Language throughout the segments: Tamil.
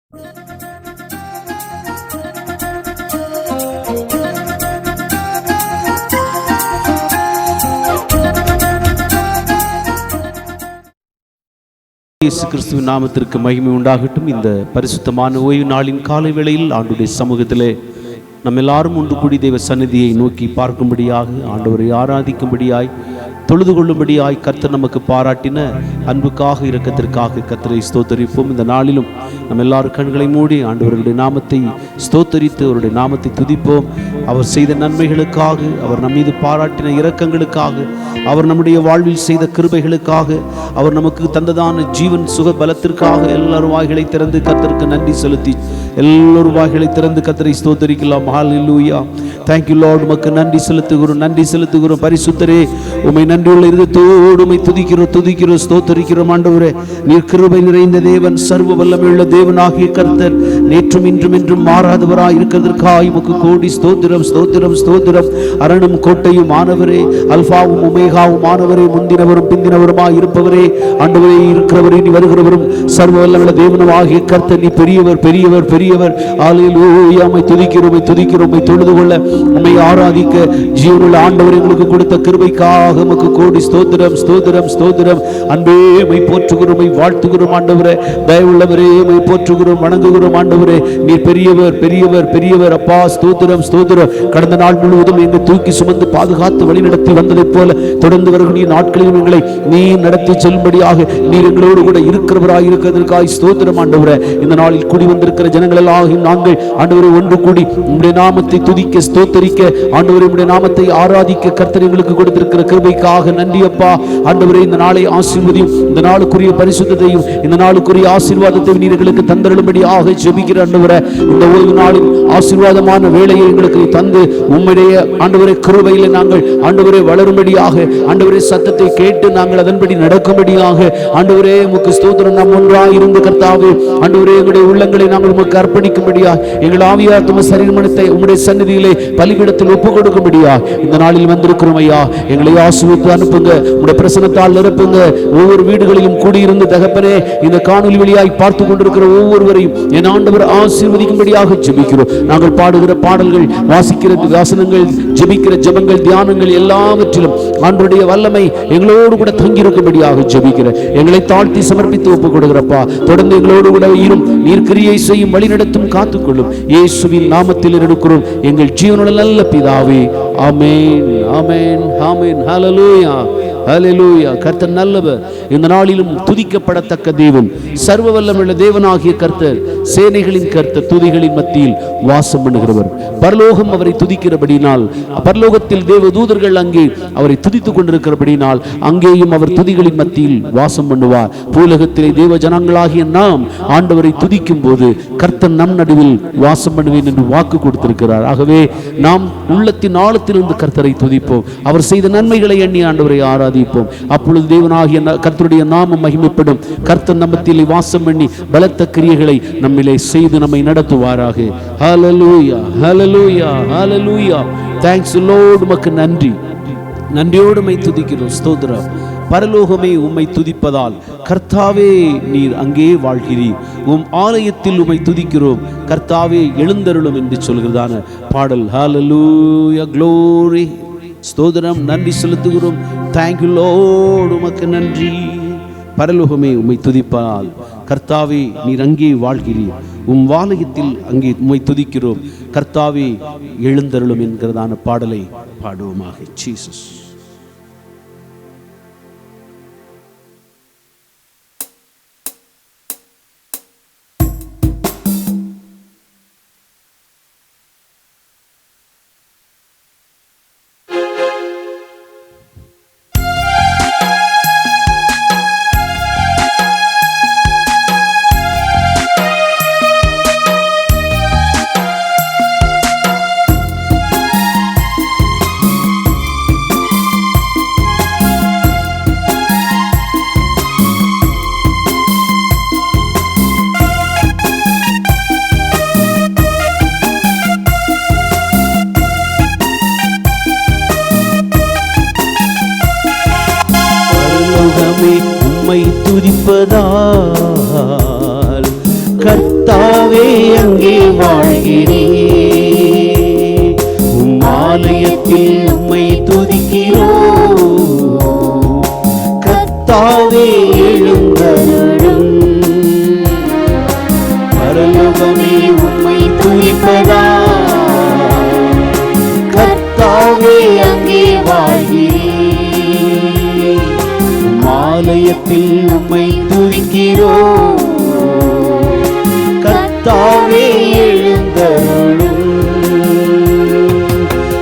இயேசு கிறிஸ்துவின் நாமத்திற்கு மகிமை உண்டாகட்டும். இந்த பரிசுத்தமான ஓய்வு நாளின் காலை வேளையில் ஆண்டவருடைய சமூகத்திலே நம்ம எல்லாரும் ஒன்று கூடி தேவ சந்நிதியை நோக்கி பார்க்கும்படியாக, ஆண்டவரை ஆராதிக்கும்படியாய், தொழுது கொள்ளும்படியாய் கர்த்தர் நமக்கு பாராட்டின அன்புக்காக, இரக்கத்திற்காக கர்த்தரை ஸ்தோத்தரிப்போம். இந்த நாளிலும் நம்ம எல்லாரும் கண்களை மூடி ஆண்டவருடைய நாமத்தை ஸ்தோத்தரித்து அவருடைய நாமத்தை துதிப்போம். அவர் செய்த நன்மைகளுக்காக, அவர் நம் மீது பாராட்டின இரக்கங்களுக்காக, அவர் நம்முடைய வாழ்வில் செய்த கிருபைகளுக்காக, அவர் நமக்கு தந்ததான ஜீவன் சுக பலத்திற்காக எல்லாரும் வாய்களை திறந்து கர்த்தருக்கு நன்றி செலுத்தி எல்லோரும் வாய்களை திறந்து கர்த்தரை ஸ்தோத்தரிக்கலாம். ஹல்லேலூயா. Thank you Lord. உமக்கு நன்றி செலுத்துகிறோம். பரிசுத்தரே, உம்மை நன்றியுள்ள இருதயத்தோடு உம்மை துதிக்கிறோம், ஸ்தோத்தரிக்கிறோம். ஆண்டவரே, நீர் கிருபை நிறைந்த தேவன், சர்வ வல்லமையுள்ள தேவனாகிய கர்த்தர், நேற்றும் இன்றும் என்றும் மாறாதவராய் இருக்கிறதற்காக உமக்கு கோடி ஸ்தோத்திரம். அரணும் கோட்டையும் ஆனவரே, அல்பாவும் ஒமேகாவும் ஆனவரே, முந்தினவரும் பிந்தினவருமாய் இருப்பவரே, ஆண்டவரே, இருக்கிறவரே, நீ வருகிறவரும், சர்வ வல்லமையுள்ள தேவனாகிய கர்த்தர், நீ பெரியவர். ஹல்லேலூயா. உம்மை துதிக்கிறோம், தொழுது கொள்ள, உம்மை ஆராதிக்க ஜீவனுள்ள ஆண்டவர் எங்களுக்கு கொடுத்த கிருபைக்காக உமக்கு கோடி ஸ்தோத்திரம். அன்பே, உம்மை போற்றுகிறோம், உம்மை வாழ்த்துகிறோம். ஆண்டவரே, தயவுள்ளவரே, உம்மை போற்றுகிறோம், வணங்குகிறோம். ஆண்டவரே, நீர் பெரியவர். அப்பா, ஸ்தோத்திரம். கடந்த நாள் முழுவதும் எங்களை தூக்கி சுமந்து பாதுகாத்து வழிநடத்தி வந்ததைப் போல தொடர்ந்து வருகிற நாட்களிலும் எங்களை நீ நடத்தி செல்லும்படியாக நீர் எங்களோடு கூட இருக்கிறவராய் இருக்கிறதற்காக ஸ்தோத்திரம். ஆண்டவரே, இந்த நாளில் கூடி வந்திருக்கிற ஜனங்கள் எல்லாம் நாங்கள் ஆண்டவரை ஒன்று கூடி உம்முடைய நாமத்தை துதிக்க, ஸ்தோத்தரிக்க, ஆண்டவரே, உம்முடைய நாமத்தை ஆராதிக்க கர்த்தர் எங்களுக்கு கொடுத்திருக்கிற கிருபைக்காக நன்றி அப்பா. ஆண்டவரே, இந்த நாளை ஆசீர்வதியும், இந்த நாளுக்குரிய பரிசுத்தத்தையும், இந்த நாளுக்குரிய ஆசீர்வாதத்தையும் நீர் எங்களுக்கு தந்தருளும்படியாக ஜெபிக்கிற ஆண்டவரே, இந்த ஓய்வு நாளின் ஆசீர்வாதமான வேளையை எங்களுக்கு தந்து உம்முடைய ஆண்டவரே கிருபையிலே நாங்கள் ஆண்டவரே வளரும்படியாக, ஆண்டவரே சத்தத்தை கேட்டு நாங்கள் அதன்படி நடக்கும்படியாக, ஆண்டவரே உமக்கு ஸ்தோத்திரம். நாம் ஒன்றாய் இருந்து கர்த்தாவே, ஆண்டவரே, எங்களுடைய உள்ளங்களை நாங்கள் உமக்கு அர்ப்பணிக்கும்படியாக, எங்கள் ஆவியார் தும சரீரமனத்தை உம்முடைய சந்நிதியிலே பலிபீடத்தில் ஒப்புக் கொடுக்கும்படியா இந்த நாளில் வந்திருக்கிறோம் ஐயா. எங்களை ஆசீர்வதித்து அனுப்புங்க, உம்முடைய பிரசன்னத்தால் நிரப்புங்க. ஒவ்வொரு வீடுகளிலும் கூடியிருந்து தகப்பனே, இந்த காணொலி வழியாய் பார்த்து கொண்டிருக்கிற ஒவ்வொருவரையும் என் ஆண்டவர் ஆசீர்வதிக்கும்படியாக ஜெபிக்கிறோம். நாங்கள் பாடுகிற பாடல்கள், வாசிக்கிற வாசனங்கள், ஜெபிக்கிற ஜெபங்கள், தியானங்கள் எல்லாவற்றிலும் ஆண்டவருடைய வல்லமை எங்களோடு கூட தங்கியிருக்கும்படியாக ஜெபிக்கிறேன். எங்களை தாழ்த்தி சமர்ப்பித்து ஒப்புக் கொடுக்கிறப்பா. தொடர்ந்து எங்களோடு கூட இரும், நீர் கிரியை செய்யும், வழிநடத்தும், காத்துக்கொள்ளும். இயேசுவின் நாமத்தில் எடுக்கிறோம் எங்கள் ஜீவனுள்ள நல்ல பிதாவே. ஆமென். ஹல்லேலூயா. கர்த்தர் நல்லவர், இந்த நாளிலும் துதிக்கப்படத்தக்க தெய்வம், சர்வ வல்லமையுள்ள தேவனாகிய கர்த்தர், சேனைகளின் கர்த்தர், துதிகளின் மத்தியில் வாசம் பண்ணுகிறவர். பரலோகம் அவரை துதிக்கிறபடினால், பரலோகத்தில் தேவ தூதர்கள் அங்கே அவரை துதித்துக் கொண்டிருக்கிறபடினால் அங்கேயும் அவர் துதிகளின் மத்தியில் வாசம் பண்ணுவார். பூலகத்திலே தேவ ஜனங்களாகிய நாம் ஆண்டவரை துதிக்கும் போது கர்த்தர் நம் நடுவில் வாசம் பண்ணுவேன் என்று வாக்கு கொடுத்திருக்கிறார். ஆகவே நாம் உள்ளத்தின் ஆழத்திலிருந்து கர்த்தரை துதிப்போம். அவர் செய்த நன்மைகளை எண்ணி ஆண்டவரை ஆராதிப்போம். அப்பொழுது தேவனாகிய கர்த்தருடைய நாமம் மகிமைப்படும். கர்த்தர் நம்மத்திலே வாசம் பண்ணி பலத்த கிரியைகளை நம்மிலே செய்து நம்மை நடத்துவாராக. ஹல்லேலூயா. Thanks Lord. உமக்கு நன்றியோடு உம்மை துதிக்கிறோம். ஸ்தோத்திரம். பரலோகமே உம்மை துதிப்பதால் கர்த்தாவே நீர் அங்கே வாழ்கிறீர். உம் ஆலயத்தில் உம்மை துதிக்கிறோம். கர்த்தாவே எழுந்தருளும் என்று சொல்கிறதான பாடல். ஹல்லேலூயா. க்ளோரி. ஸ்தோத்திரம். நன்றி செலுத்துகிறோம். Thank you Lord. உமக்கு நன்றி. பரலோகமே உம்மை துதிப்பதால் கர்த்தாவே நீர் அங்கே வாழ்கிறீர். உம் ஆலயத்தில் அங்கே உம்மை துதிக்கிறோம். கர்த்தாவே எழுந்தருளும் என்கிறதான பாடலை பாடுவோமாக. ஜீசஸ். உம்மை துதிப்பதால் கர்த்தா கர்த்தாவே அங்கே வாழ்கிறீர். உம் ஆலயத்தில் உம்மை துதிக்கிறோம். கர்த்தாவே எழுந்தருளும். பரலோகமே உம்மை துதிப்பதா. கர்த்தாவே அங்கே வாழ்கிறீர். உம் ஆலயத்தில் உம்மை துதிக்கிறோம். கர்த்தாவே எழுந்தருளும்.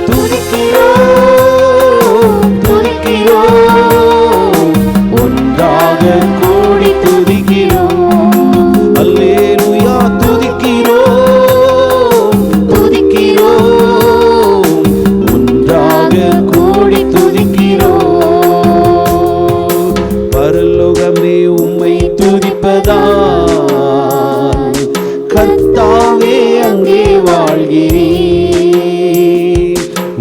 துதிக்கிறோம் துதிக்கிறோம், ஒன்றாக கூடி துதிக்கிறோம். அல்லேலூயா. துதிக்கிறோம் துதிக்கிறோம், ஒன்றாக கூடி துதிக்கிறோம். பரலோகமே உம்மை துதிப்பதா. கர்த்தாவே அங்கே வாழ்கிறீர்.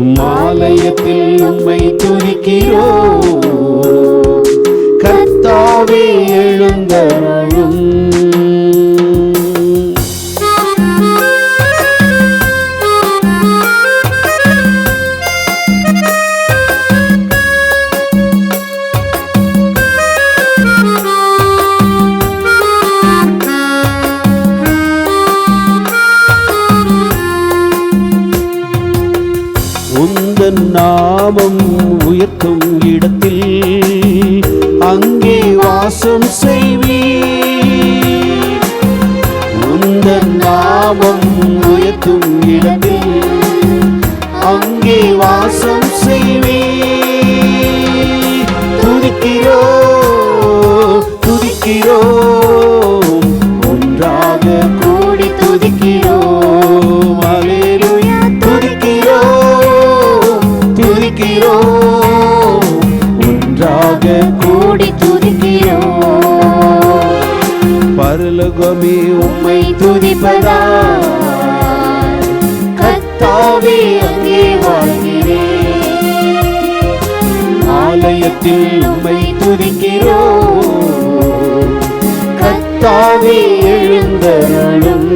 உம் ஆலயத்தில் உம்மை துதிக்கிறோம். கர்த்தாவே எழுந்தருளும். உந்தன் நாமம் உயர்த்தும் இடத்தில் அங்கே வாசம் செய்வீர். உந்தன் நாமம் உயர்த்தும் இடத்தில் அங்கே வாசம் செய்வீர். துதிக்கிறோம் துதிக்கிறோம், ஒன்றாக கூடி துதிக்கிறோம். அல்லேலூயா. துதிக்கிறோம் துதிக்கிறோம், ஒன்றாக கூடி துதிக்கிறோம். பரலோகமே உம்மை துதிப்பதா. கர்த்தாவே அங்கே வாழ்கிறீர். ஆலயத்தில் உம்மை துதிக்கிறோம். கர்த்தாவே எழுந்தருளும்.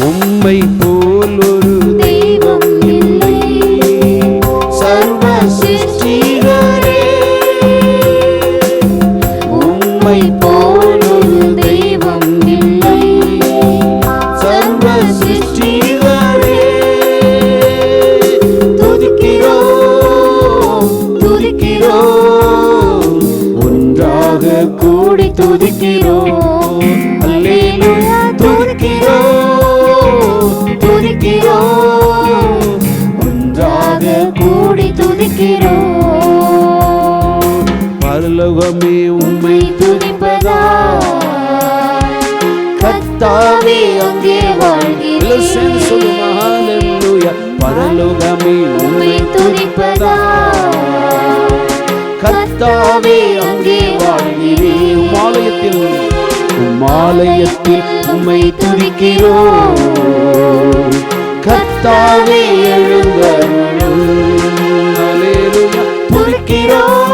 உம்மை போல் ஒரு தெய்வம் இல்லை, சர்வ சிருஷ்டிகரே. உம்மை போல் ஒரு தெய்வம் இல்லை, சர்வ சிருஷ்டிகரே. துதிக்கிறோம் துதிக்கிறோம், ஒன்றாக கூடி துதிக்கிறோம். அல்லேலூயா. துதிக்கிறோம் துதிக்கிறோம், ஒன்றாக கூடி துதிக்கிறோம். பரலோகமே உம்மை துதிப்பதா. கர்த்தாவே அங்கே வாழ்கிறீர். பரலோகமே உம்மை துதிப்பதா. கர்த்தாவே அங்கே வாழ்கிறீர். உம் ஆலயத்தில் உம்மை துதிக்கிறோம். கர்த்தாவே எழுந்தருளும். அல்லேலூயா. துதிக்கிறோம்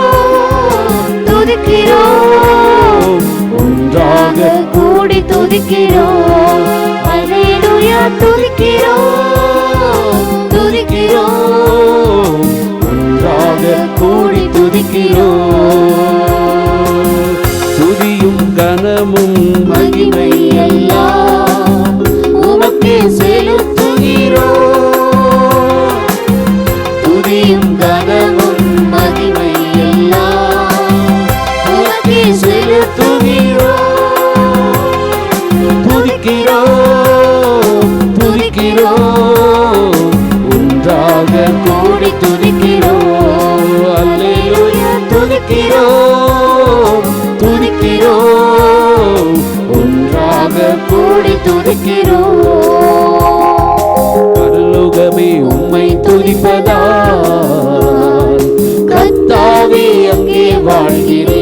துதிக்கிறோம், ஒன்றாக கூடி துதிக்கிறோம். அல்லேலூயா. துதிக்கிறோம் துதிக்கிறோம், ஒன்றாக கூடி துதிக்கிறோம். துதியும் கனமும் மகிமை எல்லாம் உமக்கே செலுத்துகிறோம். துதியும் கனமும் மகிமை எல்லாம் உமக்கே செலுத்துகிறோம். துதிக்கிறோம் துதிக்கிறோம், ஒன்றாக கூடி துதிக்கிறோம். அல்லேலூயா. துதிக்கிறோம் துதிக்கிறோம், ஒன்றாக கூடி துதிக்கிறோம். பரலோகமே உம்மை துதிப்பதா. கர்த்தாவே அங்கே வாழ்கிறீர்.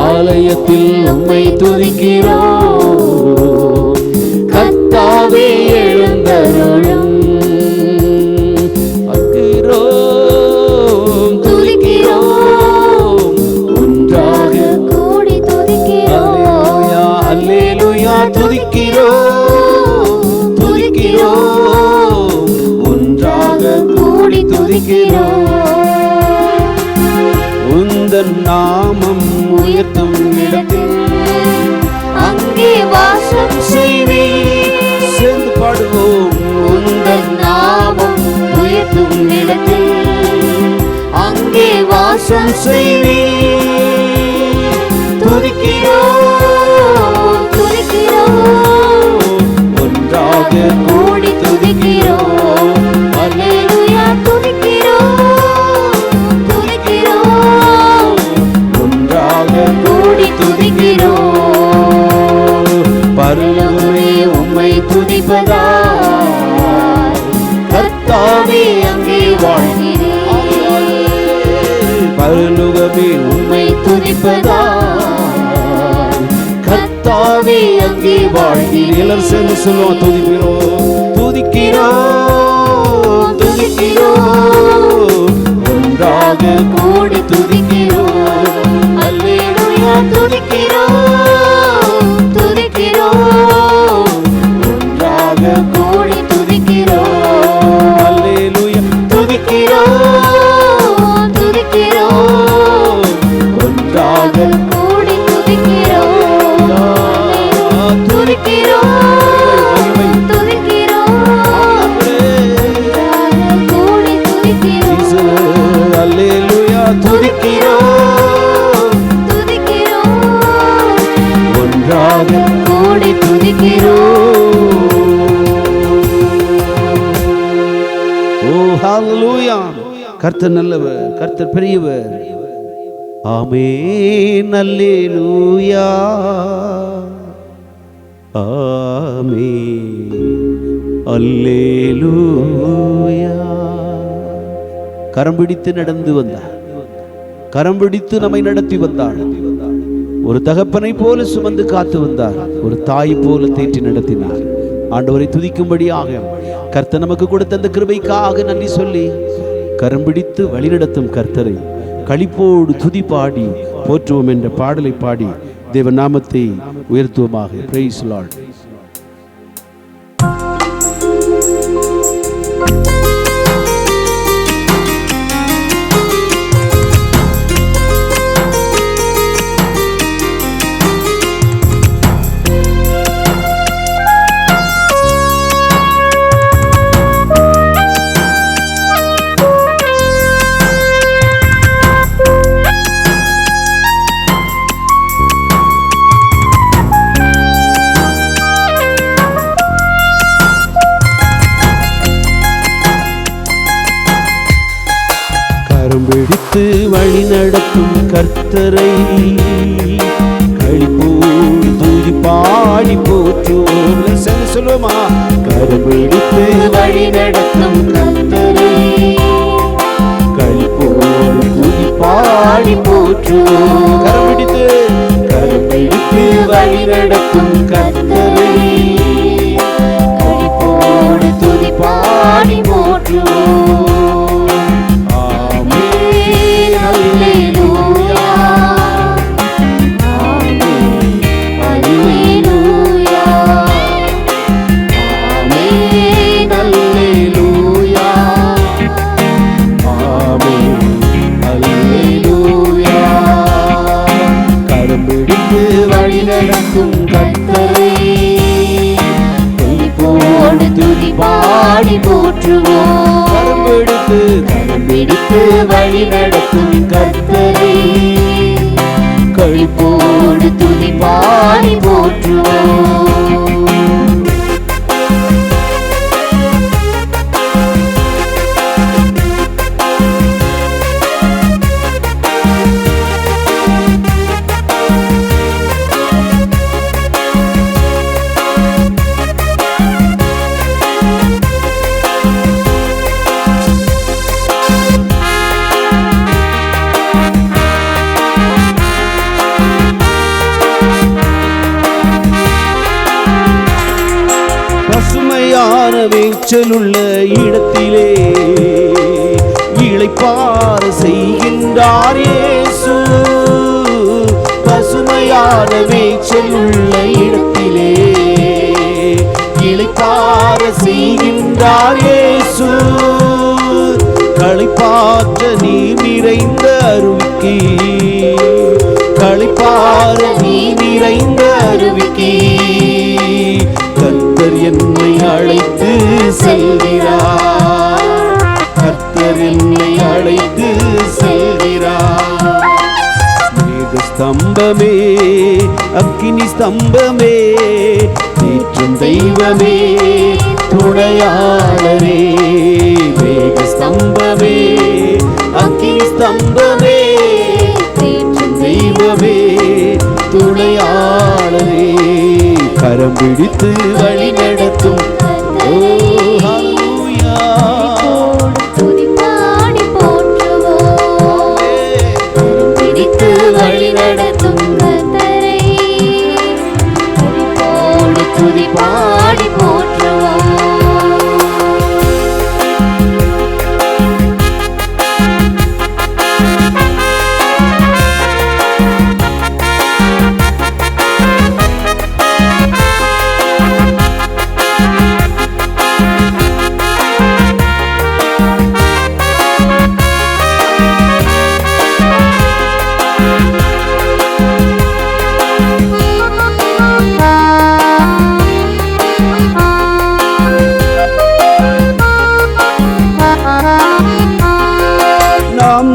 ஆலயத்தில் உம்மை துதிக்கிறோம். கர்த்தாவே எழுந்தருளும். துதிக்கிறோம், ஒன்றாக கூடி துதிக்கிறோம். இடத்தில் அங்கே வாசம் செய்வீர். சேர்ந்து பாடுவோம். உந்தன் நாமம் உயர்த்தும் இடத்தில் அங்கே வாசம் செய்வீர். துதிக்கிறோம் துதிக்கிறோம் ஒன்றாக கூடி துதிக்கிறோம். அல்லேலூயா துதிக்கிறோம் துதிக்கிறோம் ஒன்றாக கூடி துதிக்கிறோம். பரலோகமே உம்மை துதிப்பதால் கர்த்தாவே அங்கே வாழ்கிறேன். பரலோகமே உம்மை துதிப்பதால் கர்த்தாவே அங்கே வாழ்கிறேன். எல்லாரும் சேர்ந்து சொல்லுவோம். துதிக்கிறோம் துதிக்கிறோம் துதிக்கிறோம் ஒன்றாக கூடி துதிக்கிறோம். அல்லேலூயா துதிக்கிறோம் துதிக்கிறோம் ஒன்றாக கூடி துதிக்கிறோம். அல்லேலூயா துதிக்கிறோம் துதிக்கிறோம் ஒன்றாக கூடி துதிக்கிறோம். துதிக்கிறோம் துதிக்கிறோம் கூடி துதிக்கிறோம். அல்லேலூயா துதிக்கிறோம் துதிக்கிறோம் ஒன்றாக கூடி துதிக்கிறோம். ஓ ஹalleluya. கர்த்தர் நல்லவர், கர்த்தர் பெரியவர். ஆமென் அல்லேலூயா ஆமென் அல்லேலூயா. கரம் பிடித்து நடந்து வந்தார், கரம் பிடித்து நம்மை நடத்தி வந்தார். ஒரு தகப்பனை போல சுமந்து காத்து வந்தார், ஒரு தாய் போல தேற்றி நடத்தினார். ஆண்டவரை துதிக்கும்படியாக கர்த்தர் நமக்கு கொடுத்த அந்த கிருபைக்காக நன்றி சொல்லி கரம் பிடித்து வழிநடத்தும் கர்த்தரை களிப்போடு துதி பாடி போற்றுவோம் என்ற பாடலை பாடி தேவ நாமத்தை உயர்த்துவோமாக. Price Lord. பிடித்து வழி நடத்தும் கர்த்தரை களிப்போடு துதி பாடி போற்றுவோம். சொல்லுவோமா? கரம் பிடித்து வழி நடத்தும் கர்த்தரை களிப்போடு துதி பாடி போற்றுவோம். கரம் பிடித்து வழி நடத்தும் கர்த்தரை களிப்போடு துதி பாடி போற்றுவோம். அல்லேலூயா ஆமென் அல்லேலூயா ஆமென் அல்லேலூயா ஆமென் அல்லேலூயா. கரம் பிடித்து வழி நடத்தும் கர்த்தரை களிப்போடு துதி பாடி போற்றுவோம். கரம் பிடித்து வழி நடத்தும் கர்த்தரை களிப்போடு துதி பாடி போற்றுவோம். பசுமையான மேய்ச்சலுள்ள இடத்திலே இளைப்பாற செய்கின்றார் இயேசு. பசுமையான மேய்ச்சலுள்ள இடத்திலே இளைப்பாற செய்கின்றார் இயேசு. களைப்பாற்ற நீர் நிறைந்த அருவிக்கு களைப்பாற்ற இளைப்பாற நீ நிறைந்த அருவிக்கு கர்த்தர் என்னை அழைத்து செல்கிறார். கர்த்தர் என்னை அழைத்து செல்கிறார். மேக ஸ்தம்பமே, அக்கினி ஸ்தம்பமே, தேற்றும் தெய்வமே, துணையாளரே. மேக ஸ்தம்பமே, அக்கினி ஸ்தம்பமே, தேற்றும் தெய்வமே, துணையாளரே. கரம் பிடித்து வழி நடத்தும் வழி நடத்தும் கர்த்தரை துதி பாடி போற்றுவோம்.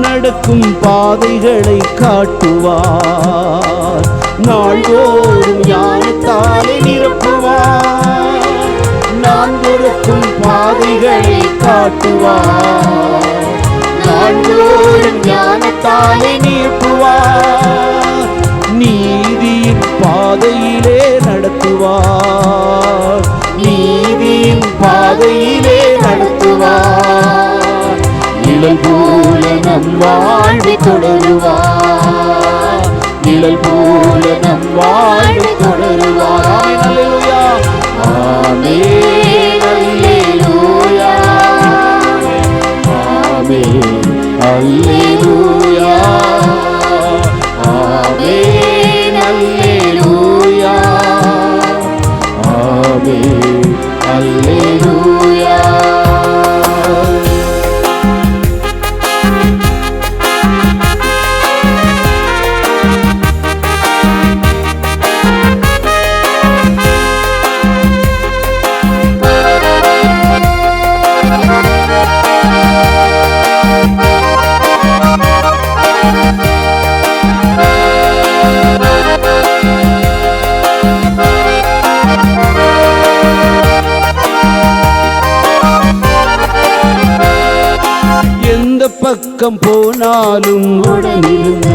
நடக்கும் பாதைகளை காட்டுவார். நாள்தோறும் ஞானத்தாலே நிரப்புவார். நான் கொடுக்கும் பாதைகளை காட்டுவார். நாள்தோறும் ஞானத்தாலே நிரப்புவார். நீதியின் பாதையிலே நடத்துவார். நீதியின் பாதையிலே நடத்துவார். நிழல் போல நம் வாழ்வை தொடருவார். நிழல் போல நம் வாழ்வை தொடருவார். ஆமென் அல்லேலூயா, ஆமென் அல்லேலூயா, ஆமென் அல்லேலூயா, ஆமென் அல்லேலூயா. பக்கம் போனாலும் உடனிருந்து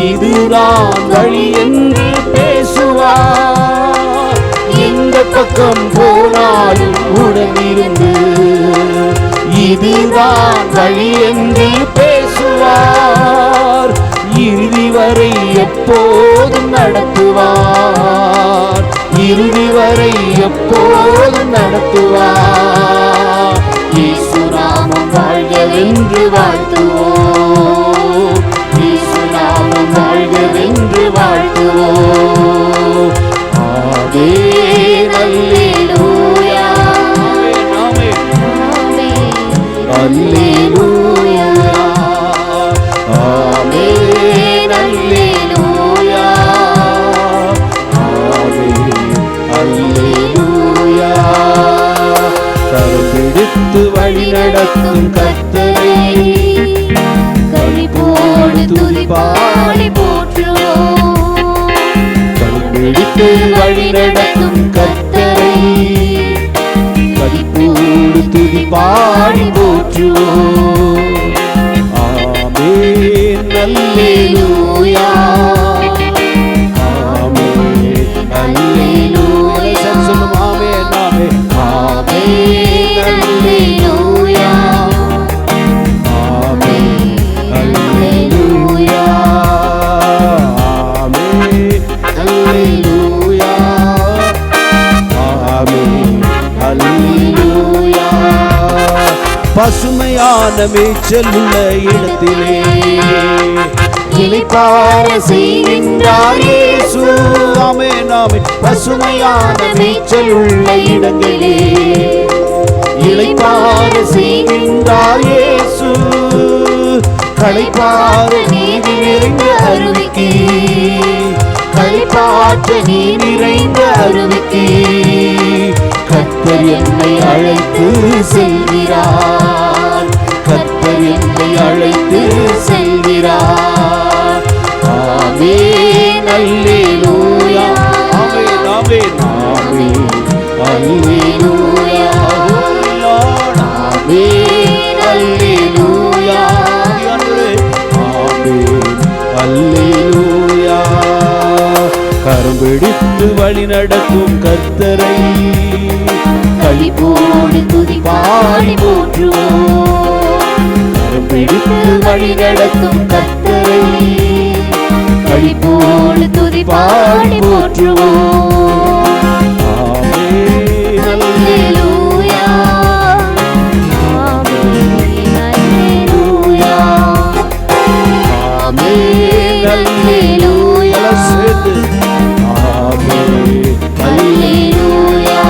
இதுதான் வழி என்று பேசுவார். எந்த பக்கம் போனாலும் உடனிருந்து இதுதான் வழி என்று பேசுவார். இறுதி வரை எப்போதும் நடத்துவார். இறுதி வரை எப்போதும் நடத்துவார். இயேசு நாமம் வாழ்கவென்று வாழ்த்துவோம். இயேசு நாமம் வாழ்கவென்று வாழ்த்துவோம். ஆமென் அல்லேலூயா, ஆமென் அல்லேலூயா, ஆமென் அல்லேலூயா, ஆமென் அல்லேலூயா. கருப்பிடித்து வழி நடத்தும் கர்த்தரை களிப்போடு துதி பாடி போற்றுவோம். கருப்பிடித்து வழி நடத்தும் கர்த்தரை களிப்போடு துதி பாடி போற்றுவோம். ஆமென் அல்லேலூயா, ஆமென் அல்லேலூயா. சொல்லும் ஆமென், ஆமென், ஆமென் அல்லேலூயா, ஆமென் அல்லேலூயா, ஆமென் அல்லேலூயா, ஆமென் அல்லேலூயா. பசுமையான மேய்ச்சல் உள்ள இடத்திலே இளைப்பாற செய்கின்றார் இயேசு. ஆமென், ஆமென். பசுமையான மேய்ச்சல் உள்ள இடங்களே இளைப்பாற செய்கின்றார் இயேசு. களிப்பாற்ற நீதி நிறைந்த அருவிக்கு, களிப்பாற்ற நீதி நிறைந்த அருவிக்கு கர்த்தர் என்னை அழைத்து செல்கிறார், கர்த்தர் என்னை அழைத்து செல்கிறார். ஆமென் அல்லேலூயா, ஆமென் ஆமென் ஆமென் அல்லேலூயா, ஆமென் அல்லேலூயா, ஆமென் அல்லேலூயா. கரம் பிடித்து வழி நடக்கும் கர்த்தரை களிப்போடு துதி பாடி போற்றுவோம். கரம் பிடித்து வழி நடக்கும் கர்த்தரை களிப்போடு துதி பாடி போற்றுவோம். ஆமென் அல்லேலூயா, ஆமென் அல்லேலூயா, ஆமென் அல்லேலூயா, ஆமென் அல்லேலூயா,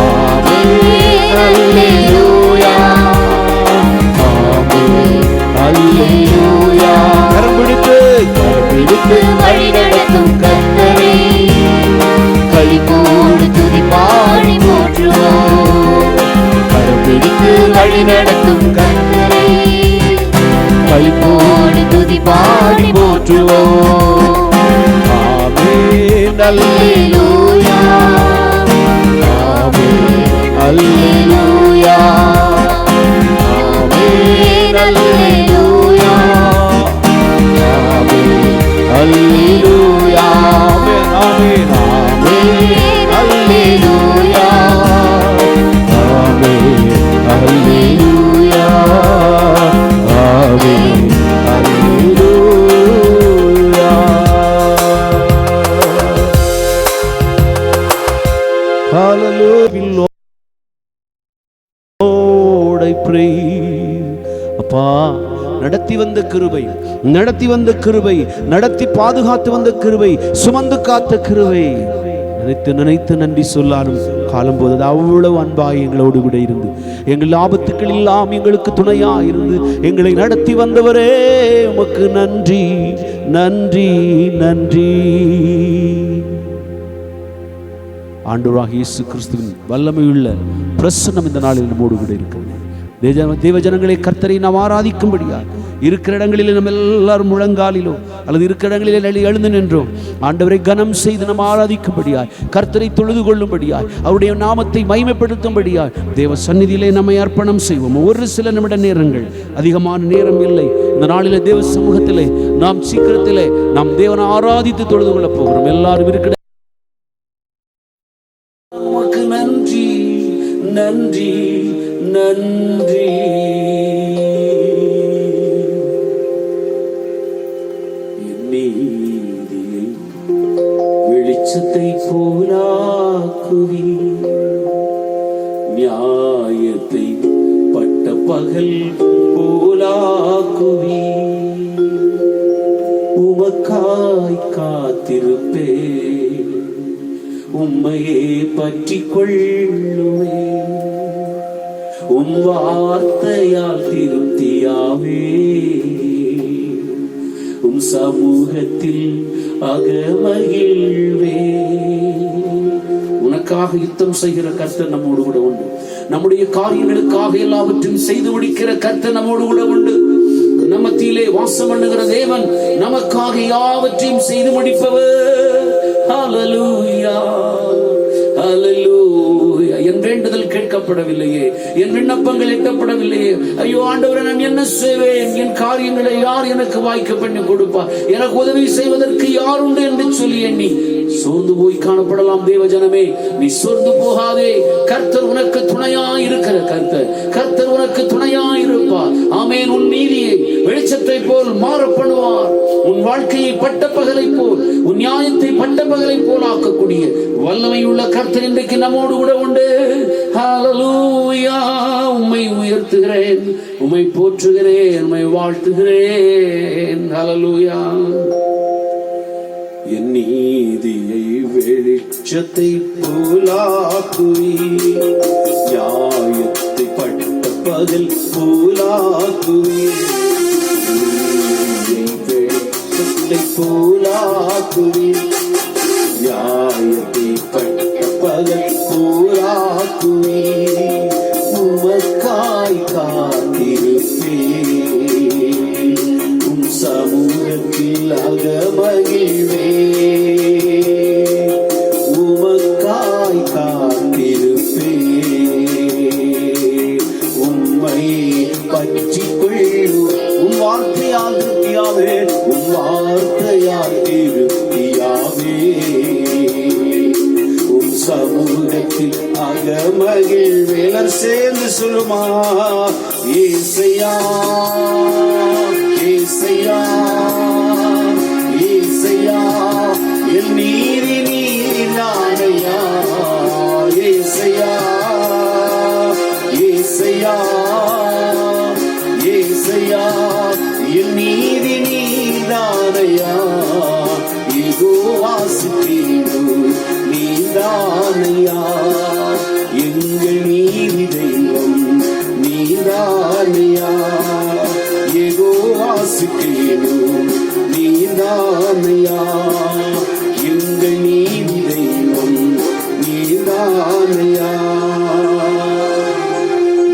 ஆமென் அல்லேலூயா, ஆமென் அல்லேலூயா. கரம் பிடித்து வழி நடக்கும் கர்த்தரை களிப்போடு துதி பாடி போற்றுவோம். கரம் பிடித்து வழி நடக்கும் கர்த்தரை களிப்போடு துதி பாடி போற்றுவோம். ஆமென் அல்லேலூயா, அல்லேலூயா, அல்லேலூயா, ஆமென் அல்லேலூயா, ஆமென் அல்லேலூயா, ஆமென் ஆமென் அல்லேலூயா, ஆமென் அல்லேலூயா, ஆமென் அல்லேலூயா. Hallelujah, Lord, I pray. அப்பா, நடத்தி வந்த கிருபை, நடத்தி வந்த கிருபை, நடத்தி பாதுகாத்து வந்த கிருபை, சுமந்து காத்த கிருபை நினைத்து நினைத்து நன்றி சொல்லாலும் காலம் போது அவ்வளவு அன்பாய் எங்களோடு கூட இருந்து எங்கள் ஆபத்துக்கள் எல்லாம் எங்களுக்கு துணையா இருந்து எங்களை நடத்தி வந்தவரே, உமக்கு நன்றி நன்றி நன்றி. ஆண்டவராகிய இயேசு கிறிஸ்துவின் வல்லமையுள்ள பிரசன்னம் இந்த நாளில் நம்மோடு கூட இருக்கிறது. தேவ ஜனங்களை கர்த்தரை நாம் ஆராதிக்கும்படியா இருக்கிற இடங்களிலே நம்ம எல்லாரும் முழங்காலிலோ அல்லது இருக்கிற இடங்களிலே எழுந்து நின்றோம் ஆண்டவரை கனம் செய்து நம்ம ஆராதிக்கும்படியாய், கர்த்தரை தொழுது கொள்ளும்படியாய், அவருடைய நாமத்தை மகிமைப்படுத்தும்படியாய் தேவ சந்நிதியிலே நம்மை அர்ப்பணம் செய்வோம். ஒரு சில நிமிட நேரங்கள், அதிகமான நேரம் இல்லை. இந்த நாளிலே தேவ சமூகத்திலே நாம் சீக்கிரத்திலே நாம் தேவனை ஆராதித்து தொழுது கொள்ளப் போகிறோம். எல்லாரும் இருக்கிற நன்றி நன்றி நன்றி. நீதியை வெளிச்சத்தை போலாக்குவி, நியாயத்தை பட்ட பகல் போலாக்குவி, உமக்காய் காத்திருப்பே, உம்மையே பற்றி கொள்ளுவே, உம் வார்த்தையால் திருப்தியாவே, உம் சமூகத்தில் அகமகிழ்வே. உனக்காக யுத்தம் செய்கிற கர்த்தர் நம்மோடு கூட உண்டு. நம்முடைய காரியங்களுக்காக எல்லாவற்றையும் செய்து முடிக்கிற கர்த்தர் நம்மோடு கூட உண்டு. நம்மத்திலே வாசம் பண்ணுகிற தேவன் நமக்காக யாவற்றையும் செய்து முடிப்பவர். ஹல்லேலூயா, ஹல்லேலூயா. என் வேண்டுதல் கேட்கப்படவில்லையே, என் விண்ணப்பங்கள் எட்டப்படவில்லையே, ஐயோ ஆண்டவரே நான் என்ன செய்வேன், என் காரியங்களை யார் எனக்கு வாய்க்க பண்ணி கொடுப்பார், எனக்கு உதவி செய்வதற்கு யார் உண்டு என்று சொல்லி எண்ணி சோர்ந்து போய் காணப்படலாம். தேவ ஜனமே, நீ சோர்ந்து போகாதே. கர்த்தர் உனக்கு துணையா இருக்கிற கர்த்தர், கர்த்தர் உனக்கு துணையா இருப்பார். ஆமென். உன் நீதியை வெளிச்சத்தை போல் மாற பண்ணுவார். உன் வாழ்க்கையை பட்ட பகலை போல், உன் நியாயத்தை பட்ட பகலை போல் ஆக்கக்கூடிய வல்லமை உள்ள கர்த்தர் இன்றைக்கு நம்மோடு கூட உண்டு. ஹல்லேலூயா. உம்மை உயர்த்துகிறேன், உம்மை போற்றுகிறேன், உம்மை வாழ்த்துகிறேன். ஹல்லேலூயா. என் நீதியை வெளிச்சத்தை போலாக்குவி, நியாயத்தை பட்ட பகல் போலாக்குவி, முத்தை போலாக்குவீர், நியாயத்தை பட்ட பகல் போலாக்குவீர். உமக்காய் காத்திருப்பேன், உம் சமூகத்தில் அகமகிழ்வே. உமக்காய் காத்திருப்பேன், உம்மை பற்றி கொள்ளும். உம் வார்த்தையால் திருப்தியாவே, உம் வார்த்தையால் திருப்தியாவே. உம் சமூகத்தில் அகமகிழ்வேலர் சேர்ந்து சொல்லுமா, ஏசையா ஏசையா ஏசையா, என் நீதி நீரானையா. ஏசையா ஏசையா ஏசையா, என் நீதி நீதானையா. இதோ வாசித்தீரோ நீதானையா, எங்கள் நீதி தெய்வம் நீதானையா. ஏதோ வாசித்தீரோ நீதானையா, எங்கள் நீதி தெய்வம் நீதானையா.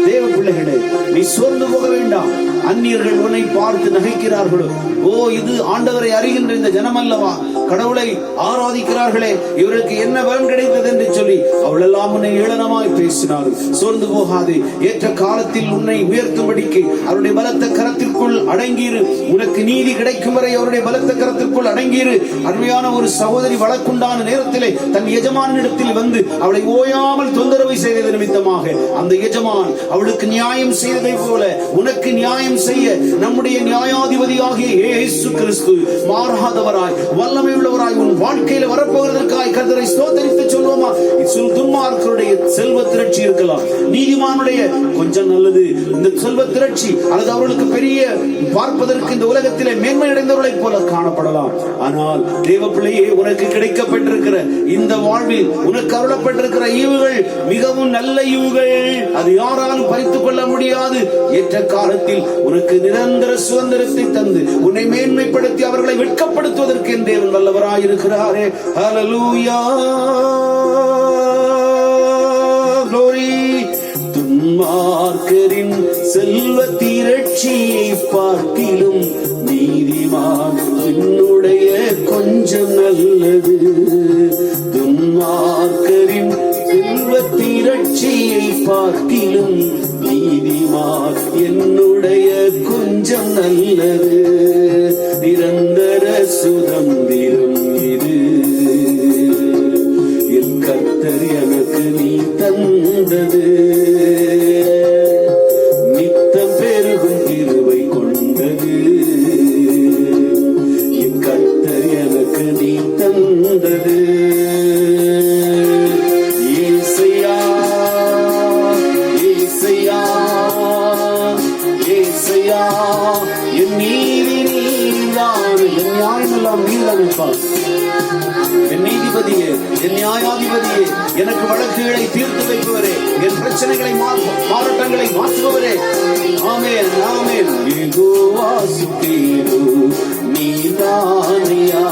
தேவ பிள்ளைகளே, நீ சோர்ந்து போக வேண்டாம். அந்நியர்கள் உன்னை பார்த்து நகைக்கிறார்களோ, ஓ இது ஆண்டவரை அறிகின்ற இந்த ஜனம் அல்லவா, கடவுளை ஆராதிக்கிறார்களே, இவருக்கு என்ன பலன் கிடைத்தது என்று சொல்லி அவளெல்லாம் உன்னை ஏளனமாய் பேசினார்கள். சோர்ந்து போகாதே, ஏற்ற காலத்தில் உன்னை உயர்த்தும்படிக்கு அவருடைய பலத்த கரத்திற்குள் அடங்கியிரு. உனக்கு நீதி கிடைக்கும் வரை அவருடைய பலத்த கரத்திற்குள் அடங்கியிரு. அருமையான ஒரு சகோதரி வழக்குண்டான நேரத்திலே தன் எஜமானிடத்தில் வந்து அவளை ஓயாமல் தொந்தரவு செய்தது நிமித்தமாக அந்த எஜமான் அவளுக்கு நியாயம் செய்ததை போல உனக்கு நியாயம் செய்ய நம்முடைய நியாயாதிபதியாகிய இயேசு கிறிஸ்து மாறாதவராய் வல்லமை உள்ளவராய் உன் வாழ்க்கையில வரப்போவதற்காய் கர்த்தரை ஸ்தோத்திரித்து சொல்லுவோமா. துன்மார்க்கருடைய செல்வ திரட்சி இருக்கலாம், நீதிமானுடைய கொஞ்சம் நல்லது. இந்த செல்வ திரட்சி அல்லது அவர்களுக்கு பெரிய பார்ப்பதற்கு இந்த உலகத்திலே மேன்மை அடைந்தவர்களை போல காணப்படலாம். ஆனால் தேவ பிள்ளையே, உனக்கு கிடைக்கப்பட்டிருக்கிற இந்த வாழ்வில் உனக்கு அருளப்பட்டிருக்கிற ஈவுகள் மிகவும் நல்ல ஈவுகள். அது யாராலும் பறித்துக் கொள்ள முடியாது. ஏற்ற காலத்தில் உனக்கு நிரந்தர சுதந்திரத்தை தந்து உன்னை மேன்மைப்படுத்தி அவர்களை வெட்கப்படுத்துவதற்கு என் தேவன் வல்லவராயிருக்கிறாரே. ஹல்லேலூயா, glory. துன்மார்க்கரின் செல்வ திரட்சியை பார்க்கிலும் நீதிமான் என்னுடைய கொஞ்சம் நல்லது. துன்மார்க்கரின் செல்வ திரட்சியை பார்க்கிலும் நீதிமான் என்னுடைய கொஞ்சம் நல்லது. நிரந்தர சுதந்திரம் இது என் கர்த்தர் எனக்கு நீ தந்தது. நித்தம் பெருகும் கிருபை கொண்டது என் கர்த்தர் எனக்கு நீ தந்தது. ஏசையா ஏசையா ஏசையா, என் நீதி நீதான், என் நியாயமெல்லாம் நீதான் இருப்பான். என் நீதிபதியே, என் நியாயாதிபதியே, எனக்கு வழக்குகளை தீர்த்து வைப்பவரே, என் பிரச்சனைகளை மாவட்டங்களை மாற்றுபவரே. ஆமென் ஆமென். யெகோவா சுத்தீரோ நீதானையா,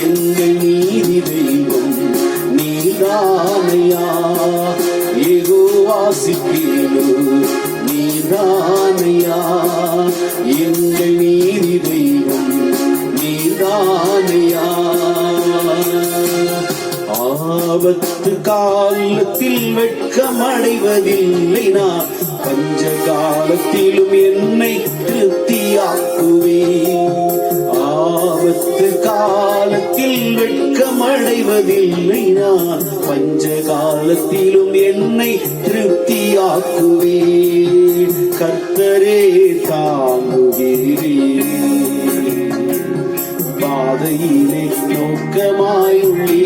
எங்கள் நீதி தெய்வம் நீதானையா. யெகோவா சுத்தீரோ நீதானையா, எங்கள் நீதி தெய்வம் நீதானையா. ஆபத்து காலத்தில் வெட்கமடைவதில்லை நான், பஞ்ச காலத்திலும் என்னை திருப்தியாக்குவேன். ஆபத்து காலத்தில் வெட்கமடைவதில்லை நான், பஞ்ச காலத்திலும் என்னை திருப்தியாக்குவேன். கர்த்தரே தாங்குகிறேன், பாதையிலே நோக்கமாயுள்ளே.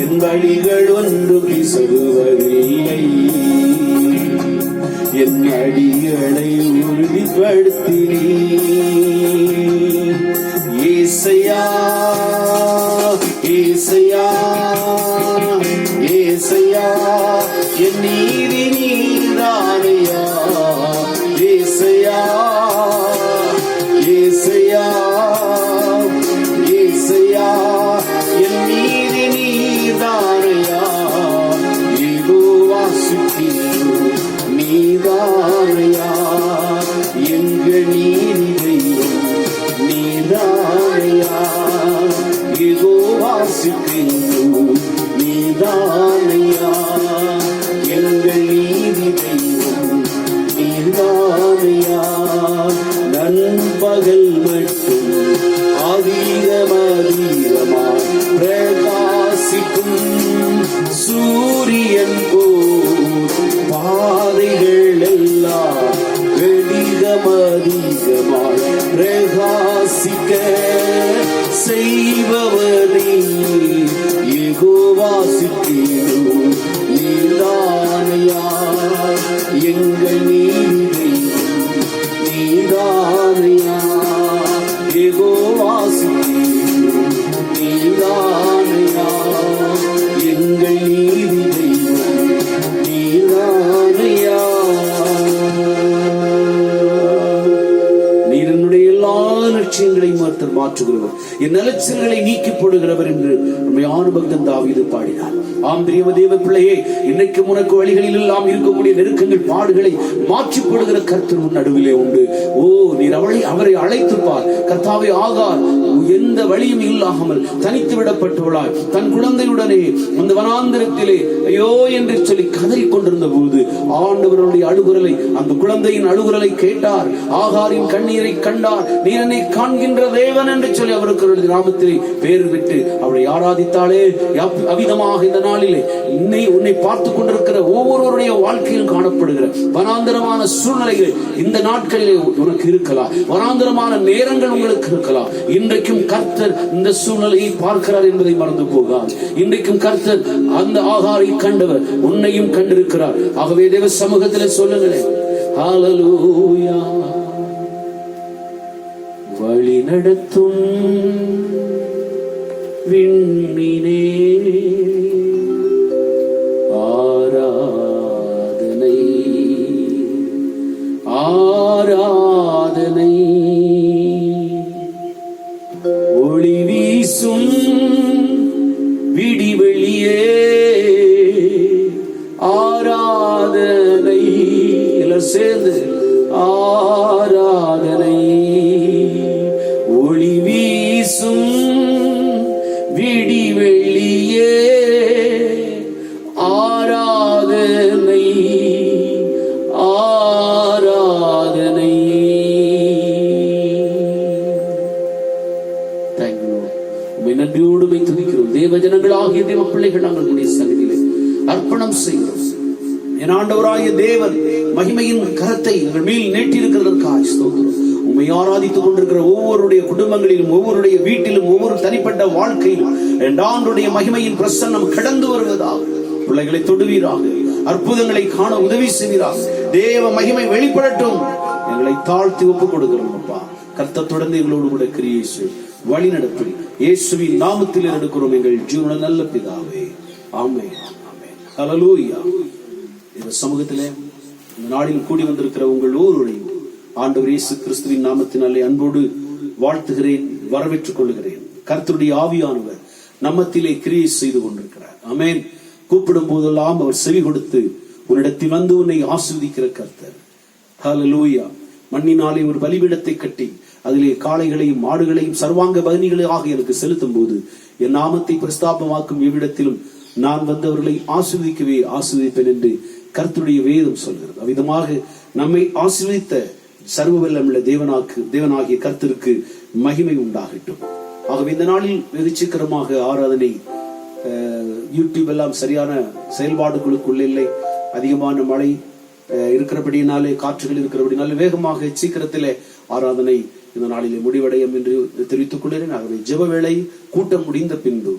என் வழிகள் ஒன்றும் பிசகுவதில்லை, என் அடிகளை உறுதிப்படுத்தினீர். ஏசையா ஏசையா ஏசையா, என் நீதி நீதானையா. ஏசையா ஏசையா செய்பவனே யெகோவா சிக்கேனோ நீதானையா எங்கள் நீதி நீதானையா யெகோவா சிக்கேனோ நீதானையா எங்கள் நீதி நீதானையா. நீர் என்னுடைய எல்லா லட்சியங்களையும் மாற்றுகிறவர், என் அலட்சியங்களை நீக்கி போடுகிறவர் என்று நம்மையான பக்தன் தாவீது பாடினார். ஆம் பிரியம தேவ பிள்ளையே, இன்னைக்கு உனக்கு வழிகளில் எல்லாம் இருக்கக்கூடிய நெருக்கங்கள் பாடுகளை மாற்றி போடுகிற கர்த்தர் உன் நடுவிலே உண்டு. ஓ, நீர் அவரை அழைத்துப்பார். கர்த்தாவே, ஆகார் எந்த வழியும் இல்லாமல் தனித்து விடப்பட்டவளாய் தன் குழந்தையுடனே அந்த வனாந்திரத்திலே ஐயோ என்று சொல்லி கதறிக் கொண்டிருந்த போது ஆண்டவருடைய அழுகுரலை, அந்த குழந்தையின் அழுகுரலை கேட்டார். ஆகாரின் கண்ணீரை கண்டார். நீர் என்னை காண்கின்ற தேவன் என்று சொல்லி அவருக்கு நாமத்திலே பேர் விட்டு அவளை ஆராதித்தாளே. அவிதமாக இந்த நாளிலே உன்னை பார்த்து கொண்டிருக்கிற ஒவ்வொருவருடைய வாழ்க்கையில் காணப்படுகிற வனாந்தரமான சூழ்நிலைகள் இந்த நாட்களிலே உனக்கு இருக்கலாம். வனாந்தரமான நேரங்கள் உங்களுக்கு இருக்கலாம். இன்றைக்கும் கர்த்தர் இந்த சூழ்நிலையை பார்க்கிறார் என்பதை மறந்து போகாது. இன்றைக்கும் கர்த்தர் அந்த ஆகாரை கண்டவர் உன்னையும் கண்டிருக்கிறார். ஆகவே தேவ சமூகத்திலே சொல்லுங்களேன், ஹல்லேலூயா. வழி நடத்தும் விண்ணினே ஆராதனை ஆராதனை, ஒளி வீசும் விடிவெளியே ஆராதனை, எல்லாம் சேர்ந்து ஆராதனை, ஒளி வீசும் விடிவெளியே ஆராதனை ஆராதனை. உம்மை நன்றியோடு துதிக்கிறோம். தேவ ஜனங்களாகிய தேவ பிள்ளைகள் நாங்கள் உடைய சந்நிதியிலே அர்ப்பணம் செய்கிறோம். என் ஆண்டவராகிய தேவன் மகிமையின் கரத்தை எங்கள் மேல் நீட்டியிருக்கிறதற்காக ஸ்தோத்திரம். உம்மை ஆராதித்துக் கொண்டிருக்கிற ஒவ்வொருடைய குடும்பங்களிலும், ஒவ்வொருடைய வீட்டிலும், ஒவ்வொரு தனிப்பட்ட வாழ்க்கையிலும் என் ஆண்டவருடைய மகிமையின் பிரசன்னம் கடந்து வருவதாக. பிள்ளைகளை தொடுவீராக, அற்புதங்களை காண உதவி செய்வீராக. தேவ மகிமை வெளிப்படட்டும். எங்களை தாழ்த்தி ஒப்புக் கொடுக்கிறோம் அப்பா. கர்த்தர் தொடர்ந்து எங்களோடு கூட கிரியை வழி நடத்தி இயேசுவின் நாமத்தில் எடுக்கிறோம் எங்கள் ஜீவன நல்ல பிதாவே, ஆமென். ஹல்லேலூயா. இந்த சமூகத்திலே இந்த நாளில் கூடி வந்திருக்கிற உங்கள் ஒவ்வொருவரையும் ஆண்டவர் இயேசு கிறிஸ்துவின் நாமத்தினாலே அன்போடு வாழ்த்துகிறேன், வரவேற்றுக் கொள்கிறேன். கர்த்தருடைய ஆவியானவர் நம்மத்திலே கிரியை செய்து கொண்டிருக்கிறார். ஆமென். கூப்பிடும் போதெல்லாம் அவர் செவி கொடுத்து உன்னிடத்தில் வந்து உன்னை ஆசீர்வதிக்கிற கர்த்தர். ஹல்லேலூயா. மண்ணினாலே ஒரு பலிபீடத்தை கட்டி அதிலே காளைகளையும் மாடுகளையும் சர்வாங்க பலிகளாக எனக்கு செலுத்தும் போது என் நாமத்தை பிரஸ்தாபமாக்கும் இவ்விடத்திலும் நான் வந்து அவர்களை ஆசீர்வதிக்கவே ஆசீர்வதிப்பேன் என்று கர்த்தருடைய வேதம் சொல்கிறது. அவ்விதமாக நம்மை ஆசீர்வதித்த சர்வ வல்லமுள்ள தேவனாகிய கர்த்தருக்கு மகிமை உண்டாகட்டும். ஆகவே இந்த நாளில் வெகு சீக்கிரமாக ஆராதனை யூடியூப் எல்லாம் சரியான செயல்பாடுகளுக்குள்ள இல்லை. அதிகமான மழை இருக்கிறபடினாலே, காற்றுகள் இருக்கிறபடினாலே வேகமாக சீக்கிரத்திலே ஆராதனை இந்த நாளிலே முடிவடையும் என்று தெரிவித்துக் கொள்கிறேன். ஆகவே ஜெப வேளை கூட்டம் முடிந்த பின்பு,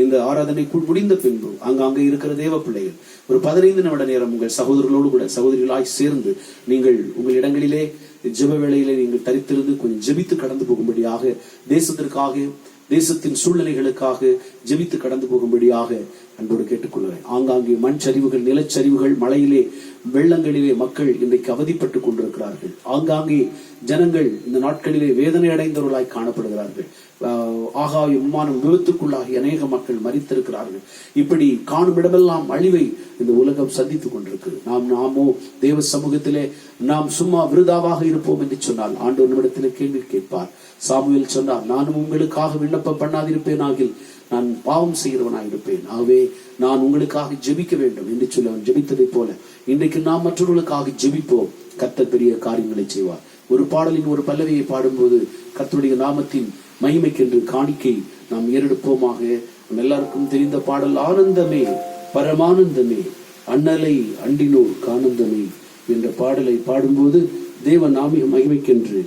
இந்த ஆராதனை முடிந்த பின்பு அங்காங்கே இருக்கிற தேவ பிள்ளைகள் ஒரு 15 நிமிட நேரம் உங்கள் சகோதரர்களோடு கூட சகோதரிகளாய் சேர்ந்து நீங்கள் உங்கள் இடங்களிலே ஜெப வேளையிலே நீங்கள் தரித்திருந்து கொஞ்சம் ஜெபித்து கடந்து போகும்படியாக, தேசத்திற்காக, தேசத்தின் சூழ்நிலைகளுக்காக ஜெபித்து கடந்து போகும்படியாக அன்போடு கேட்டுக்கொள்கிறேன். ஆங்காங்கே மண் சரிவுகள், நிலச்சரிவுகள், மழையிலே, வெள்ளங்களிலே மக்கள் இன்றைக்கு அவதிப்பட்டு கொண்டிருக்கிறார்கள். ஆங்காங்கே ஜனங்கள் இந்த நாட்களிலே வேதனை அடைந்தவர்களாய் காணப்படுகிறார்கள். ஆகாய விமானம் விபத்துக்குள்ளாகி அநேக மக்கள் மரித்திருக்கிறார்கள். இப்படி காணும் இடமெல்லாம் அழிவை இந்த உலகம் சந்தித்துக் கொண்டிருக்கு. நாமோ தேவ சமூகத்திலே நாம் சும்மா விருதாவாக இருப்போம் என்று சொன்னால் ஆண்டவர் நம்மிடத்திலே கேள்வி கேட்பார். சாமுவேல் சொன்னார், நானும் உங்களுக்காக விண்ணப்பம் பண்ணாதிருப்பேன் ஆகில் நான் பாவம் செய்கிறவனாய் இருப்பேன். ஆகவே நான் உங்களுக்காக ஜெபிக்க வேண்டும் என்று சொல்லி அவன் ஜெபித்ததை போல இன்றைக்கு நாம் மற்றவர்களுக்காக ஜெபிப்போம். கர்த்தர் பெரிய காரியங்களை செய்வார். ஒரு பாடலின் ஒரு பல்லவியை பாடும்போது கர்த்தருடைய நாமத்தின் மகிமைக்கென்று காணிக்கை நாம் ஏறெடுப்போமாக. நம் எல்லாருக்கும் தெரிந்த பாடல், ஆனந்தமே பரமானந்தமே அண்ணலை அண்டினோர் கானந்தமே என்ற பாடலை பாடும்போது தேவ நாமிக மகிமைக்கென்று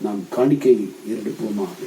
நாம் காணிக்கை ஏறெடுப்போமாக.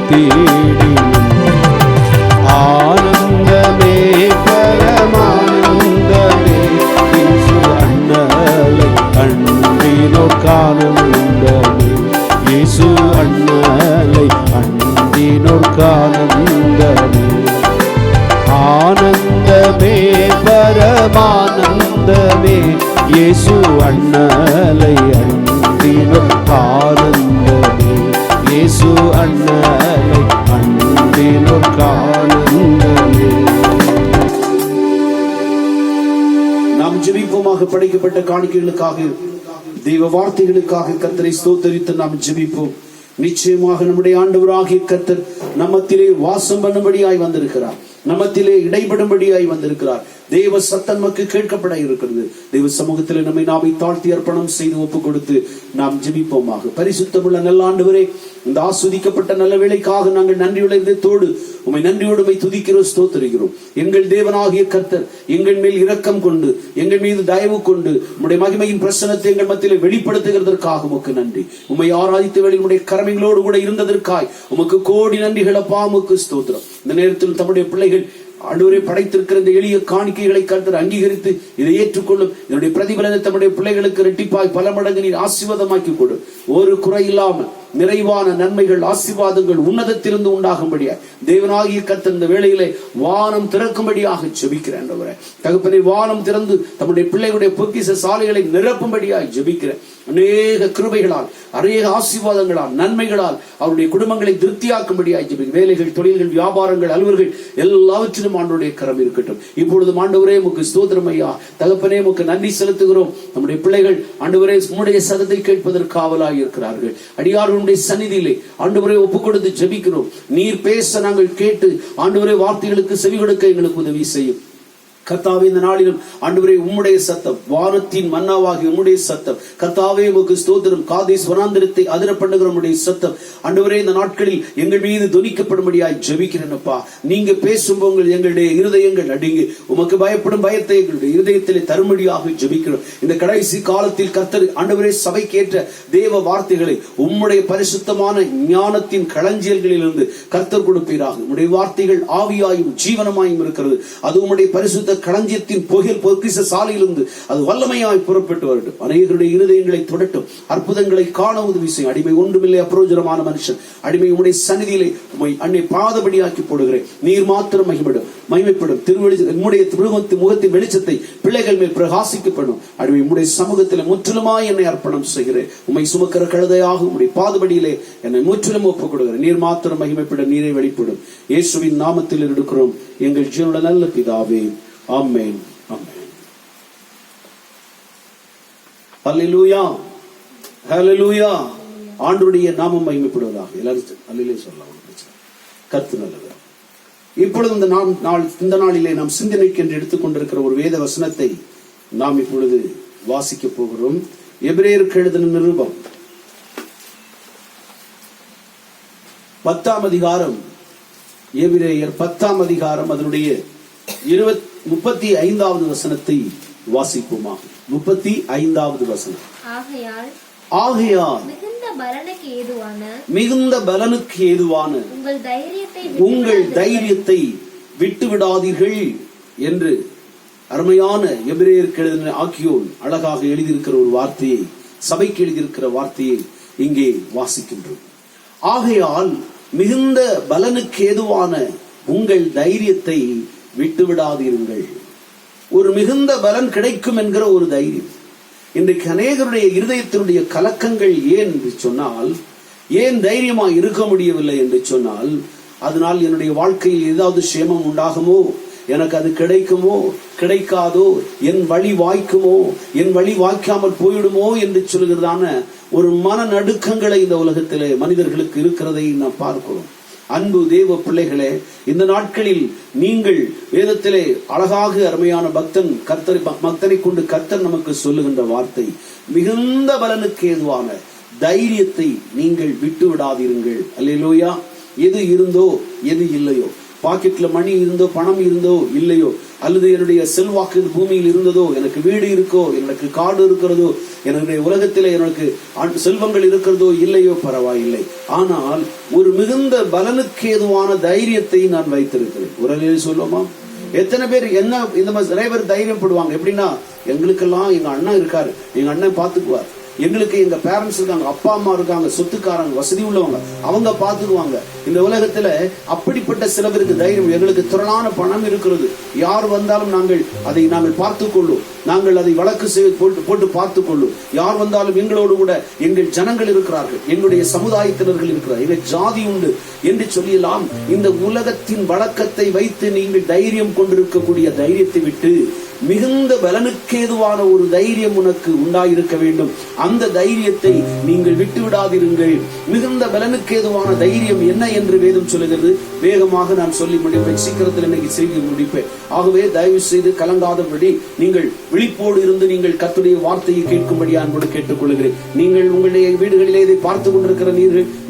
தேடினும் ஆனந்தமே பரமானந்தமே இயேசு அண்ணலை அண்டினோர் காணந்தமே இயேசு அண்ணலை அண்டினோர் காணந்தமே ஆனந்தமே பரமானந்தமே இயேசு அண்ணலை அண்டினோர் ஆனந்தமே இயேசு அண்ணலை அண்டினோர் ஆனந்தமே. நாம் ஜெபிப்போமாக. படைக்கப்பட்ட காணிக்கைகளுக்காக, தெய்வ வார்த்தைகளுக்காக கர்த்தரை ஸ்தோத்தரித்து நாம் ஜெபிப்போம். நிச்சயமாக நம்முடைய ஆண்டவராகிய கர்த்தர் நம்மத்திலே வாசம் பண்ணும்படியாய் வந்திருக்கிறார், நம்மத்திலே இடைபடும்படியாய் வந்திருக்கிறார். தேவ சத்தம் நமக்கு கேட்கப்பட இருக்கிறது. தேவ சமூகத்தில் நம்மை நாமே தாழ்த்தி அர்ப்பணம் செய்து ஒப்பு கொடுத்து நாம் ஜெபிப்போமாக. பரிசுத்தமுள்ள நல்ல ஆண்டவரே, இந்த ஆஸ்வதிக்கப்பட்ட நல்ல வேளைக்காக நாங்கள் நன்றியுள்ள இதயத்தோடு உம்மை நன்றியோடு துதிக்கிறோம், ஸ்தோத்திரிக்கிறோம். எங்கள் தேவனாகிய கர்த்தர் எங்கள் மேல் இரக்கம் கொண்டு, எங்கள் மீது தயவு கொண்டு உம்முடைய மகிமையின் பிரசன்னத்தை எங்கள் மத்தியில் வெளிப்படுத்துகிறதற்காக உமக்கு நன்றி. உம்மை ஆராதித்த வேளையில் உம்முடைய கரங்களோடு கூட இருந்ததற்காய் உமக்கு கோடி நன்றிகள் அப்பா, உமக்கு ஸ்தோத்திரம். இந்த நேரத்தில் தம்முடைய பிள்ளைகள் ஆண்டவரே படைத்திருக்கிற இந்த எளிய காணிக்கைகளை கர்த்தர் அங்கீகரித்து இதை ஏற்றுக்கொள்ளும். இதனுடைய பிரதிபலனை தம்முடைய பிள்ளைகளுக்கு இரட்டிப்பாய் பல மடங்கு நீர் ஆசீர்வாதமாக்கி கொடு. ஒரு குறை இல்லாமல் நிறைவான நன்மைகள், ஆசீர்வாதங்கள் உன்னதத்திலிருந்து உண்டாகும்படியாக தேவனாகிய கர்த்தர் இந்த வேளையிலே வானம் திறக்கும்படியாக ஜெபிக்கிறேன். தகப்பனை வானம் திறந்து தம்முடைய பிள்ளைகளுடைய பொக்கிஷ சாலைகளை நிரப்பும்படியாக ஜெபிக்கிறேன். அநேக கிருபைகளால், அநேக ஆசீர்வாதங்களால், நன்மைகளால் அவருடைய குடும்பங்களை திருப்தியாக்கும்படியாக ஜெபிக்கிறேன். வேலைகள், தொழில்கள், வியாபாரங்கள், அலுவல்கள் எல்லாவற்றிலும் ஆண்டவருடைய கரம் இருக்கட்டும். இப்பொழுது ஆண்டவரே உமக்கு ஸ்தோத்திரம் ஐயா. தகப்பனே உமக்கு நன்றி செலுத்துகிறோம். நம்முடைய பிள்ளைகள் ஆண்டவரே உம்முடைய சத்தத்தை கேட்பதற்கு ஆவலாய் இருக்கிறார்கள். அடியார்களுடைய சந்நிதியிலே ஆண்டவரே ஒப்பு கொடுத்து ஜெபிக்கிறோம். நீர் பேச நாங்கள் கேட்டு ஆண்டவரே வார்த்தைகளுக்கு செவி கொடுக்க எங்களுக்கு உதவி செய்யும். கர்த்தாவே, இந்த நாளிலும் ஆண்டவரே உம்முடைய சத்தம், வானத்தின் மன்னாவாகி உம்முடைய சத்தம், கர்த்தாவே உமக்கு ஸ்தோத்திரம். காதேஸ் வனாந்திரத்தை அதிர பண்ணுகிற உம்முடைய சத்தம் ஆண்டவரே இந்த நாட்களில் எங்கள் மீது துணிக்கப்படும்படியாய் ஜெபிக்கிறேனப்பா. நீங்க பேசும்போது எங்களுடைய இருதயங்கள் நடுங்கி உமக்கு பயப்படும் பயத்தை எங்களுடைய இருதயத்திலே தரும்படியாக ஜெபிக்கிறோம். இந்த கடைசி காலத்தில் கர்த்தர் ஆண்டவரே சபைக்கு ஏற்ற தேவ வார்த்தைகளை உம்முடைய பரிசுத்தமான ஞானத்தின் களஞ்சியல்களிலிருந்து கர்த்தர் கொடுப்பீராக. உம்முடைய வார்த்தைகள் ஆவியாயும் ஜீவனமாயும் இருக்கிறது. அது உம்முடைய பரிசுத்த களஞ்சியத்தின் பொக்கிஷ சாலையிலிருந்து அது வல்லமையாய் புறப்பட்டு வரட்டும். அநேகருடைய இருதயங்களை தொடட்டும். அற்புதங்களை காண உதவி செய்யும். அடிமை ஒன்றுமில்லை, அப்ரோஜனமான மனுஷன். அடிமை உம்முடைய சந்நிதியிலே உம்மை அன்னை பாதபடியாக்கி போடுகிறேன். நீர் மாத்திரம் மகிமைப்படும். உம்முடைய முகத்தின் வெளிச்சத்தை பிள்ளைகள் மேல் பிரகாசிக்கப்படும். அடிமை உம்முடைய சமூகத்தில் முற்றிலுமாய் என்னை அர்ப்பணம் செய்கிறேன். உம்மை சுமக்கிற கழுதையாக உம்முடைய பாதபடியிலே என்னை முற்றிலும் ஒப்புக் கொடுக்கிறேன். நீர் மாத்திரம் மகிமைப்படும், நீரை வெளிப்படும். இயேசுவின் நாமத்தில் எடுக்கிறோம் எங்கள் ஜீவனுள்ள நல்ல பிதாவே. ஆமென், ஆமென். அல்லேலூயா, ஹல்லேலூயா. ஆண்டவருடைய நாமம் மகிமைப்படுவதாக. எல்லாரும் அல்லேலூயா சொல்லலாம். கர்த்தர் நல்லவர். இப்பொழுது இந்த நாளிலே நாம் சிந்தனைக்கு என்று எடுத்துக்கொண்டிருக்கிற ஒரு வேத வசனத்தை நாம் இப்பொழுது வாசிக்க போகிறோம். எபிரேயருக்கு எழுதின நிருபம் 10ஆம் அதிகாரம். எபிரேயர் 10ஆம் அதிகாரம் அதனுடைய 35வது வசனத்தை வாசிப்போமாக. 35வது வசனம். ஆகையால் மிகுந்த பலனுக்கு ஏதுவான உங்கள் தைரியத்தை விட்டுவிடாதீர்கள் என்று அருமையான எபிரேயருக்கு எழுதின ஆக்கியோன் அழகாக எழுதியிருக்கிற ஒரு வார்த்தையை, சபைக்கு எழுதியிருக்கிற வார்த்தையை இங்கே வாசிக்கின்றோம். ஆகையால் மிகுந்த பலனுக்கு ஏதுவான உங்கள் தைரியத்தை விட்டுவிடாதீர்கள். ஒரு மிகுந்த பலன் கிடைக்கும் என்கிற ஒரு தைரியம். இன்றைக்கு அநேகருடைய இருதயத்தினுடைய கலக்கங்கள் ஏன் என்று சொன்னால், ஏன் தைரியமா இருக்க முடியவில்லை என்று சொன்னால், அதனால் என்னுடைய வாழ்க்கையில் ஏதாவது சேமம் உண்டாகுமோ, எனக்கு அது கிடைக்குமோ கிடைக்காதோ, என் வழி வாய்க்குமோ என் வழி வாய்க்காமல் போயிடுமோ என்று சொல்கிறதான ஒரு மன நடுக்கங்களை இந்த உலகத்திலே மனிதர்களுக்கு இருக்கிறதை நாம் பார்க்கிறோம். அன்பு தேவ பிள்ளைகளே, இந்த நாட்களில் நீங்கள் வேதத்திலே அழகாக அருமையான பக்தனை கொண்டு கர்த்தர் நமக்கு சொல்லுகின்ற வார்த்தை, மிகுந்த பலனுக்கு ஏதுவான தைரியத்தை நீங்கள் விட்டு விடாதீர்கள். அல்லேலூயா. எது இருந்தோ எது இல்லையோ, பாக்கெட்ல மணி இருந்தோ பணம் இருந்தோ இல்லையோ, அல்லது என்னுடைய செல்வாக்கு பூமியில் இருந்ததோ, எனக்கு வீடு இருக்கோ, எனக்கு காடு இருக்கிறதோ, என்னுடைய உலகத்திலே எனக்கு செல்வங்கள் இருக்கிறதோ இல்லையோ, பரவாயில்லை. ஆனால் ஒரு மிகுந்த பலனுக்கு ஏதுவான தைரியத்தை நான் வைத்திருக்கிறேன். உரலில் சொல்லுவோமா? எத்தனை பேர் என்ன இந்த மாதிரி நிறைய பேர் தைரியம் படுவாங்க. எப்படின்னா, எங்களுக்கெல்லாம் எங்க அண்ணன் இருக்காரு, எங்க அண்ணன் பாத்துக்குவார், எங்களுக்கு எங்க பேரண்ட்ஸ் இருக்காங்க, அப்பா அம்மா இருக்காங்க, சொத்துக்காரங்க, வசதி உள்ளவங்க, அவங்க பாத்துக்குவாங்க. இந்த உலகத்துல அப்படிப்பட்ட சில பேருக்கு தைரியம், எங்களுக்கு திரளான பணம் இருக்கிறது, யார் வந்தாலும் அதை நாங்கள் பார்த்துக் கொள்ளும், நாங்கள் அதை வழக்கு போட்டு பார்த்துக் கொள்ளும், யார் வந்தாலும் எங்களோடு கூட எங்கள் ஜனங்கள் இருக்கிறார்கள், எங்களுடைய சமுதாயத்தினர்கள் இருக்கிறார், எங்கள் ஜாதி உண்டு என்று சொல்லலாம். இந்த உலகத்தின் வழக்கத்தை வைத்து நீங்கள் தைரியம் கொண்டிருக்கக்கூடிய தைரியத்தை விட்டு மிகுந்த பலனுக்கேதுவான ஒரு தைரியம் உனக்கு உண்டாயிருக்க வேண்டும். அந்த தைரியத்தை நீங்கள் விட்டு விடாதிருங்கள். மிகுந்த பலனுக்கேதுவான தைரியம் என்ன என்று வேதம் சொல்லுகிறது. வேகமாக நான் சொல்லி முடிப்பேன், சீக்கிரத்தில் இன்னைக்கு செய்தி முடிப்பேன். ஆகவே தயவு செய்து கலங்காதபடி நீங்கள் விழிப்போடு இருந்து நீங்கள் கர்த்தருடைய வார்த்தையை கேட்கும்படி அன்போடு கேட்டுக்கொள்கிறேன். நீங்கள் உங்களுடைய வீடுகளிலே இதை பார்த்து கொண்டிருக்கிற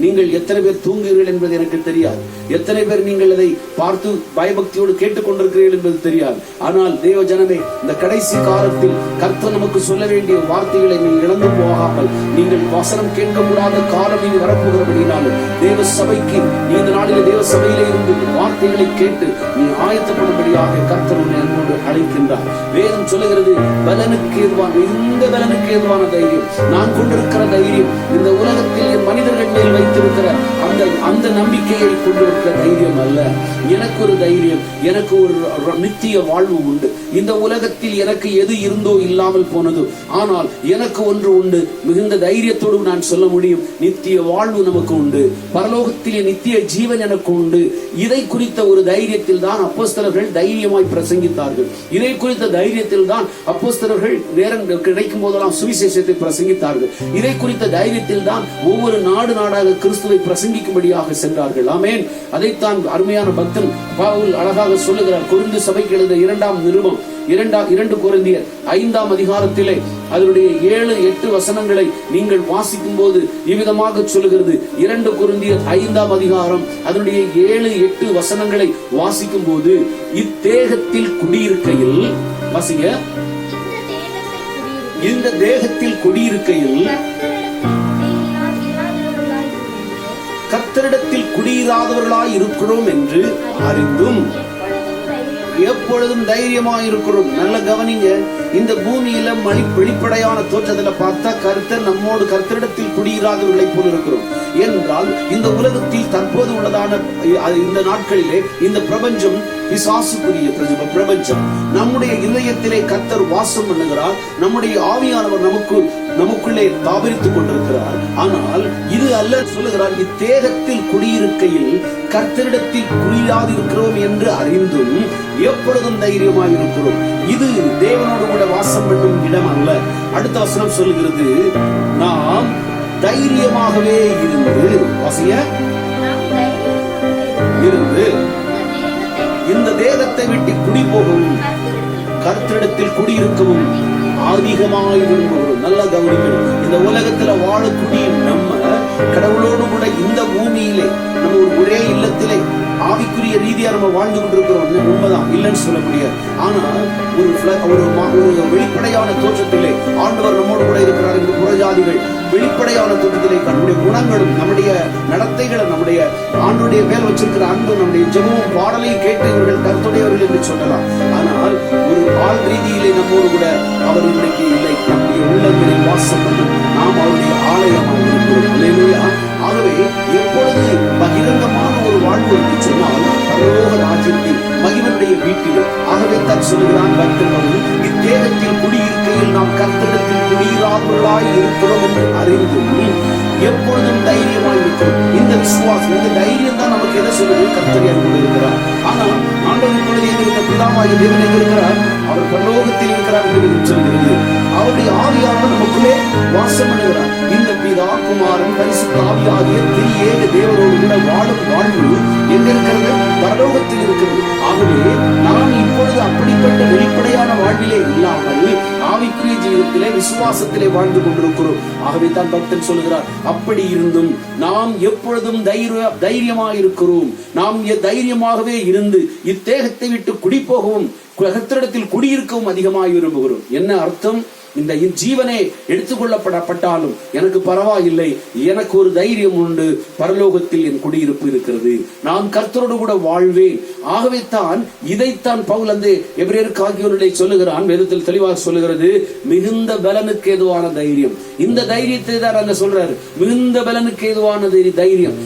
நீங்கள் எத்தனை பேர் தூங்குகிறீர்கள் என்பது எனக்கு தெரியாது. எத்தனை பேர் நீங்கள் அதை பார்த்து பயபக்தியோடு கேட்டுக்கொண்டிருக்கிறீர்கள் என்பது தெரியாது. ஆனால் தேவ ஜனமே, இந்த கடைசி காலத்தில் கர்த்தர் நமக்கு சொல்ல வேண்டிய வார்த்தைகளை நீ இழந்து போகாமல், நீங்கள் வசனம் கேட்கக்கூடாத காலம் நீ வரப்போகிறபடினாலும் தேவ சபைக்கு நீ இந்த நாளிலே தேவ சபையிலே இருந்து வார்த்தைகளை கேட்டு நீ ஆயத்தப்படும்படியாக கர்த்தர் உன்னை அன்போடு அழைக்கின்றார். வேதம் சொல்லுகிறது, பலனுக்கு ஏதுவான, இந்த பலனுக்கு ஏதுவான தைரியம், நான் கொண்டிருக்கிற தைரியம், இந்த உலகத்தில் மனிதர்கள் மேல் வைத்திருக்கிற அந்த நம்பிக்கையை கொண்டிருக்கிற தைரியம் அல்ல. எனக்கு ஒரு தைரியம், எனக்கு ஒரு நித்திய வாழ்வு உண்டு. இந்த உலகத்தில் எனக்கு எது இருந்தோ இல்லாமல் போனது, ஆனால் எனக்கு ஒன்று உண்டு. மிகுந்த தைரியத்தோடு நான் சொல்ல முடியும், நித்திய வாழ்வு நமக்கு உண்டு, பரலோகத்திலே நித்திய ஜீவன் எனக்கு உண்டு. இதை குறித்த ஒரு தைரியத்தில் தான் அப்போஸ்தலர்கள் தைரியமாய் பிரசங்கித்தார்கள். இதை குறித்த தைரியத்தில் தான் அப்போஸ்தலர்கள் நேரம் கிடைக்கும் போதெல்லாம் சுவிசேஷத்தை பிரசங்கித்தார்கள். இதை குறித்த தைரியத்தில் தான் ஒவ்வொரு நாடாக கிறிஸ்துவை பிரசங்கிக்கும்படியாக சென்றார்கள். ஆமென். அதைத்தான் அருமையான பக்தன் பவுல் அழகாக சொல்லுகிறார். கொரிந்து சபைக்கு எழுதிய 2ஆம் நிருபம் 2 கொரிந்தியர் 5ஆம் அதிகாரத்திலே அதனுடைய 7-8 வசனங்களை நீங்கள் வாசிக்கும் போது இவ்விதமாக சொல்லுகிறது. 2 கொரிந்தியர் 5ஆம் அதிகாரம் அதனுடைய 7-8 வசனங்களை வாசிக்கும் போது, இத்தேகத்தில் குடியிருக்கையில், வாசிங்க, இந்த தேகத்தில் குடியிருக்கையில் கர்த்தரிடத்தில் குடியிராதவர்களாய் இருக்கிறோம் என்று அறிந்தும் எப்பொழுதும் தைரியமாய் இருக்கிறோம். நல்ல கவனிங்க, இந்த பூமியில வெளிப்படையான தோற்றத்துல பார்த்தா கர்த்தரிடத்தில் குடியிராதவர்களை போல இருக்கிறோம் என்றால், இந்த உலகத்தில் தற்போது உள்ளதான இந்த நாட்களிலே இந்த பிரபஞ்சம் பிசாசுக்குரிய பிரபஞ்சம். நம்முடைய இதயத்திலே கர்த்தர் வாசம் பண்ணுகிறார். நம்முடைய ஆவியானவர் நமக்குள்ளே தாபரித்துக் கொண்டிருக்கிறார். ஆனால் இது அல்ல சொல்லுகிறார், இத்தேகத்தில் குடியிருக்கையில் கர்த்தரிடத்தில் குடியிராது இருக்கிறோம் என்று அறிந்தும் எப்பொழுதும் தைரியமாக இருக்கிறோம். இது தேவனோடு கூட வாசம் பண்ணும் இடம் அல்ல. அடுத்த வசனம் சொல்லுகிறது, நாம் தைரியமாகவே இருந்து இந்த தேகத்தை விட்டு குடி போகவும் கர்த்தரிடத்தில் குடியிருக்கவும் அதிகமாய் விரும்புகிறோம். நல்லா கவனிக்கணும். இந்த உலகத்துல வாழக்கூடிய நம்ம கடவுளோடு கூட இந்த பூமியிலே நம்ம ஒரே இல்லத்திலே ஆவிக்குரிய ரீதியா நம்ம வாழ்ந்து கொண்டிருக்கிறோம். உண்மைதான், இல்லைன்னு சொல்ல முடியாது. ஆனா ஒரு வெளிப்படையான தோற்றத்திலே ஆண்டவர் நம்மோடு கூட இருக்கிறார் என்று புறஜாதிகள் வெளிப்படையான தோற்றத்திலே நம்முடைய குணங்களும் நம்முடைய நடத்தைகளும் நம்முடைய ஆண்டுடைய மேல் வச்சிருக்கிற அன்பு நம்முடைய ஜெபமும் பாடலையும் கேட்டு இவர்கள் கருத்துடையவர்கள் என்று சொல்லலாம். ஆனால் ஒரு ஆள் ரீதியிலே நம்மோடு கூட அவர் இன்றைக்கு இல்லை. நம்முடைய உள்ளங்களில் வாசம் பண்ணும் நாம் அவருடைய ஆலயமாக இருக்கிறோம். அல்லேலூயா. ஆகவே எப்பொழுது பகிரங்கமான ஒரு வாழ்வு என்று சொன்னால் பரலோக ராஜ்யத்தில் மகிமனுடைய வீட்டில். ஆகவே தான் சொல்லுகிறான் பக்தர்கள், இத்தேகத்தில் குடியிருக்கையில் நாம் கர்த்தரிடத்தில் குடியிராதவர்களாய் இருக்கிறோம் என்று அறிந்தும் எப்பொழுதும் தைரியமாய் இருக்கிறோம். இந்த விசுவாசம், இந்த தைரியம் தான் நமக்கு எதை சொல்லுது? கர்த்தரை அன்போடு இருக்கிறார். ஆனால் ஆண்டவர் இப்பொழுது எங்க பிதாவாகிய தேவன் எங்க இருக்கிறார்? அவர் பரலோகத்தில் இருக்கிறார் என்று சொல்கிறது. அவருடைய ஆவியானவர் நமக்குள்ளே வாசம் பண்ணுகிறார். இந்த பிதா, குமாரன், பரிசுத்த ஆவியாகிய திரியேக தேவனோடு கூட வாழும் வாழ்வு எங்க இருக்கிறது? பரலோகத்தில் இருக்கிறது. ஆகவே நான் இப்பொழுது அப்படிப்பட்ட வெளிப்படையான வாழ்விலே இல்லாமல் ஆவிக்குரிய ஜீவிதத்திலே விசுவாசத்திலே வாழ்ந்து கொண்டிருக்கிறோம். ஆகவே தான் பக்தன் சொல்கிறார், அப்படி இருந்தும் நாம் எப்பொழுதும் தைரியமாயிருக்கிறோம். நாம் தைரியமாகவே இருந்து இத்தேகத்தை விட்டு குடிபோகவும் கர்த்தரிடத்தில் குடியிருக்கவும் அதிகமாக விரும்புகிறோம். என்ன அர்த்தம்? இந்த ஜீவனே எடுத்துக்கொள்ளப்படப்பட்டாலும் எனக்கு பரவாயில்லை, எனக்கு ஒரு தைரியம் உண்டு, பரலோகத்தில் என் குடியிருப்பு இருக்கிறது, நான் கர்த்தரோடு கூட வாழ்வேன். ஆகவே தான் இதைத்தான் பவுல் அந்த எபிரேயருக்கு ஆகியோரை சொல்லுகிறான். வேதத்தில் தெளிவாக சொல்லுகிறது, மிகுந்த பலனுக்கு ஏதுவான தைரியம். இந்த தைரியத்தை தான் அங்க சொல்றாரு, மிகுந்த பலனுக்கு ஏதுவான தைரியம்.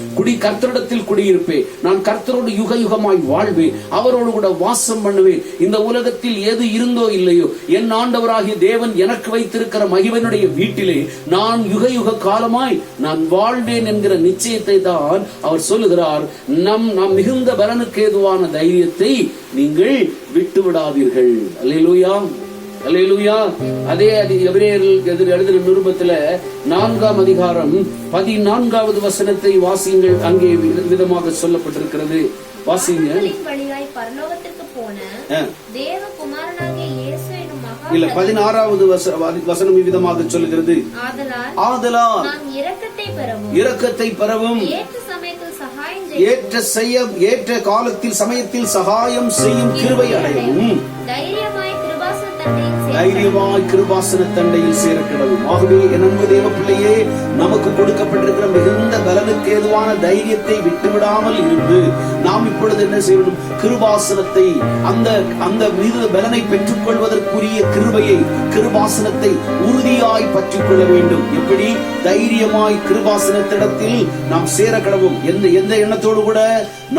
கர்த்தரிடத்தில் குடியிருப்பேன், நான் கர்த்தரோடு யுக யுகமாய் வாழ்வேன், அவரோடு கூட வாசம் பண்ணுவேன். இந்த உலகத்தில் எது இருந்தோ இல்லையோ, என் ஆண்டவராகிய தேவன் எனக்கு வைத்திருக்கிற மகிமையினுடைய வீட்டிலே நான் யுக யுக காலமாய் நான் வாழ்வேன் என்கிற நிச்சயத்தை தான் அவர் சொல்லுகிறார். நாம் மிகுந்த பலனுக்கு ஏதுவான தைரியத்தை நீங்கள் விட்டு விடாதீர்கள். அல்லேலூயா, அல்லேலூயா. அதே எபிரேயருக்கு எழுதின நிருபத்துல 4ஆம் அதிகாரம் 14வது வசனத்தை வாசியுங்கள். அங்கே விதமாக சொல்லப்பட்டிருக்கிறது. வாசிங்க. பரலோகத்திற்கு போன தேவகுமாரனாகிய இயேசு என்னும் மகா இல்ல 16வது வசனம் விதமாக சொல்லுகிறது, ஆதலால் நாம் இரக்கத்தை பெறவும் ஏற்ற காலத்தில் சமயத்தில் சகாயம் செய்யும் கிருபை அடையவும் தைரியமாய் கிருபாசன தண்டையில் சேர கிடவும். ஆகவே என் அன்பு தேவ பிள்ளையே, நமக்கு கொடுக்கப்பட்டிருக்கிற மிகுந்த பலனுக்கு ஏதுவான தைரியத்தை விட்டுவிடாமல் இருந்து நாம் இப்பொழுது என்ன செய்யணும்? கிருபாசனத்தை, அந்த மிகுந்த பலனை பெற்றுக் கொள்வதற்குரிய கிருபையை, கிருபாசனத்தை உறுதியாய் பற்றிக் கொள்ள வேண்டும். எப்படி? தைரியமாய் கிருபாசனத்திடத்தில் நாம் சேர கிடவும். எந்த எண்ணத்தோடு கூட?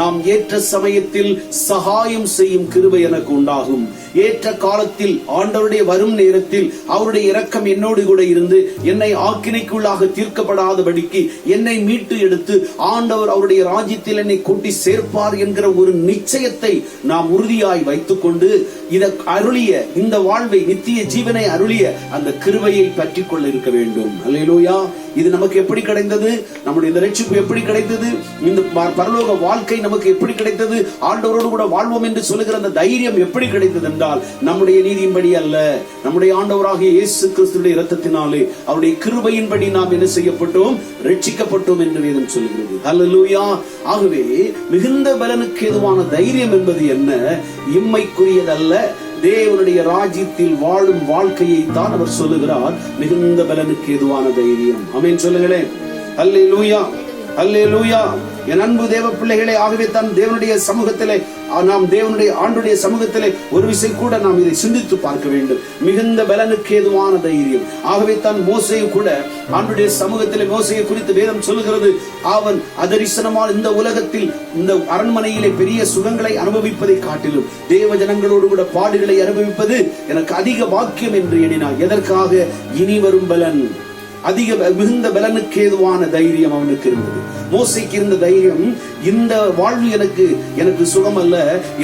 நாம் ஏற்ற சமயத்தில் சகாயம் செய்யும் கிருபை எனக்கு உண்டாகும். ஏற்ற காலத்தில் ஆண்டவருடைய வரும் நேரத்தில் அவருடைய இரக்கம் என்னோடு கூட இருந்து என்னை ஆக்கினைக்குள்ளாக தீர்க்கப்படாதபடிக்கு என்னை மீட்டு எடுத்து ஆண்டவர் அவருடைய ராஜ்யத்தில் என்னை கூட்டி சேர்ப்பார் என்கிற ஒரு நிச்சயத்தை நாம் உறுதியாய் வைத்துக் கொண்டு இதை அருளிய இந்த வாழ்வை, நித்திய ஜீவனை அருளிய அந்த கிருபையை பற்றி கொள்ள இருக்க வேண்டும். அல்லேலூயா. இது நமக்கு எப்படி கிடைத்தது? நம்முடைய இந்த ரட்சிப்பு எப்படி கிடைத்தது? இந்த பரலோக வாழ்க்கை நமக்கு எப்படி கிடைத்தது? ஆண்டவரோடு கூட வாழ்வோம் என்று சொல்லுகிற அந்த தைரியம் எப்படி கிடைத்தது என்றால், நம்முடைய நீதியின்படி அல்ல, நம்முடைய ஆண்டவராகிய இயேசு கிறிஸ்துவின் இரத்தத்தினாலே அவருடைய கிருபையின்படி நாம் என்ன செய்யப்பட்டோம்? ரட்சிக்கப்பட்டோம் என்று வேதம் சொல்கிறது. அல்லேலூயா. ஆகவே மிகுந்த பலனுக்கு ஏதுவான தைரியம் என்பது என்ன? இம்மைக்குரியதல்ல, தேவனுடைய ராஜ்யத்தில் வாழும் வாழ்க்கையை தான் அவர் சொல்லுகிறார். மிகுந்த பலனுக்கு ஏதுவான தைரியம். ஆமென் சொல்லுங்களேன். அல்லேலூயா, அல்லேலூயா. என் அன்பு தேவ பிள்ளைகளே, ஆகவே தான் தேவனுடைய சமூகத்திலே, நாம் தேவனுடைய ஆண்டுடைய சமூகத்திலே ஒரு விஷயம் கூட நாம் இதை சிந்தித்து பார்க்க வேண்டும். மிகுந்த பலனுக்கு ஏதுவான தைரியம். ஆகவே தான் மோசேயை கூட ஆண்டுடைய சமூகத்திலே மோசேயை குறித்து வேதம் சொல்லுகிறது, அவன் அதரிசனமான இந்த உலகத்தில் இந்த அரண்மனையிலே பெரிய சுகங்களை அனுபவிப்பதை காட்டிலும் தேவ ஜனங்களோடு கூட பாடுகளை அனுபவிப்பது எனக்கு அதிக பாக்கியம் என்று எண்ணினார். எதற்காக? இனி வரும் பலன், மிகுந்த பலனுக்கு ஏதுவான தைரியம் அவனுக்கு இருந்தது. மோசேக்கு இருந்த தைரியம், இந்த வாழ்வு எனக்கு சுகம் அல்ல,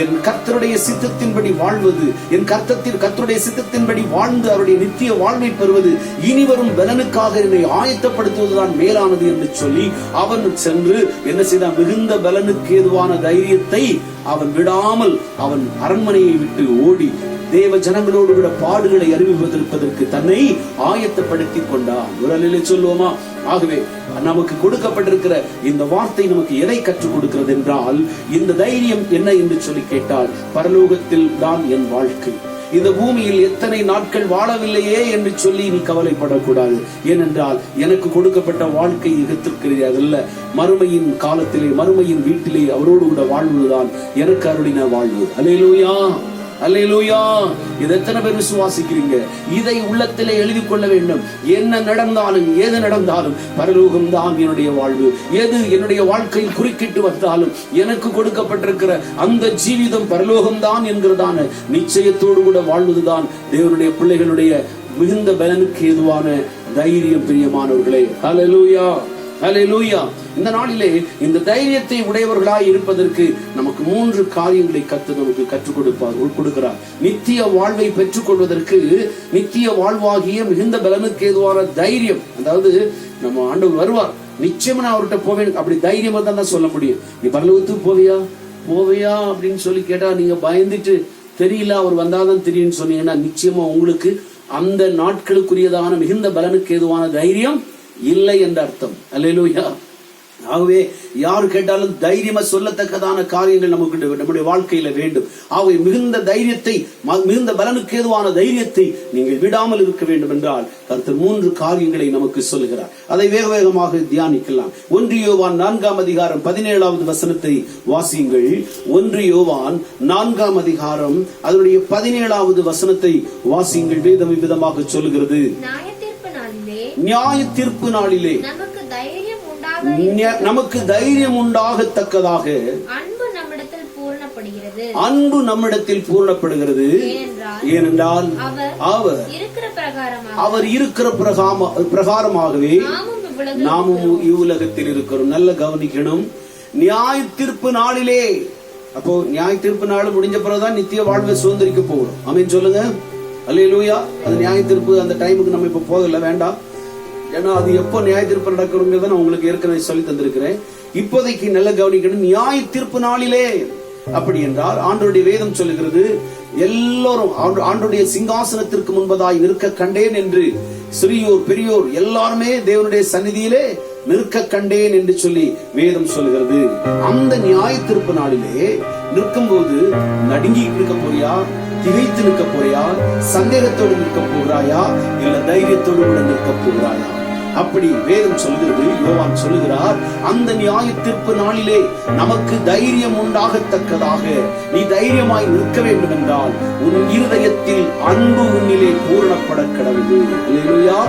என் கர்த்தருடைய சித்தத்தின்படி வாழ்வது, என் கர்த்தருடைய சித்தத்தின்படி வாழ்ந்து அவருடைய நித்திய வாழ்வை பெறுவது, இனி வரும் பலனுக்காக என்னை ஆயத்தப்படுத்துவதுதான் மேலானது என்று சொல்லி அவன் சென்று என்ன செய்தான்? மிகுந்த பலனுக்கு ஏதுவான தைரியத்தை அவன் விடாமல் அவன் அரண்மனையை விட்டு ஓடி தேவ ஜனங்களோடு கூட பாடுகளை அறிவிப்பதற்கு தன்னை ஆயத்தப்படுத்திக் கொண்டான். ஒரு நிலை சொல்லுவோமா? ஆகவே நமக்கு கொடுக்கப்பட்டிருக்கிற இந்த வார்த்தை நமக்கு எதை கற்றுக் கொடுக்கிறது என்றால், இந்த தைரியம் என்ன என்று சொல்லி கேட்டால், பரலோகத்தில் தான் என் வாழ்க்கை, இந்த பூமியில் எத்தனை நாட்கள் வாழவில்லையே என்று சொல்லி நீ கவலைப்படக்கூடாது. ஏனென்றால் எனக்கு கொடுக்கப்பட்ட வாழ்க்கை அதல்ல, மறுமையின் காலத்திலே, மறுமையின் வீட்டிலே அவரோடு கூட வாழ்வதுதான் எனக்கு அருளின வாழ்வு. அல்லேலூயா, அல்லேலூயா. இதை எத்தனை பேர் விசுவாசிக்கிறீங்க? இதை உள்ளத்திலே எழுதி கொள்ள வேண்டும். என்ன நடந்தாலும் ஏது நடந்தாலும் பரலோகம் தான் என்னுடைய வாழ்வு. எது என்னுடைய வாழ்க்கையில் குறுக்கிட்டு வந்தாலும் எனக்கு கொடுக்கப்பட்டிருக்கிற அந்த ஜீவிதம் பரலோகம் தான் என்கிறதான நிச்சயத்தோடு கூட வாழ்வதுதான் தேவனுடைய பிள்ளைகளுடைய மிகுந்த பலனுக்கு ஏதுவான தைரியம். பிரியமானவர்களே, அல்லேலூயா, அல்லேலூயா. இந்த நாளிலே இந்த தைரியத்தை உடையவர்களாய் இருப்பதற்கு நமக்கு 3 காரியங்களை நமக்கு கற்றுக் கொடுக்கிறார். நித்திய வாழ்வை பெற்றுக் கொள்வதற்கு நித்திய வாழ்வாகிய மிகுந்த பலனுக்கு ஏதுவான தைரியம். அதாவது நம்ம ஆண்டவர் வருவார், நிச்சயமா நான் அவர்கிட்ட போவேன், அப்படி தைரியமா தான் சொல்ல முடியும். நீ பரலோகத்துக்கு போவியா அப்படின்னு சொல்லி கேட்டா நீங்க பயந்துட்டு தெரியல, அவர் வந்தாதான் தெரியும்னு சொன்னீங்கன்னா நிச்சயமா உங்களுக்கு அந்த நாட்களுக்குரியதான மிகுந்த பலனுக்கு ஏதுவான தைரியம் இல்லை என்ற அர்த்தம். அல்லேலூயா. ஆகவே யாரு கேட்டாலும் தைரியமா சொல்லத்தக்கதான காரியங்கள் நமக்கு நம்முடைய வாழ்க்கையில வேண்டும். ஆகவே மிகுந்த தைரியத்தை, மிகுந்த பலனுக்கு ஏதுவான தைரியத்தை நீங்கள் விடாமல் இருக்க வேண்டும் என்றால் கர்த்தர் 3 காரியங்களை நமக்கு சொல்லுகிறார். அதை வேக வேகமாக தியானிக்கலாம். 1 யோவான் 4ஆம் அதிகாரம் 17வது வசனத்தை வாசியுங்கள். 1 யோவான் 4ஆம் அதிகாரம் அதனுடைய 17வது வசனத்தை வாசியுங்கள். வேதம் விதமாக சொல்லுகிறது, நியாய தீர்ப்பு நாளிலே நமக்கு தைரியம் உண்டாகத்தக்கதாக அன்பு நம்மிடத்தில் பூரணப்படுகிறது. ஏனென்றால் அவர் இருக்கிற பிரகாரமாகவே நாமும் இவ்வுலகத்தில் இருக்கிறோம். நல்ல கவனிக்கணும். நியாய தீர்ப்பு நாளிலே, அப்போ நியாய தீர்ப்பு நாள் முடிஞ்ச பிறகுதான் நித்திய வாழ்வை சுதந்திரிக்க போகிறோம். ஆமென் சொல்லுங்க. அல்லேலூயா. அது நியாய தீர்ப்பு அந்த டைமுக்கு நம்ம இப்ப போகல, வேண்டாம். ஏன்னா அது எப்போ நியாய தீர்ப்பு நடக்கிறோங்கிறத நான் உங்களுக்கு ஏற்கனவே சொல்லி தந்திருக்கிறேன். இப்போதைக்கு நல்ல கவனிக்கணும். நியாய தீர்ப்பு நாளிலே, அப்படி என்றால் ஆண்டவருடைய வேதம் சொல்லுகிறது, எல்லோரும் ஆண்டவருடைய சிங்காசனத்திற்கு முன்பதாய் நிற்க கண்டேன் என்று, சிறியோர் பெரியோர் எல்லாருமே தேவனுடைய சந்நிதியிலே நிற்க கண்டேன் என்று சொல்லி வேதம் சொல்லுகிறது. அந்த நியாய தீர்ப்பு நாளிலே நிற்கும் போது நடுங்கி நிற்க போறியா, திகைத்து நிற்க போறியா, சந்தேகத்தோடு நிற்க போகிறாயா, இல்ல தைரியத்தோடு கூட நிற்க போகிறாயா? அப்படி வேதம் சொல்லுகிறது. யோவான் சொல்லுகிறார், அந்த நியாய தீர்ப்பு நாளிலே நமக்கு தைரியம் உண்டாகத்தக்கதாக நீ தைரியமாய் நிற்க வேண்டும் என்றால் உன் இருதயத்தில் அன்பு உன்னிலே பூரணப்பட கடவுது. அல்லேலூயா.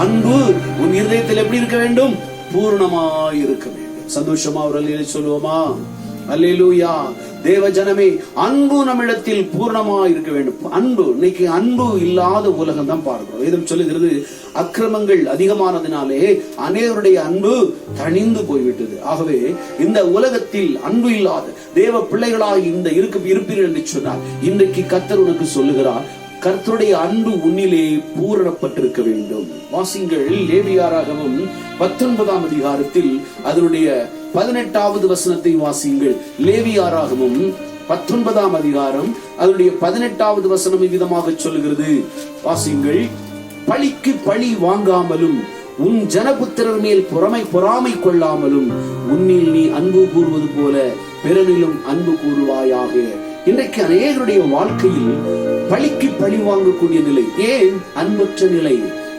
அன்பு உன் இருதயத்தில் எப்படி இருக்க வேண்டும்? பூரணமாய் இருக்க வேண்டும். சந்தோஷமா ஒரு அல்லேலூயா சொல்லுவோமா? அல்லேலூயா. தேவ ஜனமே, அன்பு நம்மிடத்தில் பூர்ணமாக இருக்க வேண்டும். அன்பு, இன்னைக்கு அன்பு இல்லாத உலகம் தான் பார்க்கிறோம். வேதம் சொல்லுகிறது, அக்கிரமங்கள் அதிகமானதினாலே அநேகருடைய அன்பு தணிந்து போய்விட்டது. ஆகவே இந்த உலகத்தில் அன்பு இல்லாத தேவ பிள்ளைகளாக இந்த இருப்பீர்கள் என்று சொன்னார். இன்றைக்கு கர்த்தர் உனக்கு சொல்லுகிறார், கர்த்தருடைய அன்பு உன்னிலே பூரணப்பட்டிருக்க வேண்டும். வாசிங்கள். லேவியராகமம் 19ஆம் அதிகாரத்தில் அதனுடைய 18வது வசனத்தை வாசியுங்கள். லேவியராகமம் 19ஆம் அதிகாரம் அதனுடைய 18வது வசனம் விதமாக சொல்லுகிறது. வாசியுங்கள். பழிக்கு பழி வாங்காமலும் உன் ஜனபுத்திரர் மேல் பொறாமை கொள்ளாமலும் உன்னில் நீ அன்பு கூறுவது போல பிறனிலும் அன்பு கூறுவாயாக. இன்றைக்கு அநேகருடைய வாழ்க்கையில் பழிக்கு பழி வாங்கக்கூடிய நிலை. ஏன்? அன்பற்ற நிலை.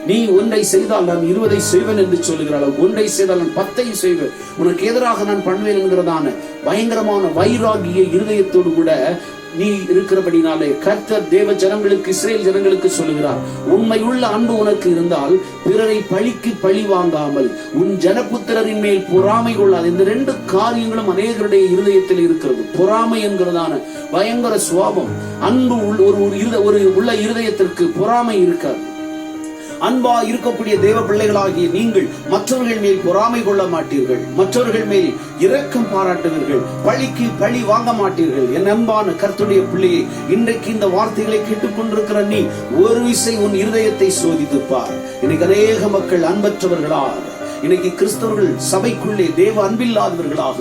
நீ ஒன்றை செய்தால் நான் 20 செய்வேன் என்று சொல்லுகிறாள். ஒன்றை செய்தால் நான் 10 செய்வேன், உனக்கு எதிராக நான் பண்ணுவேன் என்கிறதான பயங்கரமான வைராகிய இருதயத்தோடு கூட நீ இருக்கிறபடினாலே கர்த்தர் தேவ ஜனங்களுக்கு, இஸ்ரேல் ஜனங்களுக்கு சொல்லுகிறார், உண்மையுள்ள அன்பு உனக்கு இருந்தால் பிறரை பழிக்கு பழி வாங்காமல் உன் ஜனபுத்திரரின் மேல் பொறாமை கொள்ளாது. இந்த 2 காரியங்களும் அநேகருடைய இருதயத்தில் இருக்கிறது. பொறாமை என்கிறதான பயங்கர சுவாபம். அன்பு உள்ள இருதயத்திற்கு பொறாமை இருக்காது. அன்பா இருக்கக்கூடிய தேவ பிள்ளைகளாகிய நீங்கள் மற்றவர்கள் மேல் பொறாமை கொள்ள மாட்டீர்கள், மற்றவர்கள் மேல் இரக்கம் பாராட்டுவீர்கள், பழிக்கு பழி வாங்க மாட்டீர்கள். என் அன்பான கர்த்தருடைய பிள்ளையை, இன்றைக்கு இந்த வார்த்தைகளை கேட்டுக்கொண்டிருக்கிற நீ ஒரு விசை உன் இருதயத்தை சோதித்துப்பார். இன்னைக்கு அநேக மக்கள் அன்பற்றவர்களாக, இன்னைக்கு கிறிஸ்தவர்கள் சபைக்குள்ளே தேவ அன்பில்லாதவர்களாக,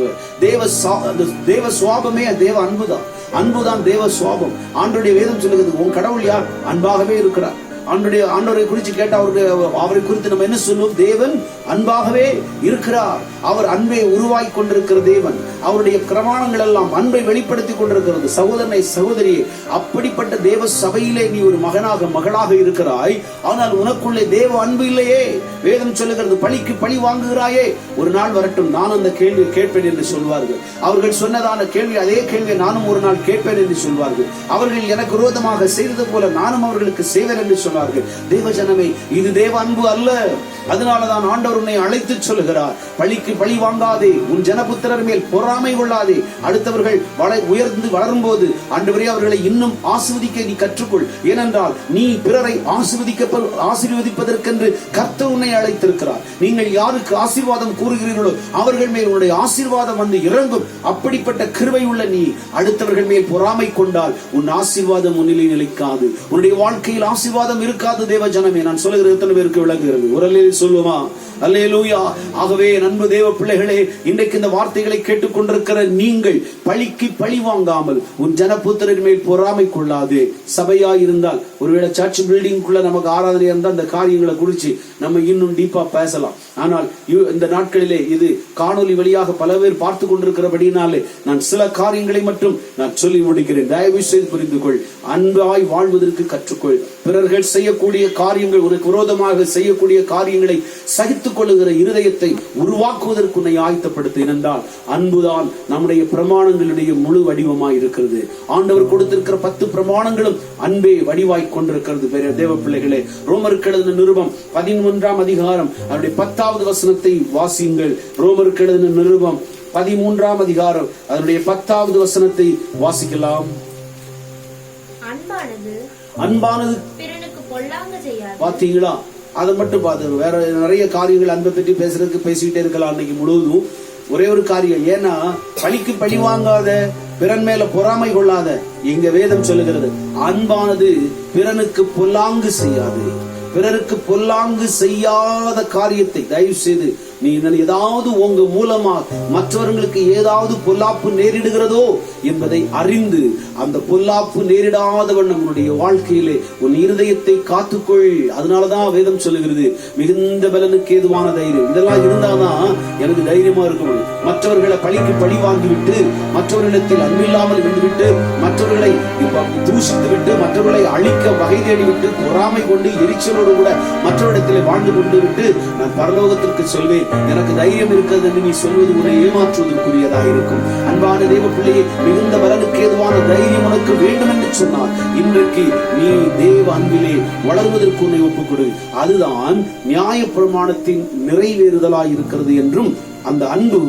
தேவ சுவாபமே தேவ அன்புதான், அன்புதான் தேவ சுவாபம். ஆண்டவருடைய வேதம் சொல்லுகிறது, உன் கடவுள் யார்? அன்பாகவே இருக்கிறார். ஆண்டவரை குறித்து கேட்ட அவரை குறித்து நம்ம என்ன சொல்லுவோம்? தேவன் அன்பாகவே இருக்கிறார். அவர் அன்பை உருவாக்கி கொண்டிருக்கிற தேவன். அவருடைய பிரமாணங்கள் எல்லாம் அன்பை வெளிப்படுத்தி கொண்டிருக்கிறது. சகோதரனை, சகோதரியே, அப்படிப்பட்ட தேவ சபையிலே நீ ஒரு மகளாக இருக்கிறாய். ஆனால் உனக்குள்ளே தேவ அன்பு இல்லையே. வேதம் சொல்லுகிறது, பழிக்கு பழி வாங்குகிறாயே. ஒரு நாள் வரட்டும், நான் அந்த கேள்வி கேட்பேன் என்று சொல்வார்கள். அவர்கள் சொன்னதான கேள்வி, அதே கேள்வியை நானும் ஒரு நாள் கேட்பேன் என்று சொல்வார்கள். அவர்கள் எனக்கு விரோதமாக செய்தது போல நானும் அவர்களுக்கு செய்வேன் என்று சொல்வார்கள். தேவ ஜனமே, இது தேவ அன்பு அல்ல. அதனாலதான் ஆண்டவர் உன்னை அழைத்து சொல்லுகிறார், பழிக்கு பழி வாங்காதே, உன் ஜனபுத்திரர் மேல் பொறாமை கொள்ளாதே. அடுத்தவர்கள் உயர்ந்து வளரும் போது ஆண்டவரே அவர்களை இன்னும் ஆசீர்வதிக்க நீ கற்றுக்கொள். ஏனென்றால் நீ பிறரை ஆசீர்வதிப்பதற்கென்று கர்த்தர் உன்னை அழைத்திருக்கிறார். நீங்கள் யாருக்கு ஆசீர்வாதம் கூறுகிறீர்களோ அவர்கள் மேல் உன்னுடைய ஆசீர்வாதம் வந்து இறங்கும். அப்படிப்பட்ட கிருபை உள்ள நீ அடுத்தவர்கள் மேல் பொறாமை கொண்டால் உன் ஆசீர்வாதம் முன்னிலை நிலைக்காது. உன்னுடைய வாழ்க்கையில் ஆசீர்வாதம் பிரமாணம் இருக்காது தேவ ஜனமே. நான் சொல்லுகிற எத்தனை பேருக்கு விளங்குகிறது? ஒரு சொல்லுமா? அல்லேலூயா. ஆகவே அன்பு தேவ பிள்ளைகளே, இன்றைக்கு இந்த வார்த்தைகளை கேட்டுக்கொண்டிருக்கிற நீங்கள் பழிக்கு பழி வாங்காமல் உன் ஜனபுத்திரன் மேல் பொறாமை கொள்ளாது. சபையா இருந்தால் ஒருவேளை சர்ச் பில்டிங்குள்ள நமக்கு ஆராதனை இருந்தால் அந்த காரியங்களை குறித்து நம்ம இன்னும் டீப்பா பேசலாம். ஆனால் இந்த நாட்களிலே இது காணொலி வழியாக பல பேர் பார்த்து கொண்டிருக்கிறபடினாலே நான் சில காரியங்களை மட்டும் நான் சொல்லி முடிக்கிறேன். தயவு செய்து புரிந்து கொள். அன்பாய் வாழ்வதற்கு கற்றுக்கொள். பிறர்கள் செய்யக்கூடிய காரியங்கள், உனக்கு விரோதமாக செய்யக்கூடிய காரியங்களை சகித்துக் கொள்ளுகிற இருதயத்தை உருவாக்குவதற்கு உன்னை ஆயத்தப்படுத்த. என்றால் அன்புதான் நம்முடைய பிரமாணங்களுடைய முழு வடிவமாய் இருக்கிறது. ஆண்டவர் கொடுத்திருக்கிற 10 பிரமாணங்களும் அன்பே வடிவாய் கொண்டிருக்கிறது. தேவ பிள்ளைகளே, ரோமருக்கு எழுதின நிருபம் 11ஆம் அதிகாரம் அதனுடைய 10வது வசனத்தை வாசியுங்கள். ரோமருக்கு எழுதின நிருபம் 13ஆம் அதிகாரம் அதனுடைய 10வது வசனத்தை வாசிக்கலாம். அன்பானது பிறனுக்கு பொல்லாங்கு செய்யாது. பாத்தீங்களா? அதை மட்டும் பார்த்து வேற நிறைய காரியங்கள் அன்பை பற்றி பேசிக்கிட்டே இருக்கலாம் அன்னைக்கு முழுவதும். ஒரே ஒரு காரியம், ஏன்னா பழிக்கு பழி வாங்காத, பிறன் மேல பொறாமை கொள்ளாத. எங்க வேதம் சொல்லுகிறது, அன்பானது பிறனுக்கு பொல்லாங்கு செய்யாது. பிறருக்கு பொல்லாங்கு செய்யாத காரியத்தை தயவு செய்து நீ ஏதாவது உங்க மூலமா மற்றவர்களுக்கு ஏதாவது பொல்லாப்பு நேரிடுகிறதோ என்பதை அறிந்து அந்த பொல்லாப்பு நேரிடாதவன் நம்முடைய வாழ்க்கையிலே உன் இருதயத்தை காத்துக்கொள். அதனாலதான் வேதம் சொல்லுகிறது, மிகுந்த பலனுக்கு ஏதுவான தைரியம். இதெல்லாம் இருந்தாதான் எனக்கு தைரியமா இருக்கும். மற்றவர்களை பழிக்கு பழி வாங்கிவிட்டு, மற்றவர்களிடத்தில் அன்பில்லாமல் இருந்துவிட்டு, மற்றவர்களை தூஷித்து விட்டு, மற்றவர்களை அழிக்க வகை தேடிவிட்டு, பொறாமை கொண்டு எரிச்சலோடு கூட மற்றவரிடத்தில் வாழ்ந்து கொண்டு விட்டு நான் பரலோகத்திற்கு சொல்வேன் எனக்கு தைரியம் இருக்கிறது என்று நீ சொல்வது உன்னை ஏமாற்றுவதற்குரியதாக இருக்கும். அன்பான தேவ பிள்ளையே, மிகுந்த பலனுக்கு ஏதுவான தைரியம் உனக்கு வேண்டும் என்று சொன்னால் இன்றைக்கு நீ தேவ அன்பிலே வளர்வதற்கு உன்னை ஒப்புக்கொடு. அதுதான் நியாய பிரமாணத்தின் நிறைவேறுதலாய் இருக்கிறது என்றும், அந்த அன்பு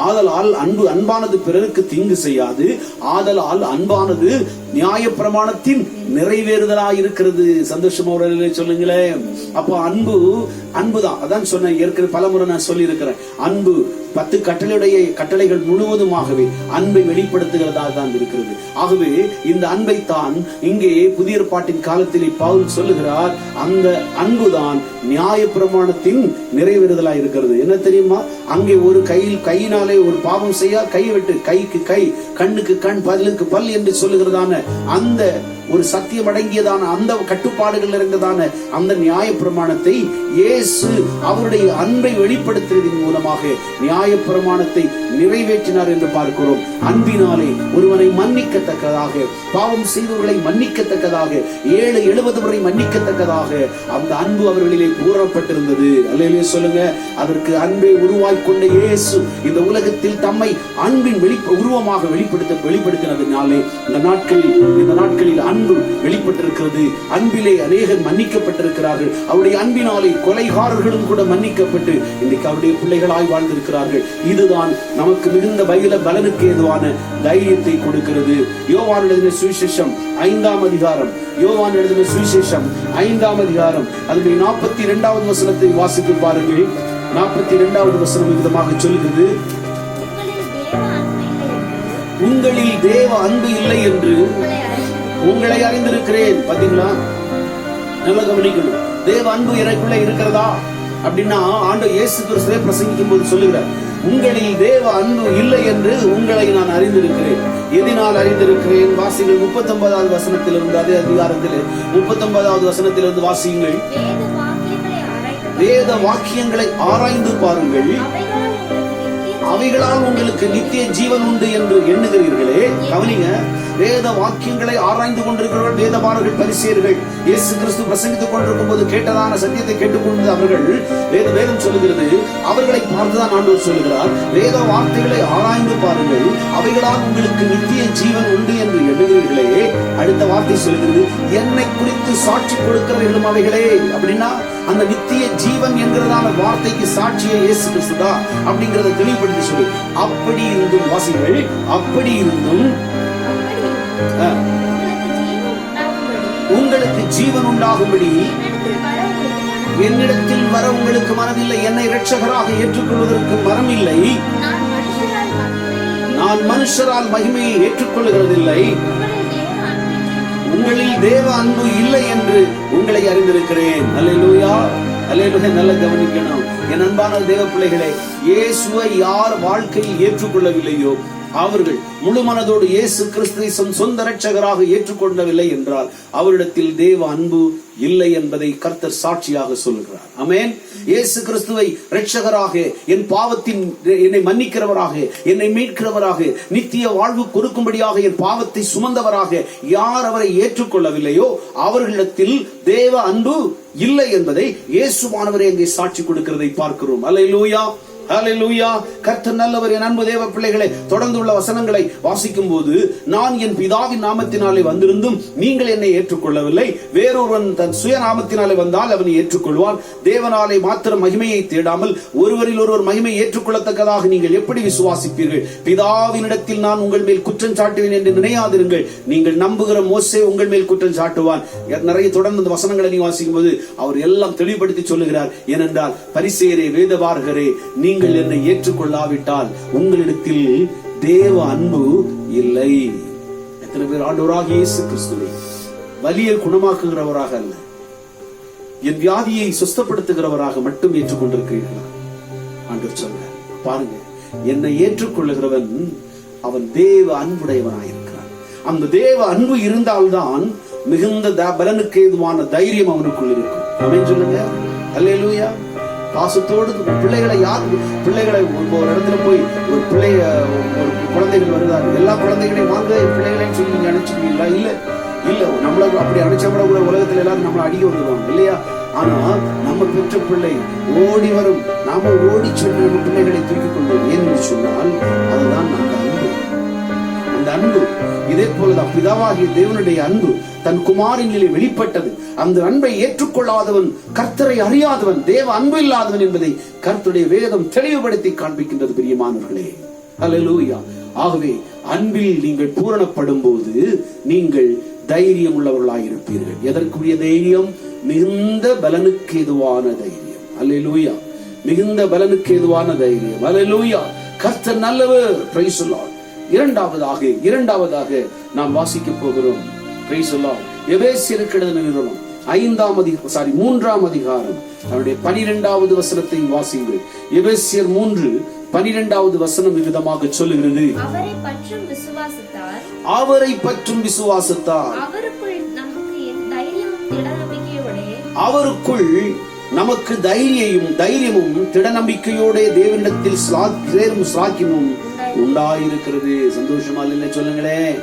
ஆதலால் அன்பானது பிறருக்கு தீங்கு செய்யாது. ஆதலால் அன்பானது நியாய பிரமாணத்தின் நிறைவேறுதலாய் இருக்கிறது. சந்தோஷமா சொல்லுங்களேன். அப்போ அன்புதான். அதான் சொன்னேன் ஏற்கனவே பலமுறை நான் சொல்லி இருக்கிறேன். அன்பு 10 கட்டளைகள் முழுவதுமாகவே அன்பை வெளிப்படுத்துகிறதா தான் இருக்கிறது. ஆகவே இந்த அன்பைத்தான் இங்கே புதிய ஏற்பாட்டின் காலத்தில் பவுல் சொல்லுகிறார், அந்த அன்புதான் நியாய பிரமாணத்தின் நிறைவேறுதலாய் இருக்கிறது. என்ன தெரியுமா? அங்கே ஒரு கையினாலே ஒரு பாவம் செய்ய கை வெட்டு, கைக்கு கை, கண்ணுக்கு கண், பல்லுக்கு பல் என்று சொல்லுகிறதான அந்த ஒரு சத்தியம் அடங்கியதான அந்த கட்டுப்பாடுகள் நிறைந்ததான அந்த நியாய பிரமாணத்தை இயேசு அவருடைய அன்பை வெளிப்படுத்துவதன் மூலமாக நியாய பிரமாணத்தை நிறைவேற்றினார் என்று பார்க்கிறோம். அன்பினாலே ஒருவனை மன்னிக்கத்தக்கதாக, பாவம் செய்தவர்களை மன்னிக்கத்தக்கதாக, 7-70 முறை மன்னிக்கத்தக்கதாக அந்த அன்பு அவர்களிலே கூறப்பட்டிருந்தது. அல்லேலூயா சொல்லுங்க. அதற்கு அன்பை உருவாக்கிக்கொண்ட இயேசு இந்த உலகத்தில் தம்மை அன்பின் உருவமாக வெளிப்படுத்தினதுனாலே இந்த நாட்களில் அன்பு வெளிப்பட்டிருக்கிறது. அன்பிலே அநேகர் மன்னிக்கப்பட்டிருக்கிறார்கள். அவருடைய அன்பினாலே கொலைகாரர்களும் கூட மன்னிக்கப்பட்டு இன்றைக்கு அவருடைய பிள்ளைகளாய் வாழ்ந்திருக்கிறார்கள். இதுதான் நமக்கு மிகுந்த பலனுக்கு ஏதுவான தைரியத்தை கொடுக்கிறது. யோவான் எழுதின சுவிசேஷம் 5ஆம் அதிகாரம், யோவான் எழுதின சுவிசேஷம் 5ஆம் அதிகாரம் அதனுடைய 42வது வசனத்தை வாசித்து பாருங்கள். 42வது வசனம் விதமாக சொல்லுகிறது, உங்களில் தேவ அன்பு இல்லை என்று உங்களை அறிந்திருக்கிறேன். பாத்தீங்களா? நல்ல கவனிக்கணும். தேவ அன்பு எனக்குள்ள இருக்கிறதா அப்படின்னா ஆண்டவர் இயேசு கிறிஸ்துவே பிரசங்கிக்கும் போது சொல்லுகிறார், உங்களில் தேவ அன்பு இல்லை என்று உங்களை நான் அறிந்திருக்கிறேன். எதனால் அறிந்திருக்கிறேன்? வாசிங்கள் 39வது வசனத்திலிருந்து, அதே அதிகாரத்தில் 39வது வசனத்திலிருந்து வாசியுங்கள். வேத வாக்கியங்களை ஆராய்ந்து பாருங்கள், அவைகளால் உங்களுக்கு நித்திய ஜீவன் உண்டு என்று எண்ணுகிறீர்களே. கவனிங்க, வேத வாக்கியங்களை ஆராய்ந்து கொண்டிருக்கிறவர்கள் வேதபாரர்கள், பரிசேயர்கள் இயேசு கிறிஸ்து பிரசங்கித்துக் கொண்டிருக்கும் போது கேட்டதான சத்தியத்தை கேட்டுக்கொண்டு அவர்கள் வேதம் சொல்லுகிறது, அவர்களை பார்த்துதான் ஆண்டவர் சொல்லுகிறார், வேத வார்த்தைகளை ஆராய்ந்து பாருங்கள், அவைகளால் உங்களுக்கு நித்திய ஜீவன் உண்டு என்று எண்ணுகிறீர்களே. அடுத்த வார்த்தை சொல்லுகிறது, என்னை குறித்து சாட்சி கொடுக்கிறவர்களும் அவைகளே. அப்படின்னா அந்த நித்திய ஜீவன் என்கிறதான வார்த்தைக்கு சாட்சியை இயேசு கிறிஸ்து தான் அப்படிங்கறத தெளிவுபடுத்தி சொல்லு. அப்படி இருந்தும் வாசிகள், அப்படி இருந்தும் உங்களுக்கு ஜீவன் உண்டாகும்படி என்னிடத்தில் வர உங்களுக்கு மனமில்லை, என்னை இரட்சகராக ஏற்றுக்கொள்வதற்கு மனமில்லை, நான் மனுஷரால் மகிமையை ஏற்றுக்கொள்கிறதில்லை, உங்களில் தேவ அன்பு இல்லை என்று உங்களை அறிந்திருக்கிறேன். அல்லேலூயா, அல்லேலூயா. நல்ல கவனிக்கணும் என் அன்பான தேவ பிள்ளைகளே. இயேசுவை யார் வாழ்க்கையில் ஏற்றுக்கொள்ளவில்லையோ அவர்கள் முழு மனதோடு இயேசு கிறிஸ்துவை சொந்த இரட்சகராக ஏற்றுக்கொள்ளவில்லை என்றால் அவரிடத்தில் தேவ அன்பு இல்லை என்பதை கர்த்தர் சாட்சியாக சொல்கிறார். ஆமென். இயேசு கிறிஸ்துவை இரட்சகராக, என் பாவத்தின் என்னை மன்னிக்கிறவராக, என்னை மீட்கிறவராக, நித்திய வாழ்வு கொடுக்கும்படியாக என் பாவத்தை சுமந்தவராக யார் அவரை ஏற்றுக்கொள்ளவில்லையோ அவர்களிடத்தில் தேவ அன்பு இல்லை என்பதை இயேசுவானவரே அங்கே சாட்சி கொடுக்கிறதை பார்க்கிறோம். அல்லேலூயா, ஹல்லேலூயா. கர்த்தர் நல்லவர். என் அன்பு தேவ பிள்ளைகளை, தொடர்ந்து உள்ள வசனங்களை வாசிக்கும் போது, நான் என் பிதாவின் நாமத்தினாலே வந்திருந்தும் நீங்கள் என்னை ஏற்றுக்கொள்ளவில்லை, வேறொருவன் தன் சுய நாமத்தினாலே வந்தால் அவனை ஏற்றுக்கொள்வான். தேவனாலே மாத்திரம் மகிமையை தேடாமல் ஒருவரில் ஒருவர் மகிமையை ஏற்றுக்கொள்ளத்தக்கதாக நீங்கள் எப்படி விசுவாசிப்பீர்கள்? பிதாவினிடத்தில் நான் உங்கள் மேல் குற்றம் சாட்டுவேன் என்று நினையாதிருங்கள். நீங்கள் நம்புகிற மோசே உங்கள் மேல் குற்றம் சாட்டுவான். நிறைய தொடர்ந்து அந்த வசனங்களை நீங்க வாசிக்கும் போது அவர் எல்லாம் தெளிவுபடுத்தி சொல்லுகிறார். ஏனென்றால் பரிசேயரே, வேதபாரகரே, நீங்கள் என்னை ஏற்றுக்கொள்ளாவிட்டால் உங்களிடத்தில் தேவ அன்பு இல்லை. எத்தனை பேர் ஆண்டவராகிய இயேசு கிறிஸ்துவை வலியை குணமாக்குகிறவராக அல்ல, என் வியாதியை சுஸ்தப்படுத்துகிறவராக மட்டும் ஏற்றுக்கொண்டிருக்கிறீர்களா? ஆண்டவர் சொல்றார், பாருங்க, என்னை ஏற்றுக்கொள்ளுகிறவன் அவன் தேவ அன்புடையவனாயிருக்கிறான். அந்த தேவ அன்பு இருந்தால்தான் மிகுந்த பலனுக்கு ஏதுவான தைரியம் அவனுக்குள் இருக்கும். ஆமென் சொல்லுங்க. அல்லேலூயா. பாசத்தோடு பிள்ளைகளை ஒரு இடத்துல போய் ஒரு குழந்தைகள் வருகிறார்கள், எல்லா குழந்தைகளையும் வாங்க பிள்ளைகளையும் சொல்லி நீங்க அனுப்பிச்சுக்கீங்களா? இல்ல நம்மள அப்படி அனுப்பிச்சா கூட உலகத்துல எல்லாரும் நம்மளை அடிக்க வந்துடுவாங்க இல்லையா? ஆனா நம்ம பெற்ற பிள்ளை ஓடி வரும், நாம ஓடி சென்று நம்ம பிள்ளைகளை தூக்கிக் கொள்வோம். ஏன்னு சொன்னால் அதுதான் அந்த அன்பு. இதே போலதான் பிதாவாகிய தேவனுடைய அன்பு தன் குமாரனிலே வெளிப்பட்டது. அந்த அன்பை ஏற்றுக்கொள்ளாதவன் கர்த்தரை அறியாதவன், தேவ அன்பு இல்லாதவன் என்பதை கர்த்தருடைய வேதம் தெளிவுபடுத்தி காண்பிக்கின்றது. பிரியமானவர்களே, அல்லேலூயா. ஆகவே அன்பில் நீங்கள் பூரணப்படும் போது நீங்கள் தைரியம் உள்ளவர்களாயிருப்பீர்கள். எதற்குரிய தைரியம்? மிகுந்த பலனுக்கு ஏதுவான தைரியம். அல்லேலூயா. மிகுந்த பலனுக்கு ஏதுவான தைரியம். அல்லேலூயா. கர்த்தர் நல்லவர். Praise the Lord. இரண்டாவதாக நாம் வாசிக்க போகிறோம். Praise the Lord. எபேசியருக்கு எழுதின நிருபம் 3ஆம் அதிகாரம் அவருடைய 12வது வசனத்தை வாசியுங்கள். எபேசியர் 3:12 வசனம் விதமாக சொல்லுகிறது, அவரை பற்றும் விசுவாசத்தால் அவருக்குள் நமக்கு தைரியமும் திடநம்பிக்கையோட தேவனிடத்தில் சேரும் சாக்கியமும் உண்டாயிருக்கிறது. சந்தோஷமா இல்லை? சொல்லுங்களேன்.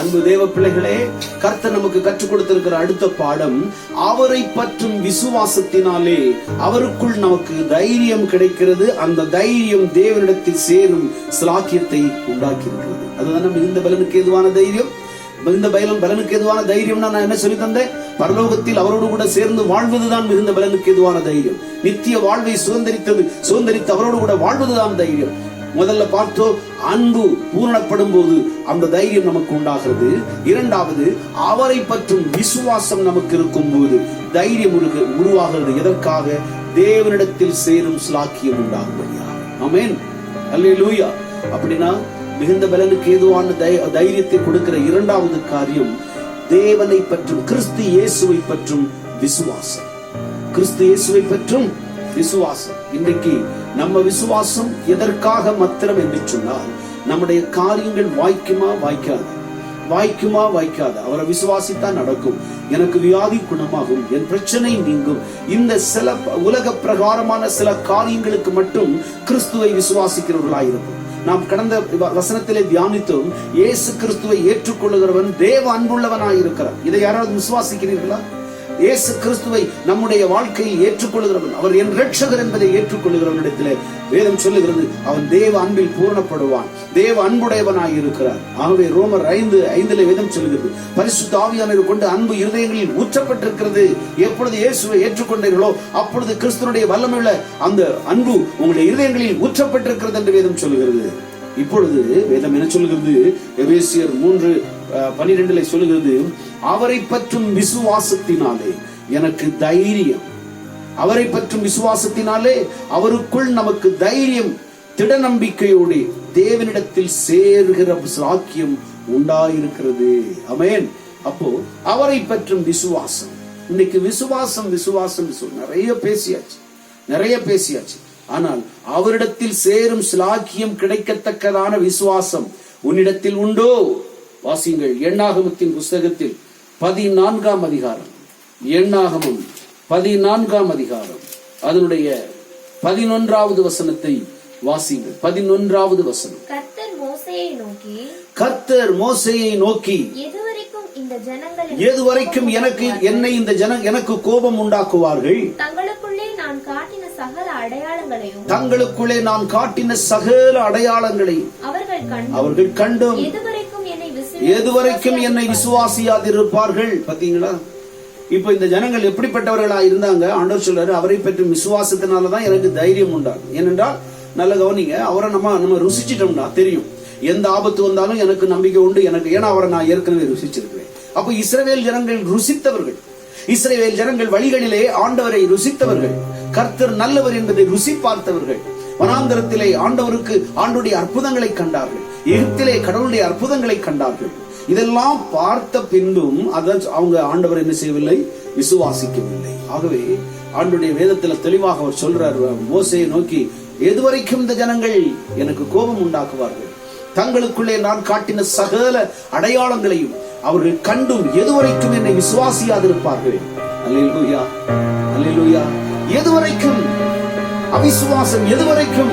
அன்பு தேவ பிள்ளைகளே, கர்த்தர் நமக்கு கற்றுக் கொடுத்திருக்கிற அடுத்த பாடம், அவரை பற்றும் விசுவாசத்தினாலே அவருக்குள் நமக்கு தைரியம் கிடைக்கிறது. அந்த தைரியம் தேவனிடத்தில் சேரும் ஸ்லாக்கியத்தை உண்டாக்கி இருக்கிறது. அதுதான் மிகுந்த பலனுக்கு ஏதுவான தைரியம். மிகுந்த பலனுக்கு ஏதுவான தைரியம்னா நான் என்ன சொல்லி தந்தேன்? பரலோகத்தில் அவரோடு கூட சேர்ந்து வாழ்வதுதான் மிகுந்த பலனுக்கு ஏதுவான தைரியம். நித்திய வாழ்வை சுதந்திரித்து அவரோடு கூட வாழ்வதுதான் தைரியம். முதல்ல பார்த்தோம், அன்பு பூரணப்படும் போது அந்த தைரியம் நமக்கு உண்டாகிறது. இரண்டாவது, அவரை பற்றும் விசுவாசம் நமக்கு இருக்கும் போது தைரியம் உருவாகிறது. எதற்காக? தேவனிடத்தில் சேரும் ஸ்லாக்கியம் உண்டாகும்படியாக. ஆமென். அல்லேலூயா. அப்படின்னா மிகுந்த பலனுக்கு ஏதுவான தைரியத்தை கொடுக்கிற இரண்டாவது காரியம் தேவனை பற்றும், கிறிஸ்து இயேசுவை பற்றும் விசுவாசம். கிறிஸ்து இயேசுவை பற்றும் விசுவாசம். இன்றைக்கு நம்ம விசுவாசம் எதற்காக மாத்திரம் என்று சொன்னால், நம்முடைய காரியங்கள் வாய்க்குமா வாய்க்காது. அவரை விசுவாசித்தா நடக்கும். எனக்கு வியாதி குணமாகும், என் பிரச்சனை நீங்கும். இந்த சில உலக பிரகாரமான சில காரியங்களுக்கு மட்டும் கிறிஸ்துவை விசுவாசிக்கிறவர்களாயிருக்கும். நாம் கடந்த வசனத்திலே தியானித்தோம், இயேசு கிறிஸ்துவை ஏற்றுக்கொள்ளுகிறவன் தேவ அன்புள்ளவனாயிருக்கிறார். இதை யாராவது விசுவாசிக்கிறீர்களா? இயேசு கிறிஸ்துவை நம்முடைய வாழ்க்கையில் ஏற்றுக்கொள்கிறவன், அவர் என் இரட்சகர் என்பதை ஏற்றுக்கொள்கிறவனிடத்திலே வேதம் சொல்லுகிறது, அவன் தேவ அன்பில் பூரணப்படுவான், தேவ அன்புடையவனாய் இருக்கிறார். ஆகவே ரோமர் 5:5 வேதம் சொல்லுகிறது, பரிசுத்த ஆவியானவர் கொண்டு அன்பு இருதயங்களில் ஊற்றப்பட்டிருக்கிறது. எப்பொழுது இயேசுவை ஏற்றுக்கொண்டீர்களோ அப்பொழுது கிறிஸ்துவனுடைய வல்லமையுள்ள அந்த அன்பு உங்களுடைய இருதயங்களில் ஊற்றப்பட்டிருக்கிறது என்று வேதம் சொல்லுகிறது. இப்பொழுது வேதம் என்ன சொல்லுகிறது? எபேசியர் 3:12 சொல்லுகிறது, அவரை பற்றும் விசுவாசத்தினாலே எனக்கு தைரியம். அவரை பற்றும் விசுவாசத்தினாலே அவருக்குள் நமக்கு தைரியம் திடநம்பிக்கையோடு தேவனிடத்தில் சேர்கிற சாக்கியம் உண்டாயிருக்கிறது. ஆமென். அப்போ அவரை பற்றும் விசுவாசம். இன்னைக்கு விசுவாசம் விசுவாசம் நிறைய பேசியாச்சு. ஆனால் அவரிடத்தில் சேரும் சிலாக்கியம் கிடைக்கத்தக்கதான விசுவாசம் உன்னிடத்தில் உண்டோ? வாசிங்கள் எண்ணாகமத்தின் புஸ்தகத்தில் 14ஆம் அதிகாரம். எண்ணாகமம் 14ஆம் அதிகாரம் அதனுடைய 11வது வசனத்தை வாசிங்கள். 11வது வசனம். கர்த்தர் மோசேயை நோக்கி எதுவரைக்கும் எனக்கு கோபம் உண்டாக்குவார்கள், தங்களுக்குள்ளே நான் காட்டின சகல அடையாளங்களையும் அவர்கள் கண்டும் எதுவரைக்கும் என்னை விசுவாசியாதிருப்பார்கள். பாத்தீங்களா? இப்ப இந்த ஜனங்கள் எப்படிப்பட்டவர்களா இருந்தாங்க? ஆண்டவர் சொல்றாரு, அவரை பற்றி விசுவாசத்தினாலதான் எனக்கு தைரியம் உண்டாகும். ஏனென்றால் நல்ல கவனிங்க, அவரை நம்ம ருசிச்சிட்டோம்னா தெரியும், எந்த ஆபத்து வந்தாலும் எனக்கு நம்பிக்கை உண்டு. ஏன்னா அவரை நான் ஏற்கனவே ருசிச்சிருக்கிறேன். அப்ப இஸ்ரவேல் ஜனங்கள் ருசித்தவர்கள், இஸ்ரவேல் ஜனங்கள் வழிகளிலே ஆண்டவரை ருசித்தவர்கள், கர்த்தர் நல்லவர் என்பதை ருசி பார்த்தவர்கள். வனாந்தரத்திலே ஆண்டவருடைய அற்புதங்களை கண்டார்கள், எகிப்திலே கடவுளுடைய அற்புதங்களை கண்டார்கள். இதெல்லாம் பார்த்த பின்பும் அவங்க ஆண்டவர் என்ன செய்யவில்லை? விசுவாசிக்கவில்லை. ஆகவே ஆண்டவருடைய வேதத்துல தெளிவாக அவர் சொல்றார், மோசேயை நோக்கி எதுவரைக்கும் இந்த ஜனங்கள் எனக்கு கோபம் உண்டாக்குவார்கள், தங்களுக்குள்ளே நான் காட்டின சகல அடையாளங்களையும் அவர்கள் கண்டும் எதுவரைக்கும் என்னை விசுவாசியாதிருப்பார்கள். அல்லேலூயா, அல்லேலூயா. எதுவரைக்கும் அவிசுவாசம், எதுவரைக்கும்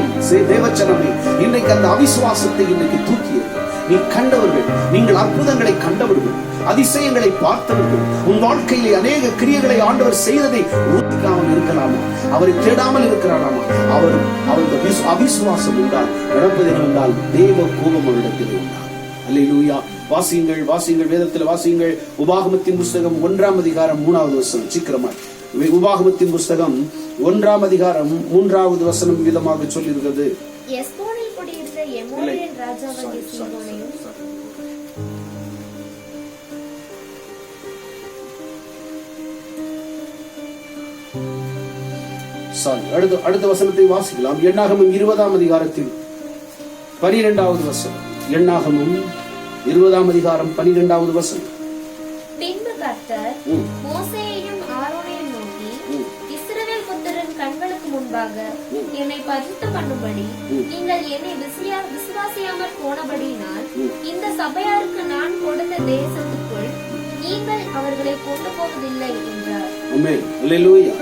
தேவச்சனமே, இன்னைக்கு அந்த அவிசுவாசத்தை இன்னைக்கு தூக்கியது. நீ கண்டவர்கள், நீங்கள் அற்புதங்களை கண்டவர்கள், அதிசயங்களை பார்த்தவர்கள், உன் வாழ்க்கையிலே அநேக கிரியைகளை ஆண்டவர் செய்ததை ஊற்றிக்காமல் இருக்கலாமா? அவரை தேடாமல் இருக்கிறாராமா? அவருக்கு அவிசுவாசம் உண்டால் நடப்பது என்னவென்றால் தேவ கோபம் அவரிடத்தில் உண்டால். அல்லேலூயா. வாசியுங்கள் வேதத்தில் வாசியுங்கள். உபாகமத்தின் புஸ்தகம் 1ஆம் அதிகாரம் 3வது வசனம். சீக்கிரமாய் உபாகமத்தின் புஸ்தகம் 1ஆம் அதிகாரம் 3வது வசனம் விதமாக சொல்லியிருக்கிறது. அடுத்த வசனத்தை வாசிக்கலாம். எண்ணாகமம் 20ஆம் அதிகாரத்தில் 12வது வசனம். எண்ணாகமம் 20ஆம் அதிகாரம் 12வது வசனம். பின்பு கர்த்தர் மோசேயையும் ஆரோனையும் நோக்கி, இஸ்ரவேல் புத்திரரின் கண்களுக்கு முன்பாக என்னை பரிசுத்தம் பண்ணும்படி நீங்கள் என்னை விசுவாசியாமல் போனபடியினால் இந்த சபையாருக்கு நான் கொடுத்த தேசத்துக்குள் நீங்கள் அவர்களை கொண்டு போவதில்லை என்றார். ஆமென். அல்லேலூயா.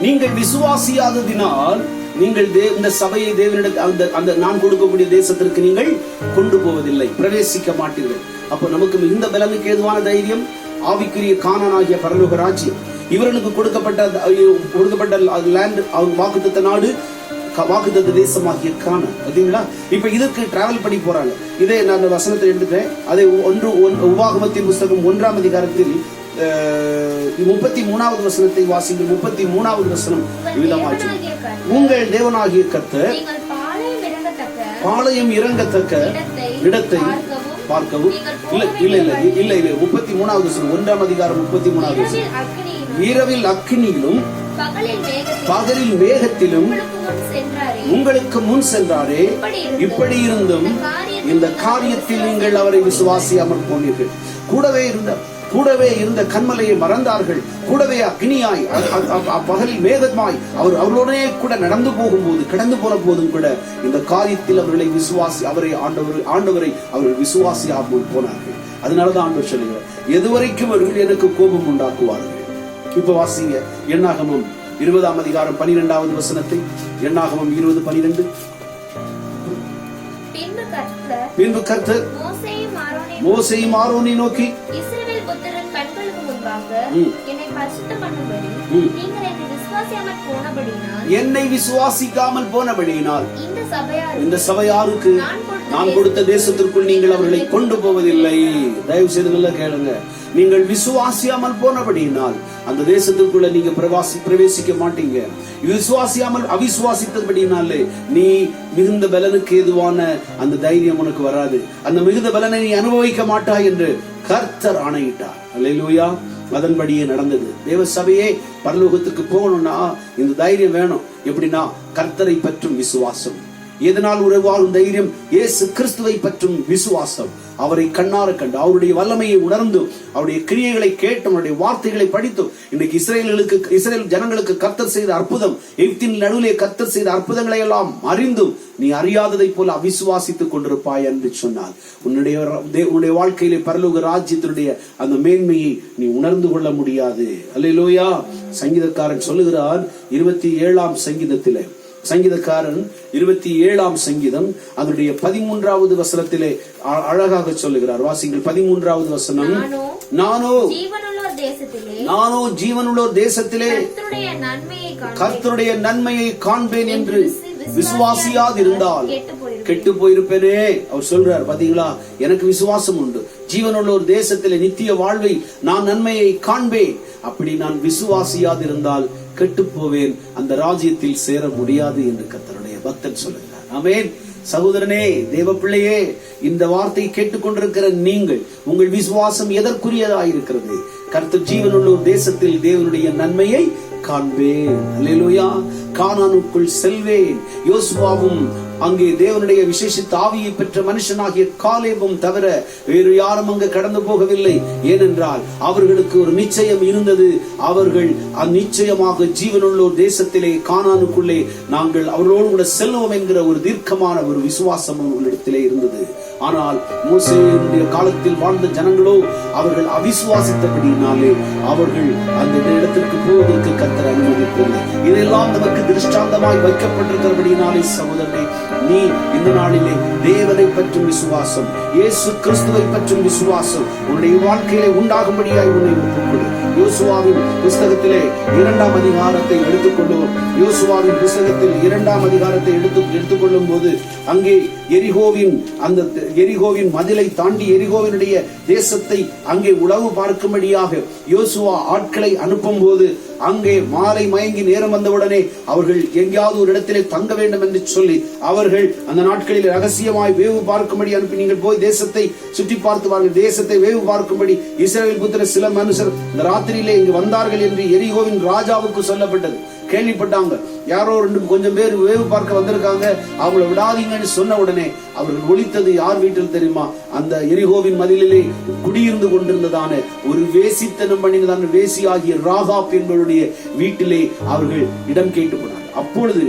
நீங்கள் விசுவாசியாததினால் நீங்கள் இந்த சபையை தேவனிடத்தில் அந்த நான் கொடுக்கக்கூடிய தேசத்திற்கு நீங்கள் கொண்டு போவதில்லை, பிரவேசிக்க மாட்டீர்கள். அப்ப நமக்கு இந்த பலனுக்கு ஏதுவான தைரியம் ஆவிக்குரிய கானானாகிய பரலோக ராஜ்யம். இவர்களுக்கு கொடுக்கப்பட்ட லேண்ட், வாக்குத்தத்த நாடு, வாக்குத்தத்த தேசமாகிய கானான். பாத்தீங்களா? இப்ப இதுக்கு டிராவல் பண்ணி போறாங்க. இதை நான் வசனத்தை எடுத்துட்டேன். அதை உபாகமத்தின் புஸ்தகம் 1ஆம் அதிகாரத்தில் 33வது வசனத்தை வாசிங்கள். 33வது வசனம் விதமாச்சு, உங்கள் தேவனாகிய கர்த்தர் பாளையம் இறங்கத்தக்க இடத்தை பார்க்கவும். இல்ல 33வது வசனம், 1ஆம் அதிகாரம் 33வது வசனம். இரவில் அக்கினியிலும் பகலில் மேகத்திலும் உங்களுக்கு முன் சென்றாரே, இப்படி இருந்தும் இந்த காரியத்தில் நீங்கள் அவரை விசுவாசியாமல் போனீர்கள். கூடவே இருந்த கன்மலையை மறந்தார்கள். கூடவே அக்னியாய் பகலில் மேகமாய் அவர்களுடனே கூட கடந்து போன போதும் கூட இந்த காரியத்தில் அவரை அவர்கள் விசுவாசியாமல் போனார்கள். அதனாலதான் ஆண்டவர் சொல்லுகிறார், எதுவரைக்கும் அவர்கள் எனக்கு கோபம் உண்டாக்குவார்கள். இப்ப வாசிங்க எண்ணாகமம் 20ஆம் அதிகாரம் 12வது வசனத்தை. எண்ணாகமம் 20:12. பின்பு கர்த்தர் மோசேயும் ஆரோனை நோக்கி, இஸ்ரவேல் புத்திரரின் கண்களுக்கு முன்பாக என்னை பரிசுத்தம் பண்ணும்படி நீங்கள் என்னை விசுவாசிக்காமல் போனபடியினால் இந்த சபையாருக்கு நான் கொடுத்த தேசத்திற்குள் நீங்கள் அவர்களை கொண்டு போவதில்லை. தயவு செய்து நல்லா கேளுங்க. நீங்கள் விசுவாசியாமல் போனபடியினால் அந்த தேசத்திற்குள்ள நீங்க பிரவேசிக்க மாட்டீங்க. விசுவாசியாமல் அவிசுவாசித்தபடினாலே நீ மிகுந்த பலனுக்கு ஏதுவான அந்த தைரியம் உனக்கு வராது. அந்த மிகுந்த பலனை நீ அனுபவிக்க மாட்டாய் என்று கர்த்தர் ஆணையிட்டார். அல்லேலூயா. அதன்படியே நடந்தது. தேவ சபையே பரலோகத்துக்கு போகணும்னா இந்த தைரியம் வேணும். எப்படின்னா கர்த்தரை பற்றும் விசுவாசம். எதனால் உருவாகும் தைரியம்? இயேசு கிறிஸ்துவை பற்றும் விசுவாசம். அவரை கண்ணார கண்டு, அவருடைய வல்லமையை உணர்ந்து, அவருடைய கிரியைகளை கேட்டு, அவருடைய வார்த்தைகளை படித்து, இன்னைக்கு இஸ்ரேல் ஜனங்களுக்கு கர்த்தர் செய்த அற்புதம், எகிப்தின் நடுவிலே கர்த்தர் செய்த அற்புதங்களை எல்லாம் அறிந்தும் நீ அறியாததை போல அவிசுவாசித்துக் கொண்டிருப்பாய் என்று சொன்னால் உன்னுடைய வாழ்க்கையிலே பரலோக ராஜ்யத்தினுடைய அந்த மேன்மையை நீ உணர்ந்து கொள்ள முடியாது. அல்லேலூயா. சங்கீதக்காரன் சொல்லுகிறார் 27ஆம் சங்கீதத்திலே, சங்கீதக்காரன் 27ஆம் சங்கீதம் அதனுடைய 13வது வசனத்திலே அழகாக சொல்லுகிறார். வாசிங்கள் 13வது வசனம். நானோ ஜீவனுள்ளோர் தேசத்திலே கர்த்தருடைய நன்மையை காண்பேன் என்று விசுவாசியாதிருந்தால் கெட்டு போயிருப்பேனே. அவர் சொல்றார், பாத்தீங்களா, எனக்கு விசுவாசம் உண்டு, ஜீவனுள்ள ஒரு தேசத்திலே நித்திய வாழ்வை நான் நன்மையை காண்பேன். அப்படி நான் விசுவாசியாதிருந்தால் கெட்டு போவேன், அந்த ராஜ்யத்தில் சேர முடியாது என்று கர்த்தருடைய பக்தன் சொல்லுகிறார். ஆமென். சகோதரனே, தேவ பிள்ளையே, இந்த வார்த்தை கேட்டுக்கொண்டிருக்கிற நீங்கள், உங்கள் விசுவாசம் எதற்குரியதாயிருக்கிறது? கர்த்தர் ஜீவனுள்ள ஒரு தேசத்தில் தேவனுடைய நன்மையை காண்பேன். அல்லேலூயா. கானானுக்குள் செல்வேன். யோசுவாவும் அங்கே தேவனுடைய விசேஷித்த ஆவியை பெற்ற மனுஷனாகிய காலேபும் தவிர வேறு யாரும் அங்கு கடந்து போகவில்லை. ஏனென்றால் அவர்களுக்கு ஒரு நிச்சயம் இருந்தது. அவர்கள் அந்நிச்சயமாக ஜீவனுள்ளோர் தேசத்திலே கானானுக்குள்ளே நாங்கள் அவர்களோடு கூட செல்வோம் என்கிற ஒரு தீர்க்கமான ஒரு விசுவாசம் அவர்களிடத்திலே இருந்தது. ஆனால் மோசேயுடைய காலத்தில் வாழ்ந்த ஜனங்களோ அவர்கள் அவிசுவாசித்தபடியினாலே அவர்கள் அந்த இடத்திற்கு போவதற்கு கர்த்தர் அனுமதிக்கவில்லை. இதெல்லாம் நமக்கு திருஷ்டாந்தமாய் வைக்கப்பட்டிருக்கிறபடியினாலே சகோதரனே, நீ இந்த நாளிலே தேவனை பற்றும் விசுவாசம், இயேசு கிறிஸ்துவை பற்றும் விசுவாசம் உன்னுடைய வாழ்க்கையிலே உண்டாகும்படியாய் உன்னை ஒப்புக்கொடு. யோசுவாவின் புஸ்தகத்திலே 2ஆம் அதிகாரத்தை எடுத்துக்கொள்ளும். யோசுவாவின் புஸ்தகத்தில் 2ஆம் அதிகாரத்தை எடுத்துக்கொள்ளும் போது அங்கே எரிகோவின் மதிலை தாண்டி எரிகோவினுடைய தேசத்தை அங்கே உளவு பார்க்கும்படியாக யோசுவா ஆட்களை அனுப்பும் போது அங்கே மாலை மயங்கி நேரம் வந்தவுடனே அவர்கள் எங்கேயாவது ஒரு இடத்திலே தங்க வேண்டும் என்று சொல்லி அவர்கள் அந்த நாட்களில் ரகசியமாய் வேவு பார்க்கும்படி அனுப்பி, நீங்கள் போய் தேசத்தை சுற்றி பார்த்து வாருங்கள், தேசத்தை வேவு பார்க்கும்படி இஸ்ரவேல் புத்திர சில மனுஷர் இந்த ராத்திரியிலே இங்கு வந்தார்கள் என்று எரிகோவின் ராஜாவுக்கு சொல்லப்பட்டது. கேள்விப்பட்டாங்க, யாரோ கொஞ்சம் பேர் வேவு பார்க்க வந்திருக்காங்க, அவங்களை விடாதீங்கன்னு சொன்ன உடனே அவர்கள் ஒழித்தது யார் வீட்டில் தெரியுமா? அந்த எரிகோவின் மதிலிலே குடியிருந்து கொண்டிருந்ததான ஒரு வேசித்தனம் பண்ணினதான வேசி ஆகிய ராகாப் என்பவருடைய வீட்டிலே அவர்கள் இடம் கேட்டு போனார். அப்பொழுது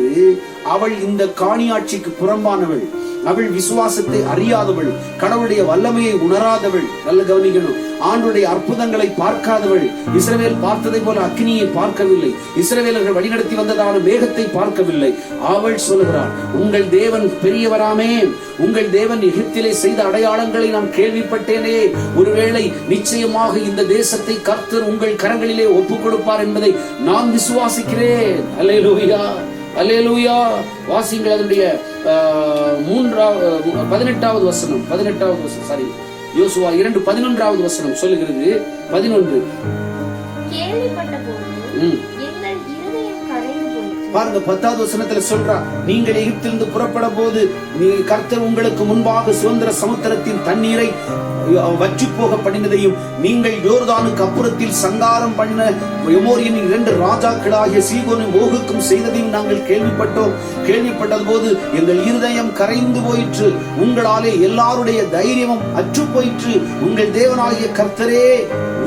அவள் இந்த காணியாட்சிக்கு புறம்பானவள், அவள் விசுவாசத்தை அறியாதவள், கடவுளுடைய வல்லமையை உணராதவள். நல்ல கவனிக்கணும், ஆண்டுடைய அற்புதங்களை பார்க்காதவள், இஸ்ரவேல் பார்த்ததை போல அக்னியை பார்க்கவில்லை, இஸ்ரவேலர்கள் வழிநடத்தி வந்ததான மேகத்தை பார்க்கவில்லை. அவள் சொல்லுகிறாள், உங்கள் தேவன் பெரியவராமே, உங்கள் தேவன் எகிப்திலே செய்த அடையாளங்களை நான் கேள்விப்பட்டேனே, ஒருவேளை நிச்சயமாக இந்த தேசத்தை கர்த்தர் உங்கள் கரங்களிலே ஒப்புக் கொடுப்பார் என்பதை நான் விசுவாசிக்கிறேன். அல்லேலூயா, அல்லேலூயா. வாசிங்கள் அதனுடைய 18வது வசனம், சாரி, யோசுவா 2:11வது வசனம் சொல்லுகிறது. 11 பாருங்க, 10வது வசனத்துல சொல்றா, நீங்கள் எகிப்திலிருந்து புறப்பட போது கர்த்தர் உங்களுக்கு முன்பாக சுதந்திர சமுத்திரத்தின் தண்ணீரை வற்றி போக பண்ணினதையும், நீங்கள் யோர்தானுக்கு அப்புறத்தில் சங்காரம் பண்ண எமோரியன் 2 ராஜாக்களாகிய சீகோனும் ஓகுக்கும் செய்ததையும் நாங்கள் கேள்விப்பட்டோம். கேள்விப்பட்டது போது எங்கள் இருதயம் கரைந்து போயிற்று, உங்களாலே எல்லாருடைய தைரியமும் அற்று போயிற்று. உங்கள் தேவனாகிய கர்த்தரே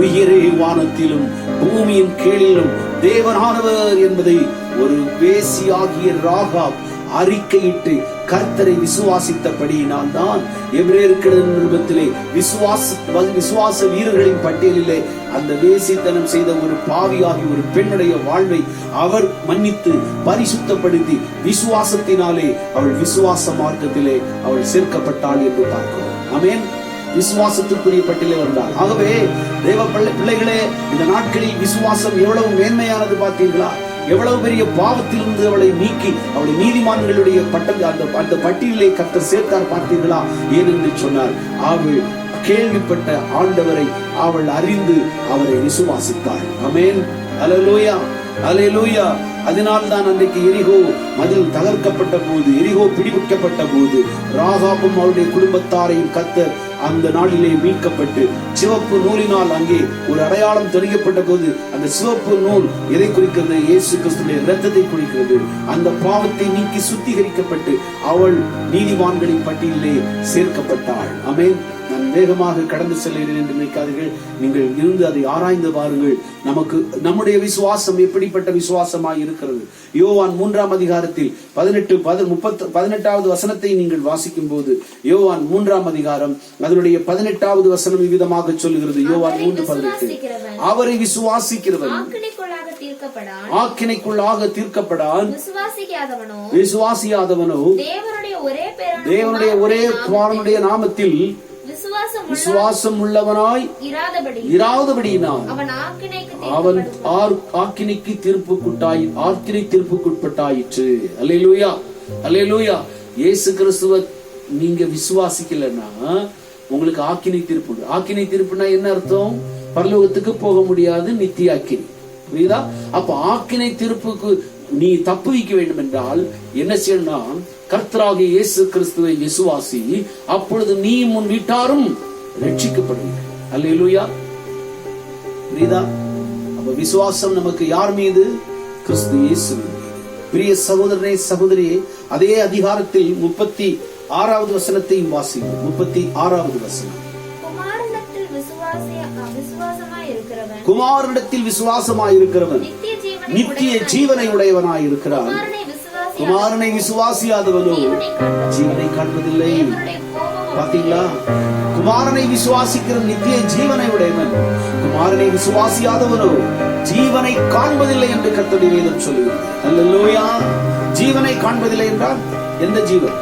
உயிரே வானத்திலும் பூமியின் கீழிலும் தேவனானவர் என்பதை ஒரு வேசியாகிய ராகாப் அறிக்கையிட்டு கர்த்தரை விசுவாசித்தபடியினால் தான் எபிரேயருக்கு நிருபத்திலே விசுவாச வீரர்களின் பட்டியலிலே அந்த வேசித்தனம் செய்த ஒரு பாவியாகி ஒரு பெண்ணுடைய வாழ்வை அவர் மன்னித்து பரிசுத்தப்படுத்தி விசுவாசத்தினாலே அவள் விசுவாச மார்க்கத்திலே அவள் சேர்க்கப்பட்டாள் என்று பார்க்கிறோம். ஆமென். விசுவாசத்துக்குரிய பட்டியலே வந்தார். ஆகவே தேவ பிள்ளைகளே, இந்த நாட்களில் விசுவாசம் எவ்வளவு மேன்மையானது பார்த்தீர்களா? எவ்வளவு பெரிய பாவத்திலிருந்து அவளை நீக்கி அவளை நீதிமான்களுடைய அந்த பட்டியலை கர்த்தர் சேர்த்தார் பார்த்தீர்களா? ஏனென்று சொன்னார், அவள் கேள்விப்பட்ட ஆண்டவரை அவள் அறிந்து அவரை விசுவாசித்தாள். ஆமென். அல்லேலூயா, அல்லேலூயா. அதனால் தான் அன்றைக்கு எரிகோ மதில் தகர்க்கப்பட்ட போது, எரிகோ பிடிக்கப்பட்ட போது ராகாபும் அவருடைய குடும்பத்தாரையும் கர்த்தர் அந்த நாளிலே மீட்கப்பட்டு சிவப்பு நூலினால் அங்கே ஒரு அடையாளம் தெரிவிக்கப்பட்ட போது அந்த சிவப்பு நூல் எதை குறிக்கிறது? இயேசு கிறிஸ்துவின் இரத்தத்தை குறிக்கிறது. அந்த பாவத்தை நீக்கி சுத்திகரிக்கப்பட்டு அவள் நீதிமான்களின் பட்டியலிலே சேர்க்கப்பட்டாள். ஆமென். நான் வேகமாக கடந்து செல்கிறேன் என்று நினைக்காதீர்கள். நீங்கள் இருந்து அதை ஆராய்ந்து பாருங்கள். நம்முடைய விசுவாசம் எப்படிப்பட்ட விசுவாசமாய் இருக்கிறது? யோவான் 3ஆம் அதிகாரத்தில் 18வது வசனத்தை நீங்கள் வாசிக்கும் போது, யோவான் 3ஆம் அதிகாரம் அதனுடைய 18வது வசனம் இவ்விதமாக சொல்லுகிறது. யோவான் 3:18, அவரை விசுவாசிக்கிறவன் ஆக்கினைக்குள்ளாக தீர்க்கப்படான், விசுவாசியாதவனோ தேவனுடைய ஒரே குமாரனுடைய நாமத்தில் விசுவாசம் உள்ளவனாய் இராதபடியினால் அவன் ஆக்கினைக்கு தீர்ப்புக்குட்பட்டாயிற்று. அல்லேலூயா, அல்லேலூயா. இயேசு கிறிஸ்துவ நீங்க விசுவாசிக்கலன்னா உங்களுக்கு ஆக்கினை தீர்ப்பு. ஆக்கினை தீர்ப்புனா என்ன அர்த்தம்? பரலோகத்துக்கு போக முடியாது, நித்திய ஆக்கினை. புரியுதா? அப்ப ஆக்கினை தீர்ப்புக்கு நீ தப்பு வைக்க வேண்டும் என்றால் என்ன செய்யணும்னா, கர்த்தராகிய இயேசு கிறிஸ்துவை விசுவாசி, அப்பொழுது நீ உன் வீட்டாரும் ரட்சிக்கப்படுவீர்கள். அல்லேலூயா. புரியுதா? அப்ப விசுவாசம் நமக்கு யார் மீது? கிறிஸ்து இயேசு. பிரிய சகோதரனே, சகோதரியே, அதே அதிகாரத்தில் 36வது வசனத்தையும் வாசிங்க. 36வது வசனம். குமாரனிடத்தில் விசுவாசமாயிருக்கிறவன் நித்திய ஜீவனை உடையவனாயிருக்கிறான். குமாரனை விசுவாசியாதவனோ ஜீவனை காண்பதில்லை. பாத்தீங்களா? குமாரனை விசுவாசிக்கிற நித்திய ஜீவனை உடையவன், குமாரனை விசுவாசியாதவனோ ஜீவனை காண்பதில்லை என்று கர்த்தருடைய வேதம் சொல்லுகிறது. அல்லேலூயா. ஜீவனை காண்பதில்லை என்றால் எந்த ஜீவன்?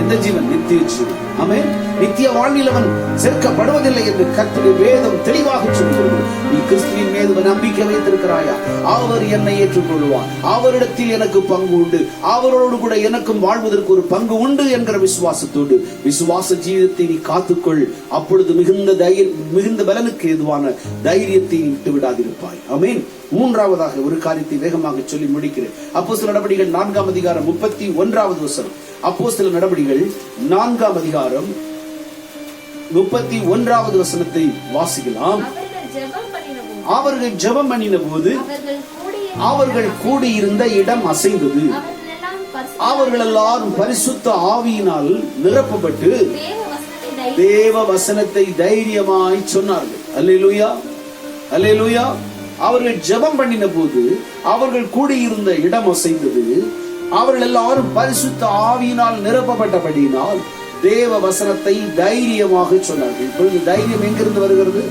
எந்த ஜீவன்? நித்திய ஜீவன். ஆமென். நித்திய வாழ்வில் அவன் சேர்க்கப்படுவதில்லை என்று கர்த்தருடைய வேதம் தெளிவாக சொல்கிறது. நீ கிறிஸ்துவின் மீது நம்பிக்கை வைத்திருக்கிறாயா? அவர் என்னை ஏற்றுக்கொள்வார், அவரிடத்தில் எனக்கு பங்கு உண்டு, அவரோடு கூட எனக்கும் வாழ்வதற்கு ஒரு பங்கு உண்டு என்கிற விசுவாசத்தோடு விசுவாச ஜீவிதத்தை நீ காத்துக்கொள். அப்பொழுது மிகுந்த பலனுக்கு ஏதுவான தைரியத்தை விட்டு விடாதிருப்பாய். ஆமென். மூன்றாவதாக ஒரு காரியத்தை வேகமாக சொல்லி முடிக்கிறேன். அப்போஸ்தலர் நடபடிகள் 4ஆம் அதிகாரம் 31வது வசனம். அப்போஸ்தலர் நடபடிகள் 4ஆம் அதிகாரம் 31வது வசனத்தை வாசிக்கலாம். அவர்கள் ஜெபம் பண்ணின போது அவர்கள் கூடியிருந்த இடம் அசைந்தது. அவர்கள் எல்லாரும் பரிசுத்த ஆவியினால் நிரப்பப்பட்டு தேவ வசனத்தை தைரியமாய் சொன்னார்கள். அல்லேலூயா, அல்லேலூயா. அவர்கள் ஜெபம் பண்ணின போது அவர்கள் கூடியிருந்த இடம் அசைந்தது. அவர்கள் எல்லாரும் பரிசுத்த ஆவியினால் நிரப்பப்பட்டபடியினால் தேவ வசனத்தை தைரியமாக சொன்னார்கள். இப்பொழுது தைரியம் எங்கிருந்து வருகிறது?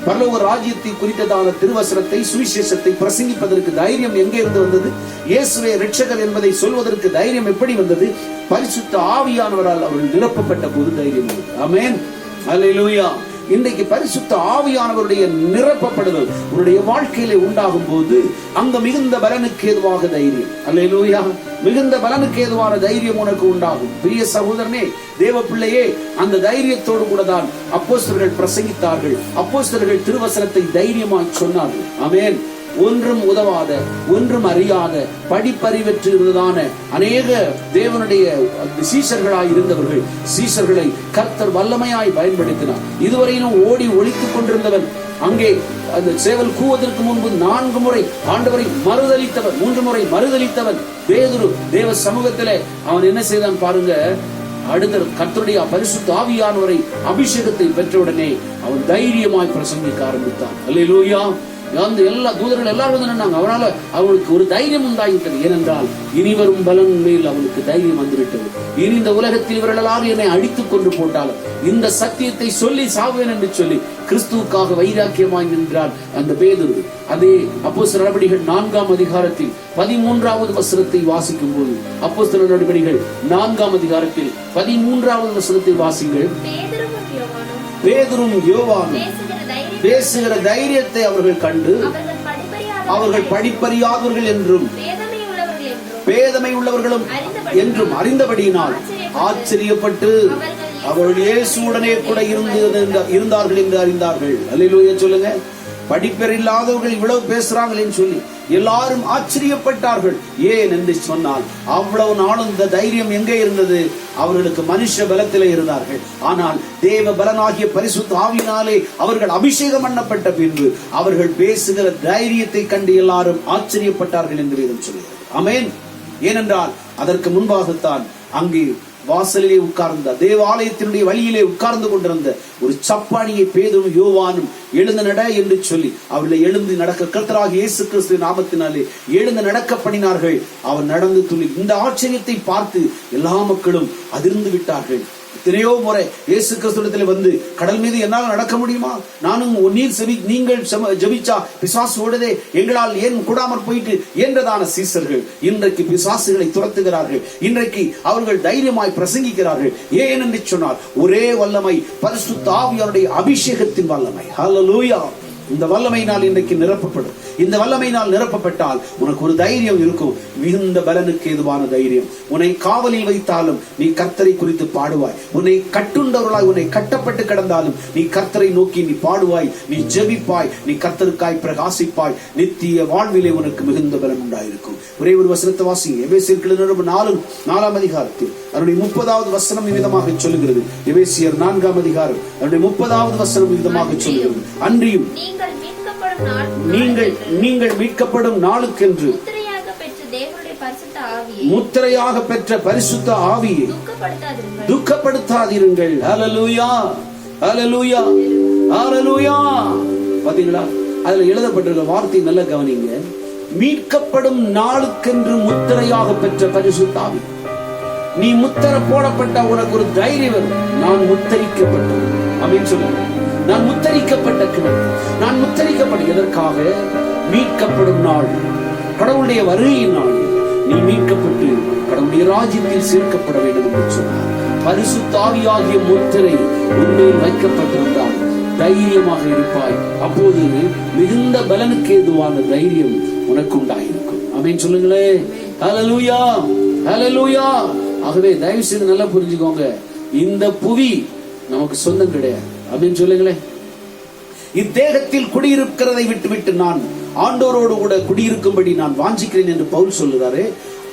பரலோக ராஜ்யத்தை குறித்ததான திருவசனத்தை, சுவிசேஷத்தை பிரசங்கிப்பதற்கு தைரியம் எங்கே இருந்து வந்தது? இயேசுவே இரட்சகர் என்பதை சொல்வதற்கு தைரியம் எப்படி வந்தது? பரிசுத்த ஆவியானவரால் அவர்கள் நிரப்பப்பட்ட போது தைரியம் வந்தது. ஆமென். அல்லேலூயா. இன்றைக்கு பரிசுத்த ஆவியானவருடைய நிரப்பப்படுதல் உன்னுடைய வாழ்க்கையிலே உண்டாகும் போது அந்த மிகுந்த பலனுக்கு ஏதுவாக தைரியம். அல்லேலூயா. மிகுந்த பலனுக்கு ஏதுவான தைரியம் உனக்கு உண்டாகும். பிரிய சகோதரனே, தேவ பிள்ளையே, அந்த தைரியத்தோடு கூட தான் அப்போஸ்தலர்கள் பிரசங்கித்தார்கள். அப்போஸ்தலர்கள் திருவசனத்தை தைரியமாக சொன்னார்கள். ஆமென். ஒன்றும் உதவாத, ஒன்றும் அறியாத, படிப்பறிவற்று இருந்ததான அநேக தேவனுடைய சீஷர்களாய் இருந்தவர்கள், சீஷர்களை கர்த்தர் வல்லமையாய் பயன்படுத்தினார். இதுவரையிலும் ஓடி ஒளித்துக் கொண்டிருந்தவன் அங்கே அந்த சேவல் கூவதற்கு முன்பு 4 முறை ஆண்டவரை மறுதலித்தவன், 3 முறை மறுதலித்தவன் பேதுரு தேவ சமூகத்திலே அவன் என்ன செய்தான் பாருங்க. அடுத்த கர்த்தருடைய பரிசுத்த ஆவியானவரை அபிஷேகத்தை பெற்றவுடனே அவன் தைரியமாய் பிரசங்கிக்க ஆரம்பித்தான். அல்லேலூயா. அந்த எல்லா தூதர்கள் எல்லாரும் வந்து நின்னாங்க. அவனால அவனுக்கு ஒரு தைரியம் உண்டாகிவிட்டது. ஏனென்றால் இனி வரும் பலன் மேல் அவனுக்கு தைரியம் வந்துவிட்டது. இனி இந்த உலகத்தில் இவர்கள் எல்லாரும் என்னை அடித்துக் கொண்டு போட்டாலும் இந்த சத்தியத்தை சொல்லி சாவேன் என்று சொல்லி கிறிஸ்துவுக்காக வைராக்கியமாய் நின்றான் அந்த பேதுரு. அதே அப்போஸ்தலர் நடபடிகள் 4ஆம் அதிகாரத்தில் 13வது வசனத்தை வாசிக்கும் போது, அப்போஸ்தலர் நடபடிகள் 4ஆம் அதிகாரத்தில் 13வது வசனத்தை வாசிங்கள். பேதுரும் யோவானும் பேசுகிற தைரியத்தை அவர்கள் கண்டு அவர்கள் படிப்பறியாதவர்கள் என்றும் பேதமை உள்ளவர்களும் என்றும் அறிந்தபடியினால் ஆச்சரியப்பட்டு அவர்கள் இயேசுவுடனே கூட இருந்தார்கள் என்று அறிந்தார்கள். அல்லேலூயா சொல்லுங்க. படிப்பறில்லாதவர்கள் இவ்வளவு பேசுறாங்களேன்னு சொல்லி எல்லாரும் ஆச்சரியப்பட்டார்கள். ஏன் என்று சொன்னால் அவ்வளவு நாளும் இந்த தைரியம் எங்கே இருந்தது? அவர்களுக்கு மனுஷ பலத்திலே இருந்தார்கள். ஆனால் தேவ பலனாகிய பரிசுத்த ஆவியினாலே அவர்கள் அபிஷேகம் பண்ணப்பட்ட பின்பு அவர்கள் பேசுகிற தைரியத்தை கண்டு எல்லாரும் ஆச்சரியப்பட்டார்கள் என்று வேதம் சொல்கிறது. ஆமென். ஏனென்றால் அதற்கு முன்பாகத்தான் அங்கே வாசலிலே உட்கார்ந்த தேவாலயத்தினுடைய வழியிலே உட்கார்ந்து கொண்டிருந்த ஒரு சப்பானியை பேதுரும் யோவானும் எழுந்து நட என்று சொல்லி அவர்களை எழுந்து நடக்க கர்த்தராகிய இயேசு கிறிஸ்துவின் நாமத்தினாலே எழுந்து நடக்க பண்ணினார்கள். அவன் நடந்து துள்ளி இந்த ஆச்சரியத்தை பார்த்து எல்லா மக்களும் அதிர்ந்து விட்டார்கள். எத்தனையோ முறை இயேசு கிறிஸ்துவிடத்தில் வந்து கடல் மீது என்னால் நடக்க முடியுமா? நானும் நீங்கள் ஜெபிச்சா பிசாசு ஓடுதே, எங்களால் ஏன் கூடாமற் போயிட்டு என்றதான சீசர்கள் இன்றைக்கு பிசாசுகளை துரத்துகிறார்கள். இன்றைக்கு அவர்கள் தைரியமாய் பிரசங்கிக்கிறார்கள். ஏன் என்று சொன்னால் ஒரே வல்லமை, பரிசுத்த ஆவியாருடைய அபிஷேகத்தின் வல்லமை. ஹல்லேலூயா. இந்த வல்லமையினால் இன்றைக்கு நிரப்பப்படும். இந்த வல்லமையினால் நிரப்பப்பட்டால் உனக்கு ஒரு தைரியம் இருக்கும், மிகுந்த பலனுக்கு ஏதுவான தைரியம். உன்னை காவலில் வைத்தாலும் நீ கர்த்தரை குறித்து பாடுவாய். உன்னை கட்டுண்டவர்களாய் உன்னை கட்டப்பட்டு கிடந்தாலும் நீ கர்த்தரை நோக்கி நீ பாடுவாய், நீ ஜெபிப்பாய், நீ கர்த்தருக்காய் பிரகாசிப்பாய். நித்திய வாழ்விலே உனக்கு மிகுந்த பலன் உண்டாயிருக்கும். ஒரே ஒரு வசனத்தை வாசிங்க. எபேசியர் 4 அதிகாரத்தில் அவருடைய 30வது வசனம் விதமாக சொல்லுகிறது. எபேசியர் 4 அதிகாரம் அவருடைய 30வது வசனம் விதமாக சொல்லுகிறது. அன்றியும் நீங்கள் மீட்கப்படும் நாளுக்கென்று முத்திரையாக பெற்ற பரிசுத்த ஆவியை துக்கப்படுத்தாதிருங்கள். ஹல்லேலூயா, ஹல்லேலூயா, ஹல்லேலூயா. பாத்தீங்களா? அதுல எழுதப்பட்டிருக்க வார்த்தை நல்ல கவனிங்க. மீட்கப்படும் நாளுக்கென்று முத்திரையாக பெற்ற பரிசுத்த ஆவி. நீ முத்திரை போடப்பட்ட உனக்கு ஒரு தைரியம் வரும். நான் முத்திரிக்கப்பட்டேன் அப்படின்னு சொல்லுங்க. நான் முத்தரிக்கப்பட்ட கிணறு. நான் முத்தரிக்கப்பட்ட எதற்காக? மீட்கப்படும் நாள், கடவுளுடைய வருகையின் நாள். நீ மீட்கப்பட்டு கடவுளுடைய ராஜ்யத்தில் சேர்க்கப்பட வேண்டும் என்று சொன்னார். பரிசுத்த ஆவியாகிய முத்திரை உன்மேல் வைக்கப்பட்டிருந்தால் தைரியமாக இருப்பாய். அப்போது மிகுந்த பலனுக்கு ஏதுவான தைரியம் உனக்கு உண்டாயிருக்கும். ஆமென் சொல்லுங்களே. ஹல்லேலூயா, ஹல்லேலூயா. ஆகவே தயவு செய்து நல்லா புரிஞ்சுக்கோங்க, இந்த புவி நமக்கு சொந்தம் கிடையாது. அப்படின்னு சொல்லுங்களேன். இத்தேகத்தில் குடியிருக்கிறதை விட்டுவிட்டு நான் ஆண்டோரோடு கூட குடியிருக்கும்படி நான் வாஞ்சிக்கிறேன் என்று பவுல் சொல்லுறாரு.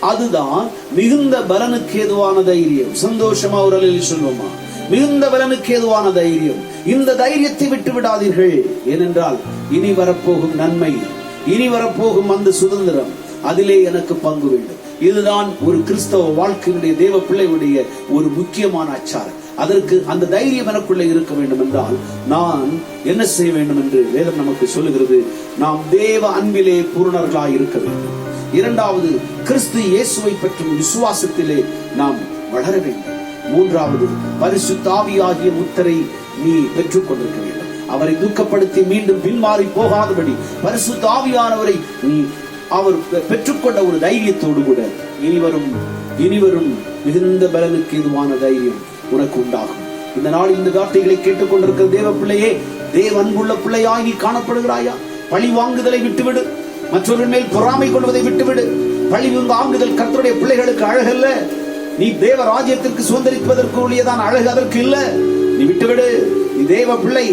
அதுதான் மிகுந்த பலனுக்கு ஏதுவான தைரியம். சந்தோஷமா ஒரு அலையில் சொல்லுவோமா? மிகுந்த பலனுக்கு ஏதுவான தைரியம். இந்த தைரியத்தை விட்டு விடாதீர்கள். ஏனென்றால் இனி வரப்போகும் நன்மை, இனி வரப்போகும் அந்த சுதந்திரம், அதிலே எனக்கு பங்கு வேண்டும். இதுதான் ஒரு கிறிஸ்தவ வாழ்க்கையினுடைய தேவ பிள்ளையுடைய ஒரு முக்கியமான அச்சாரம். அதற்கு அந்த தைரியம் எனக்குள்ளே இருக்க வேண்டும் என்றால் நான் என்ன செய்ய வேண்டும் என்று வேதம் நமக்கு சொல்லுகிறது. நாம் தேவ அன்பிலே பூரணர்களாய் இருக்க வேண்டும். இரண்டாவது, கிறிஸ்து இயேசுவை பற்றும் விசுவாசத்திலே நாம் வளர வேண்டும். மூன்றாவது, பரிசுத்த ஆவியாகிய முத்திரை நீ பெற்றுக் கொண்டிருக்க வேண்டும். அவரை துக்கப்படுத்தி மீண்டும் பின்மாறி போகாதபடி பரிசுத்த ஆவியானவரை நீ அவர் பெற்றுக்கொண்ட ஒரு தைரியத்தோடு கூட இனிவரும் மிகுந்த பலனுக்கு ஏதுவான தைரியம் உனக்கு உண்டாகும். இந்த நாள் இந்த வார்த்தைகளை கேட்டுக்கொண்டிருக்கிற தேவ பிள்ளையே, தேவ அன்புள்ள பிள்ளையாய் நீ காணப்படுகிறாயா? பழி வாங்குதலை விட்டுவிடு. மற்றவர்கள் மேல் பொறாமை கொள்வதை விட்டுவிடு. பழி வாங்குதல் கர்த்தருடைய பிள்ளைகளுக்கு அழகல்ல. நீ தேவ ராஜ்யத்திற்கு சுதந்திரிப்பதற்கு உள்ளதான் அழகு, அதற்கு இல்ல. நீ விட்டுவிடு. நீ தேவ பிள்ளை,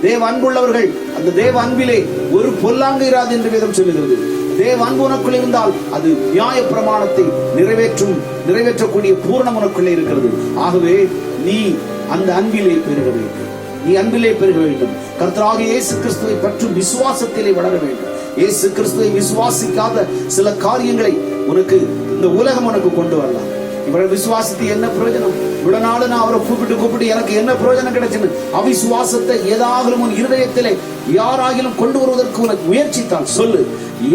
தேவ அன்புள்ளவர்கள். அந்த தேவ அன்பிலே ஒரு பொல்லாங்கு இராது என்று வேதம் சொல்லுகிறது. தேவ அன்பு உனக்குள்ளே இருந்தால் அது நியாய பிரமாணத்தை நிறைவேற்றக்கூடிய பூரணம் உனக்குள்ளே இருக்கிறது. ஆகவே நீ அந்த அன்பிலே பெருக வேண்டும். நீ அன்பிலே பெருக வேண்டும். கர்த்தராகிய இயேசு கிறிஸ்துவை பற்றும் விசுவாசத்திலே வளர வேண்டும். இயேசு கிறிஸ்துவை விசுவாசிக்காத சில காரியங்களை உனக்கு இந்த உலகம் உனக்கு கொண்டு வரலாம். இவரை விசுவாசத்தை என்ன பிரயோஜனம்? இவ்வளவு நாள் நான் அவரை கூப்பிட்டு எனக்கு என்ன பிரயோஜனம் கிடைச்சுன்னு அவிசுவாசத்தை ஏதாகிலும் உன் இருதயத்திலே யாராகிலும் கொண்டு வருவதற்கு உனக்கு முயற்சித்தால் சொல்லு,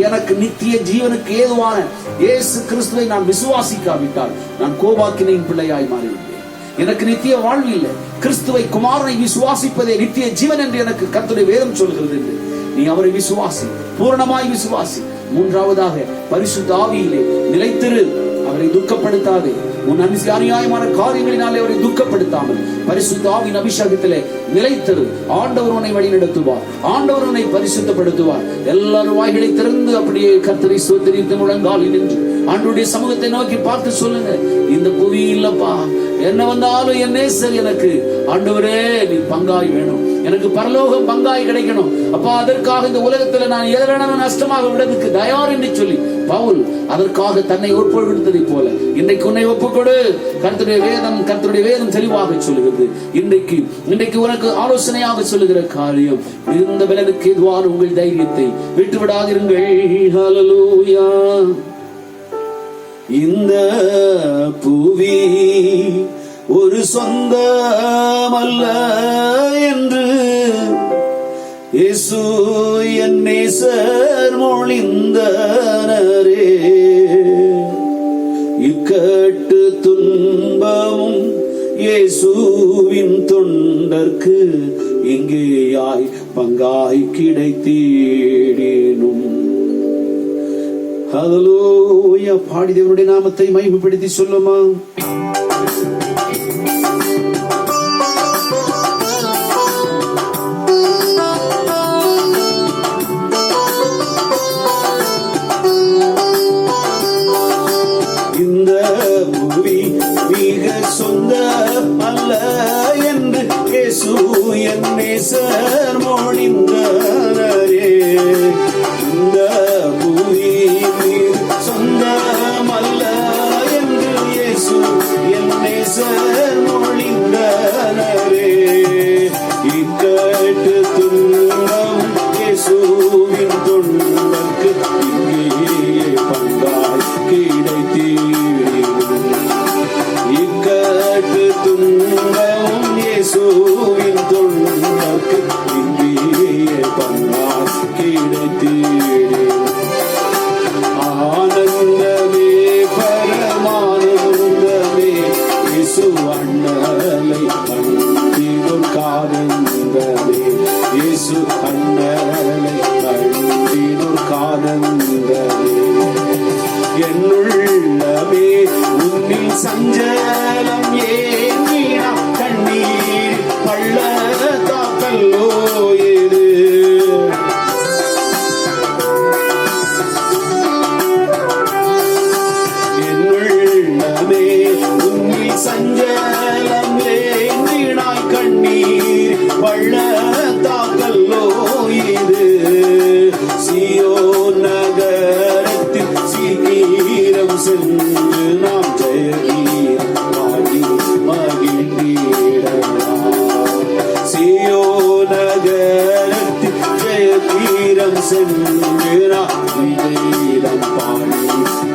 எனக்கு நித்திய ஜீவனுக்கு ஏதுவான இயேசு கிறிஸ்துவை நான் விசுவாசிக்காவிட்டால் நான் கோபாக்கினையின் பிள்ளையாய் மாறிவிட்டேன். எனக்கு நித்திய வாழ்வு இல்லை. கிறிஸ்துவை குமாரனை விசுவாசிப்பதே நித்திய ஜீவன் என்று எனக்கு கர்த்தருடைய வேதம் சொல்கிறது என்று நீ அவரை விசுவாசி, பூரணமாய் விசுவாசி. மூன்றாவதாக, பரிசுத்த ஆவியிலே நிலைத்திரு. அவரை துக்கப்படுத்தாதே. உன் அநியாயமான காரியங்களினாலே அவரை துக்கப்படுத்தாமல் பரிசுத்த ஆவியின் அபிஷேகத்திலே நிலைத்திரு. ஆண்டவர் உன்னை வழி நடத்துவார். ஆண்டவர் உன்னை பரிசுத்தப்படுத்துவார். எல்லாரும் வாய்களை திறந்து அப்படியே கர்த்தரை ஸ்தோத்திரித்து முழங்காலில் நின்று ஆண்டவருடைய சமூகத்தை நோக்கி பார்த்து சொல்லுங்க, இந்த புவி இல்லப்பா, என்ன வந்தாலும் என் நேசர் எனக்கு ஆண்டவரே நீ பங்காய் வேணும், எனக்கு பரலோகம் பங்காய் கிடைக்கணும் அப்பா, அதற்காக இந்த உலகத்துல நான் எதை வேணாலும் நஷ்டமாக விடுறதுக்கு தயார் என்று சொல்லி பவுல் அதற்காக தன்னை ஒப்புக்கொடுத்ததை போல இன்றைக்கு உன்னை ஒப்புக்கொடு. கர்த்தருடைய வேதம் தெளிவாக சொல்லுகிறது. இன்றைக்கு உனக்கு ஆலோசனையாக சொல்லுகிற காரியம், இந்த பலனுக்கு எதுவான உங்கள் தைரியத்தை விட்டு விடாதிருங்கள். ஹல்லேலூயா. இந்த புவி ஒரு சொந்தமல்ல என்று இயேசு என் நேசர் மொழிந்தனரே. இக்கட்டு துன்பமும் இயேசுவின் தொண்டர்க்கு இங்கேயாய் பங்காய் கிடைத்தேனும். ஹல்லேலூயா. பாடி தேவனுடைய நாமத்தை மகிமைப்படுத்தி சொல்லுமா. இந்த புவி மிக சொந்த அல்ல என்று இயேசு என் நேசர் மொழிந்தனரே. இந்த புவி சொந்தமல்ல என்று இயேசு என் நேசர் மொழிந்தனரே. இக்கட்டு துன்பம் இயேசுவின் தொண்டர்க்கு இங்கேயே பங்காய் கிடைத்தேனும். இக்கட்டு துன்பம் இயேசுவின் தொண்டர்க்கு இங்கேயே பங்காய் கிடைத்தேனும். ஆனந்தமே பரமானந்தமே இயேசு அண்ணலை கண்டிடும் கானந்தமே. இயேசு அண்ணலை கண்டிடும் கானந்தமே. என்னுள்ளமே உன்னில் சஞ்சலம் ஏங்கினா கண்ணீர் பள்ளத்தாக்கல்லோ ஏது. என்னுள்ளமே உன்னில் சஞ்சலம் ஏங்கினாய் கண்ணீர் பள்ளத்தாக்கல்லோ ஏது. சீயோன் நகரத்தில் சீக்கிரம் சென்று நாம் ஜெயகீதம் பாடி மகிழ்ந்திடலாம். சீயோன் நகரத்தில் ஜெயகீதம் சென்று நாம் விஜயம் பாடி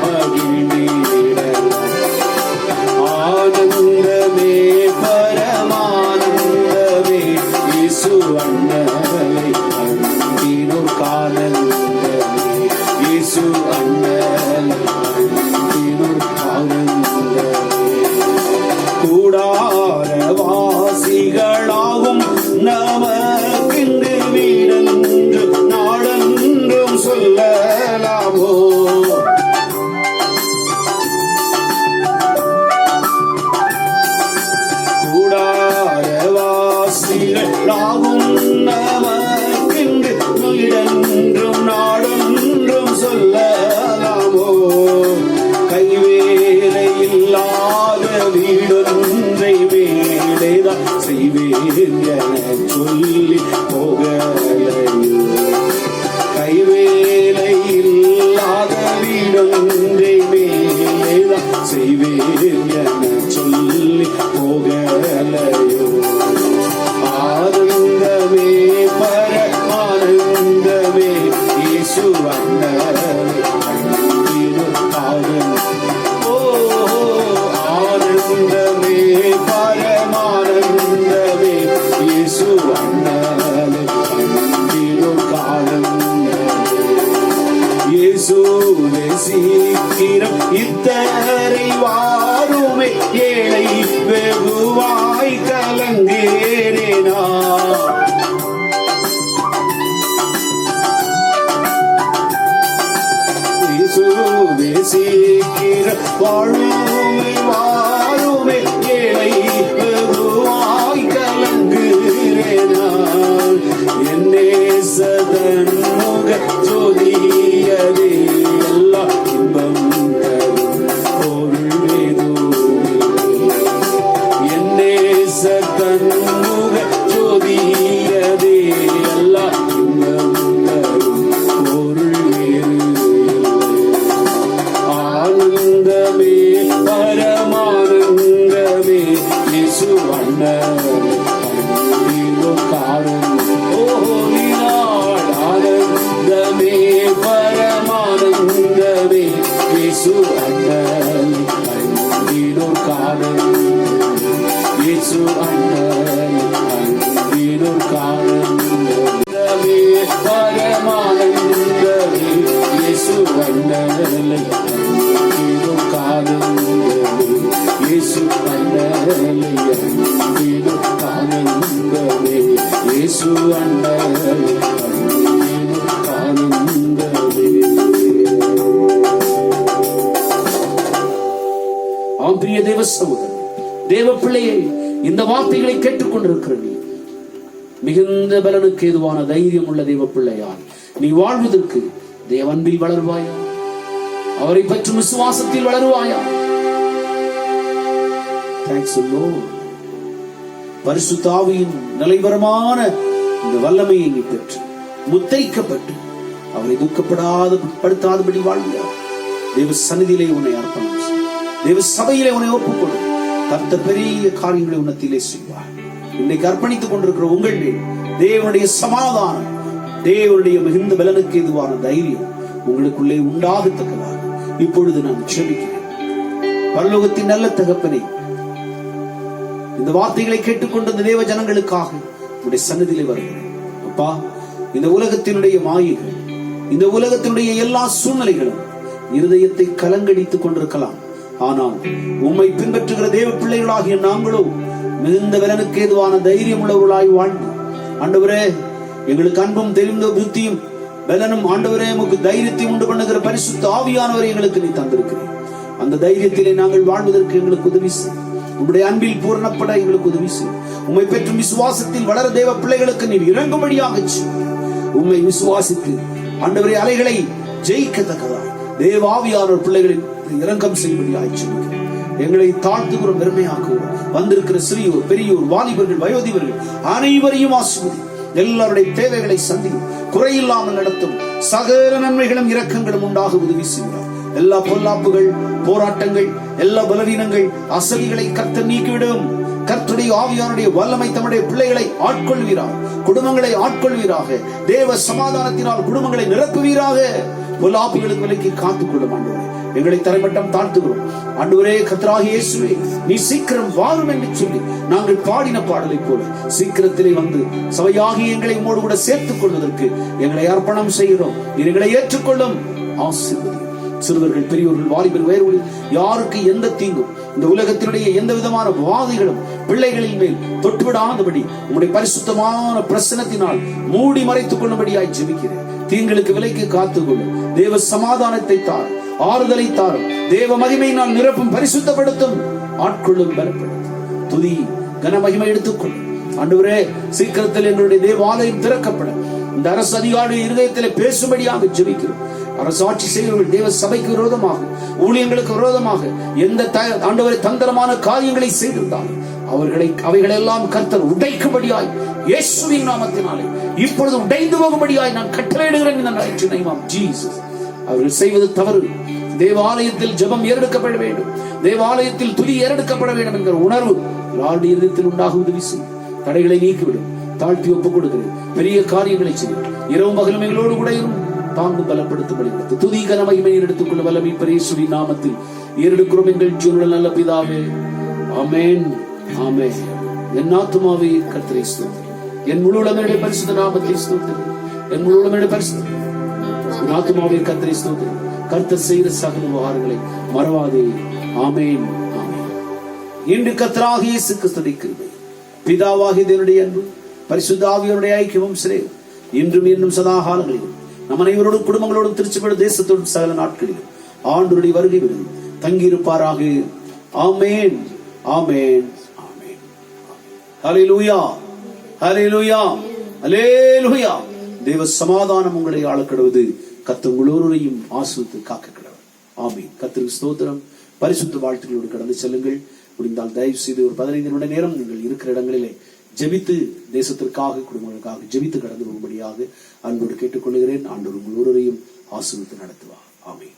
மகிழ்ந்திடலாம். ஆனந்தமே பரமானந்தமே இயேசு அண்ணலை கண்டிடும் கானந்தமே. இயேசு அண்ணலை கண்டிடும் கானந்தமே. கூடாரவாசிகளாகும் நமக்கின்று வீடென்று நாடென்றும் சொல்லலாமோ. கூடாரவாசிகளாகும் நமக்கின்று வீடென்றும் நாடென்றும் சொல்லலாமோ. கைவேலை இல்லாத வீடொன்றை வேலைதான் செய்வேன் என சொல்லி போகலையோ. கைவேலை இல்லாத வீடொன்றை வேலைதான் செய்வேன் என சொல்லி போகலையோ. ஆனந்தமே பரமானந்தமே இயேசு அண்ணலை கண்டிடும் கானந்தமே. ஓ ஆனந்தமே பரமானந்தமே இயேசு அண்ணலை கண்டிடும் கானந்தமே. இயேசுவே சீக்கிரம் இத்தரை வாருமே, ஏழை வெகுவாய் கலங்கேறினா. இயேசுவே சீக்கிரம் வாழுமே வாருமே, ஏழை வெகுவாய் கலங்குகிறேனா. என்னே சதன் முக ஜோதியதே எல்லா இன்பம் தர பிரிய தேவ சகோதரன், தேவ பிள்ளையை, இந்த வார்த்தைகளை கேட்டுக்கொண்டிருக்கிறது மிகுந்த பலனுக்கு ஏதுவான தைரியம் உள்ள தேவ பிள்ளையால் நீ வாழ்வதற்கு தேவ அன்பில் வளருவாயா, அவரை பற்றும் விசுவாசத்தில் வளருவாயா. பரிசுத்த ஆவியின் நிலைவரமான இந்த வல்லமையை நீ பெற்று முத்தைக்கப்பட்டு அவரை துக்கப்படுத்தாதபடி வாழ்வியா. தேவ சந்நிதியிலே உன்னை அர்ப்பணம் செய். தேவ சபையிலே உன்னை ஒப்புக்கொடு. கர்த்தர் பெரிய காரியங்களை உன்னத்திலே செய்வார். இன்னைக்கு அர்ப்பணித்துக் கொண்டிருக்கிற உங்கள் தேவனுடைய சமாதானம், தேவனுடைய மிகுந்த பலனுக்கு எதுவான தைரியம் உங்களுக்குள்ளே உண்டாகத்தக்கதாக இப்பொழுது நான் ஜெபிக்கிறேன். பரலோகத்தின் நல்ல தகப்பனே, இந்த வார்த்தைகளை கேட்டுக்கொண்டு இந்த தேவ ஜனங்களுக்காக உங்களுடைய சன்னதியிலே வருகிறேன். அப்பா, இந்த உலகத்தினுடைய மாயைகள், இந்த உலகத்தினுடைய எல்லா சூழ்நிலைகளும் இருதயத்தை கலங்கடித்துக் கொண்டிருக்கலாம். ஆனால் உம்மை பின்பற்றுகிற தேவ பிள்ளைகளாகிய நாங்களோ மிகுந்த பலனுக்கு ஏதுவான தைரியம் உள்ளவர்களாய் வாழ்ந்து, ஆண்டவரே, எங்களுக்கு அன்பும் தெளிந்த புத்தியும் பலனும், ஆண்டவரே, உமக்கு தைரியத்தையும் உண்டு பண்ணுகிற பரிசுத்த ஆவியானவரை எங்களுக்கு நீ தந்திருக்கிறேன். அந்த தைரியத்திலே நாங்கள் வாழ்வதற்கு எங்களுக்கு உதவி செய். உம்முடைய அன்பில் பூரணப்பட எங்களுக்கு உதவி செய். உம்மை பெற்றும் விசுவாசத்தில் வளர தேவ பிள்ளைகளுக்கு நீ இறங்கும்படியாக உம்மை விசுவாசித்து ஆண்டவரே அலைகளை ஜெயிக்கத்தக்கதாய் தேவ ஆவியானவர் பிள்ளைகளின் இரக்கம் செய்யும்படியாக எங்களை தாழ்த்துகிறோம், பெருமையாக்குகிறோம். வந்திருக்கிற சிறியோர், பெரியோர், வாலிபர்கள், வயோதிபர்கள் அனைவரையும் ஆசீர்வதி. எல்லாருடைய தேவைகளை சந்தியும், குறையில்லாமல் நடத்தும். சகல நன்மைகளும் இரக்கங்களும் உண்டாக உதவி செய்கிறார். எல்லா பொல்லாப்புகள், போராட்டங்கள், எல்லா பலவீனங்கள், அசதிகளை கர்த்தர் நீக்கிவிடும். கர்த்தருடைய ஆவியானுடைய வல்லமை தம்முடைய பிள்ளைகளை ஆட்கொள்வீராக, குடும்பங்களை ஆட்கொள்வீராக. தேவ சமாதானத்தினால் குடும்பங்களை நிரப்புவீராக. பொல்லாப்புகளுக்கு விலக்கி காத்துக்கொள்ளும் ஆண்டவரே. எங்களை தரைமட்டம் தாழ்த்துகிறோம். ஆண்டவரே, கர்த்தராகிய இயேசுவே, நீ சீக்கிரம் வாரும் என்று சொல்லி நாங்கள் பாடின பாடலை போல சீக்கிரத்திலே வந்து சபையாகி எங்களை உம்மோடு கூட சேர்த்துக் கொள்வதற்கு எங்களை அர்ப்பணம் செய்கிறோம். எங்களை ஏற்றுக்கொள்ளும். ஆசீர்வதி. சிறுவர்கள், பெரியோர்கள், வாலிபர், வயர்களில் யாருக்கு எந்த தீங்கும், இந்த உலகத்தினுடைய எந்த விதமான வாதைகளும் பிள்ளைகளின் மேல் தொட்டுவிடாதபடி உங்களுடைய பரிசுத்தமான பிரசனத்தினால் மூடி மறைத்துக் கொள்ளும்படியாய் ஜெபிக்கிறேன். தீங்களுக்கு விலைக்கு காத்துக்கொள்ளும். தேவ சமாதானத்தை தார், ஆறுதலை தாரும். தேவ மகிமையினால் நிரப்பும், பரிசுத்தப்படுத்தும், ஆட்கொள்ளும், பலப்படுத்தும். துதி கன மகிமை எடுத்துக்கொள்ளும். ஆண்டவரே, சீக்கிரத்தில் எங்களுடைய தேவாலயம் திறக்கப்பட இந்த அரசு அதிகாரியுடைய இருதயத்தில் பேசும்படியாக ஜெபிக்கிறோம். அரசாட்சி செய்கிறவர்கள் தேவ சபைக்கு விரோதமாக, ஊழியங்களுக்கு விரோதமாக எந்த ஆண்டவரை தந்திரமான காரியங்களை செய்திருந்தாலும் அவைகளெல்லாம் கர்த்தர் உடைக்கும்படியாய் இயேசுவின் நாமத்தினாலே இப்பொழுது உடைந்து போகும்படியாய் நான் கட்டளையிடுகிறேன். அவர்கள் செய்வது தவறு. தேவாலயத்தில் ஜெபம் ஏறெடுக்கப்பட வேண்டும், தேவாலயத்தில் துதி ஏறெடுக்கப்பட வேண்டும் என்கிற உணர்வு யாருடைய இதயத்தில் உண்டாக உதவி செய்யும். தடைகளை நீக்கிவிடும். தாழ்த்தி ஒப்புக் கொடுக்கிறேன். பெரிய காரியங்களை செய்யும். இரவு பகலும் எங்களோடு கூட தாங்கும், பலப்படுத்தும்படி துதி கன மகிமையை எடுத்துக்கொள்ள வல்லமை இயேசுவின் நாமத்தில் ஏறெடுக்கிறோம் எங்கள் ஜீவனுள்ள நல்ல பிதாவே. ஆமென், ஆமென். என் ஆத்துமாவே கர்த்தரை ஸ்தோத்திரி. என் முழு உலகமே பரிசுத்த நாமத்தை ஸ்தோத்திரி. என் முழு உலகமே பரிசுத்த ஆத்துமாவே கர்த்தரை ஸ்தோத்திரி. கர்த்தர் செய்த சகல உபகாரங்களை மறவாதே. ஆமென், ஆமென். இன்று கர்த்தராகிய இயேசு கிறிஸ்துவின் கிருபை, பிதாவாகிய தேவனுடைய அன்பு, பரிசுத்த ஆவியானுடைய ஐக்கியமும் சிறையும் இன்றும் இன்னும் சதா காலங்களிலும் நம் அனைவரோடும் குடும்பங்களோடும் திருச்சபை தேசத்தோடும் சகல நாட்களிலும் ஆண்டவருடைய வருகை விடும் தங்கியிருப்பாராக. ஆமென், ஆமென், ஆமென். ஹல்லேலூயா, ஹல்லேலூயா, ஹல்லேலூயா. தேவ சமாதானம் உங்களை ஆளக்கடுவது. கர்த்தர் உங்களோரையும் ஆசீர்வதித்து காக்க கடவுள். ஆமென். கர்த்தருக்கு ஸ்தோத்திரம். பரிசுத்த வாழ்த்துக்களோடு கடந்து செல்லுங்கள். முடிந்தால் தயவு செய்து ஒரு 15 நிமிட நேரம் நீங்கள் இருக்கிற இடங்களிலே ஜெபித்து, தேசத்திற்காக, குடும்பங்களுக்காக ஜெபித்து கடந்து போகும்படியாக அன்போடு கேட்டுக்கொள்கிறேன். ஆண்டவர் உங்கள் ஒருவரையும் ஆசீர்வதித்து நடத்துவார். ஆமென்.